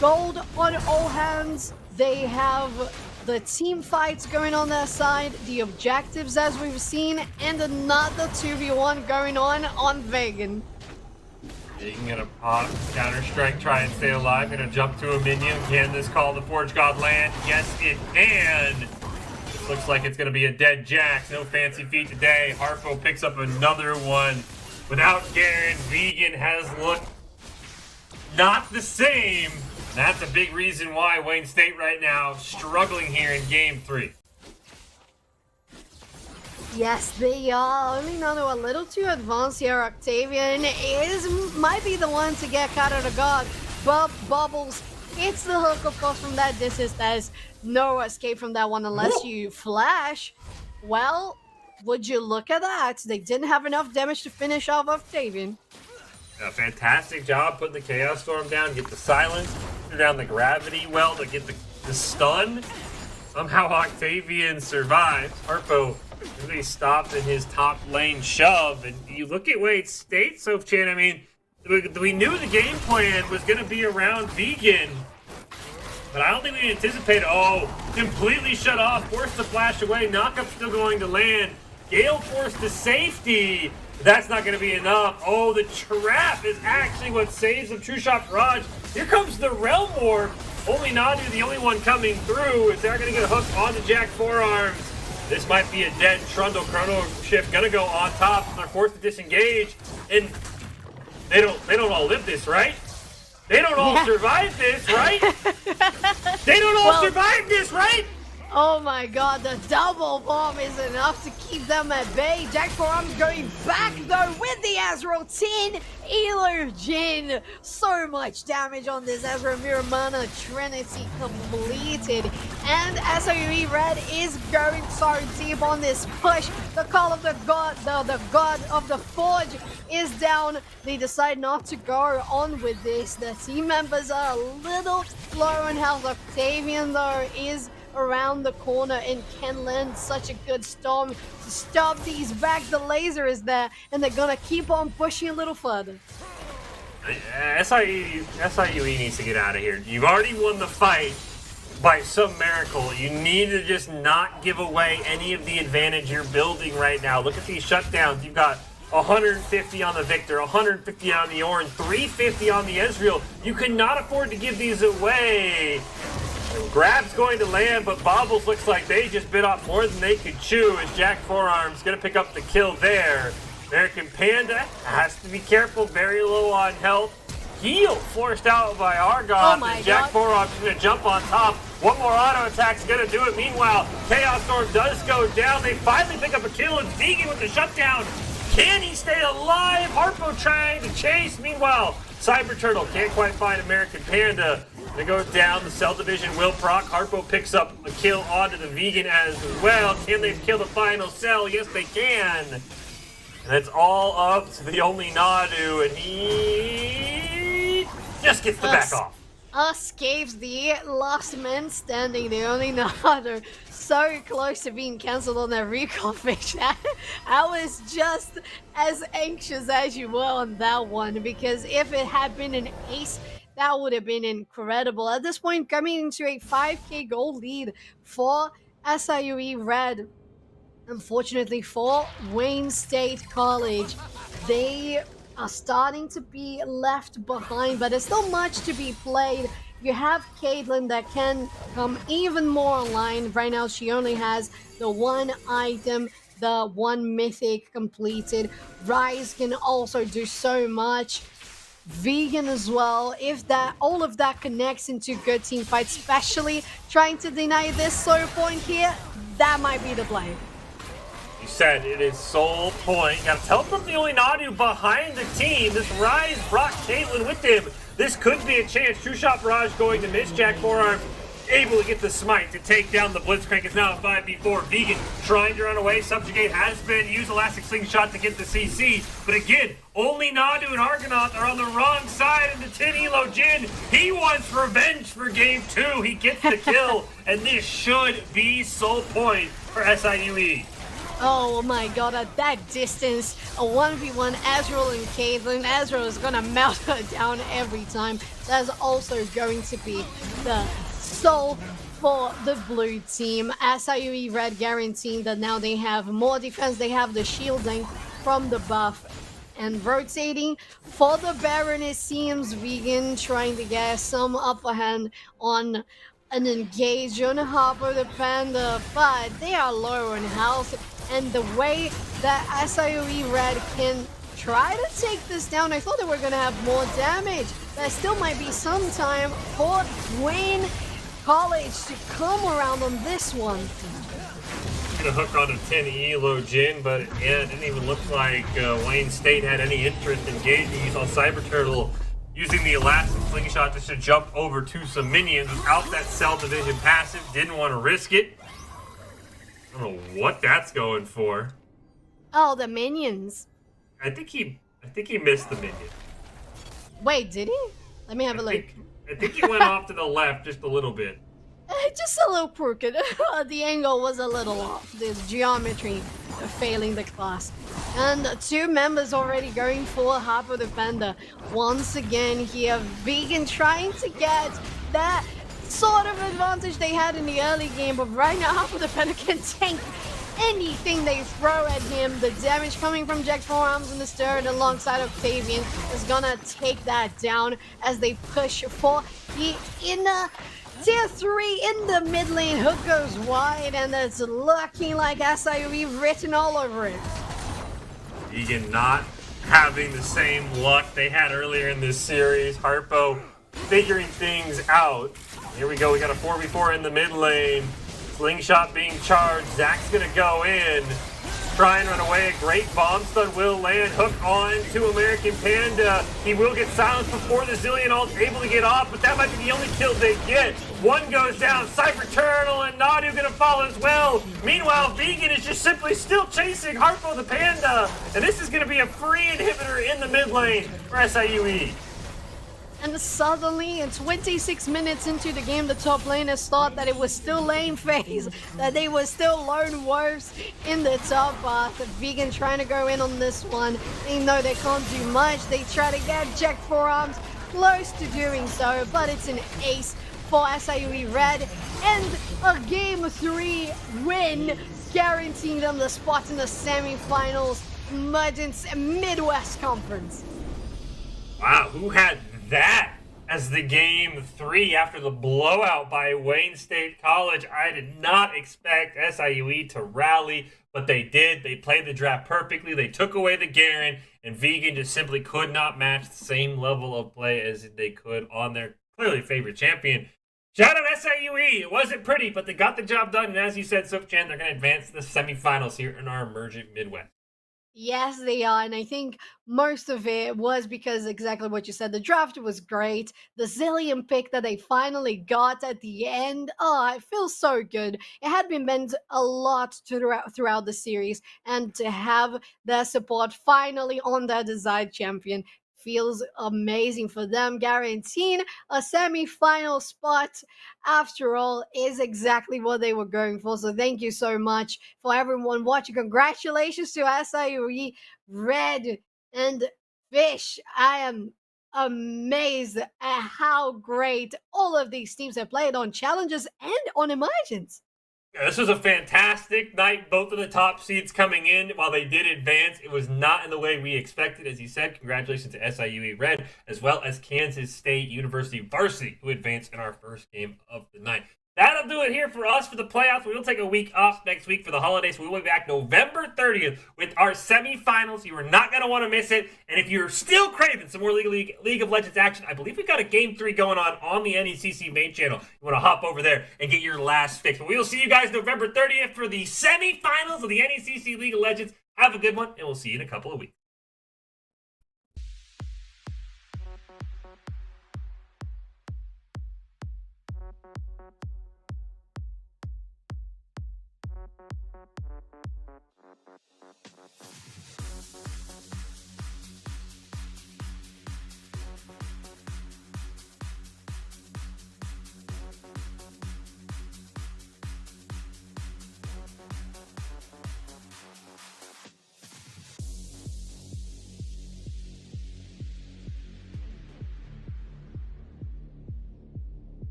gold on all hands. They have the team fights going on their side, the objectives as we've seen, and another 2v1 going on Vegan. Vegan gonna pop, counter-strike, try and stay alive, gonna jump to a minion. Can this call the Forge God land? Yes, it can! This looks like it's gonna be a dead Jax. No fancy feat today. Harpo picks up another one. Without Garen, Vegan has looked not the same. That's a big reason why Wayne State right now struggling here in Game 3. Yes, they are. Only now they're a little too advanced here. Octavian might be the one to get caught out of guard, but Bubbles hits the hook, of course, from that distance. There's no escape from that one unless you flash. Well, would you look at that? They didn't have enough damage to finish off Octavian. A fantastic job putting the Chaos Storm down, get the silence, put down the gravity well to get the stun. Somehow Octavian survived. Harpo really stopped in his top lane shove. And you look at Wayne State, Sofchan, I mean, we knew the game plan was going to be around Vegan. But I don't think we anticipated, completely shut off, forced to flash away, knockup still going to land. Gale forced to safety. That's not going to be enough. Oh, the trap is actually what saves the True Shot Barrage. Here comes the Realm Warp. Only Nadu, the only one coming through. If they're going to get a hook on the Jack Forearms, this might be a dead Trundle. Chrono Shift going to go on top. They're forced to disengage. And they don't all live this, right? They don't all survive this, right? They don't all survive this, right? Oh my god, the double bomb is enough to keep them at bay. Jack Forearms going back though with the Azrael 10 Elo Jin. So much damage on this Azrael Mirror Mana Trinity completed. And SOE Red is going so deep on this push. The call of the god, the god of the Forge is down. They decide not to go on with this. The team members are a little low on health. Octavian though is around the corner and can land such a good storm to stop these back. The laser is there and they're gonna keep on pushing a little further. SIUE needs to get out of here. You've already won the fight. by some miracle, you need to just not give away any of the advantage you're building right now. Look at these shutdowns. You've got 150 on the Victor, 150 on the Orange, 350 on the Ezreal. You cannot afford to give these away. Grab's going to land, but Bobbles looks like they just bit off more than they could chew as Jack Forearm's going to pick up the kill there. American Panda has to be careful, very low on health. Heal forced out by Argon. Oh Jack Forearm's going to jump on top. One more auto attack's going to do it. Meanwhile, Chaos Storm does go down. They finally pick up a kill, and Vegan with the shutdown. Can he stay alive? Harpo trying to chase. Meanwhile, Cyber Turtle can't quite find American Panda. They go down. The Cell Division will proc. Harpo picks up a kill onto the Vegan as well. Can they kill the final Cell? Yes, they can. And that's all up to the only Nadu, and he just gets the back off. Escapes the last man standing, the only another. So close to being cancelled on that recall fish. I was just as anxious as you were on that one, because if it had been an ace, that would have been incredible. At this point, coming into a 5k gold lead for SIUE Red. Unfortunately for Wayne State College, they are starting to be left behind, but there's still much to be played. You have Caitlyn that can come even more online. Right now, she only has the one item, the one mythic completed. Rise can also do so much. Vegan as well. If that, all of that connects into good team fights, especially trying to deny this slow point here, that might be the play. You said it is sole point. Got to teleport the only Nadu behind the team. This Rise brought Caitlyn with him. This could be a chance. True Shot Barrage going to miss. Jack Forearm able to get the smite to take down the Blitzcrank. It's now a 5v4. Vegan trying to run away. Subjugate has been used. Elastic Slingshot to get the CC. But again, only Nadu and Argonaut are on the wrong side of the 10 elo Jin. He wants revenge for game 2. He gets the kill. And this should be sole point for SIUE. Oh my god, at that distance, a 1v1 Ezreal and Caitlyn. Ezreal is gonna melt her down every time. That's also going to be the soul for the blue team. SIUE Red guaranteeing that now they have more defense. They have the shielding from the buff. And rotating for the Baron, it seems Vegan trying to get some upper hand on an engage on Harpo the Panda, but they are low on health. And the way that SIUE Red can try to take this down, I thought they were going to have more damage. There still might be some time for Wayne College to come around on this one. Gonna hook on a 10 elo Jin, but yeah, it didn't even look like Wayne State had any interest in engaging. You saw Cyber Turtle using the Elastic Slingshot just to jump over to some minions without that Cell Division passive. Didn't want to risk it. I don't know what that's going for. Oh, the minions. I think he missed the minion. Wait, did he? Let me have a look. I think he went off to the left just a little bit. Just a little crooked. The angle was a little off. The geometry failing the class. And 2 members already going for Harpo the Panda. Once again here, Vegan trying to get that sort of advantage they had in the early game, but right now Harpo the Panda can tank anything they throw at him. The damage coming from Jack's forearms in the stern alongside Octavian is gonna take that down as they push for the inner tier 3 in the mid lane. Hook goes wide, and it's looking like SIUE written all over it. Vegan not having the same luck they had earlier in this series. Harpo figuring things out. Here we go, we got a 4v4 in the mid lane. Slingshot being charged, Zach's gonna go in. Try and run away, a great bomb stun will land. Hook on to American Panda. He will get silenced before the Zillion ult's able to get off, but that might be the only kill they get. One goes down, Cyber Turtle and Nadu gonna fall as well. Meanwhile, Vegan is just simply still chasing Harpo the Panda. And this is gonna be a free inhibitor in the mid lane for SIUE. And suddenly, 26 minutes into the game, the top laners thought that it was still lane phase, that they were still lone wolves in the top path. Vegan trying to go in on this one. They know they can't do much. They try to get Jack Forearms close to doing so, but it's an ace for SIUE Red, and a Game 3 win, guaranteeing them the spot in the semifinals, Emergence Midwest Conference. Wow, who had that as the Game 3 after the blowout by Wayne State College? I did not expect SIUE to rally, but they did. They played the draft perfectly. They took away the Garen, and Vegan just simply could not match the same level of play as they could on their clearly favorite champion. Shout out SIUE. It wasn't pretty, but they got the job done. And as you said, Sukchan, they're going to advance to the semifinals here in our Emergent Midwest. Yes, they are. And I think most of it was because exactly what you said. The draft was great. The zillion pick that they finally got at the end. Oh, it feels so good. It had been meant a lot throughout the series. And to have their support finally on their desired champion feels amazing for them. Guaranteeing a semi-final spot, after all, is exactly what they were going for. So thank you so much for everyone watching. Congratulations to SIUE Red and Fish. I am amazed at how great all of these teams have played on challenges and on emergence. Yeah, this was a fantastic night. Both of the top seeds coming in. While they did advance, it was not in the way we expected. As you said, congratulations to SIUE Red, as well as Kansas State University Varsity, who advanced in our first game of the night. That'll do it here for us for the playoffs. We will take a week off next week for the holidays. We will be back November 30th with our semifinals. You are not going to want to miss it. And if you're still craving some more League of Legends action, I believe we've got a Game 3 going on the NECC main channel. You want to hop over there and get your last fix. But we will see you guys November 30th for the semifinals of the NECC League of Legends. Have a good one, and we'll see you in a couple of weeks.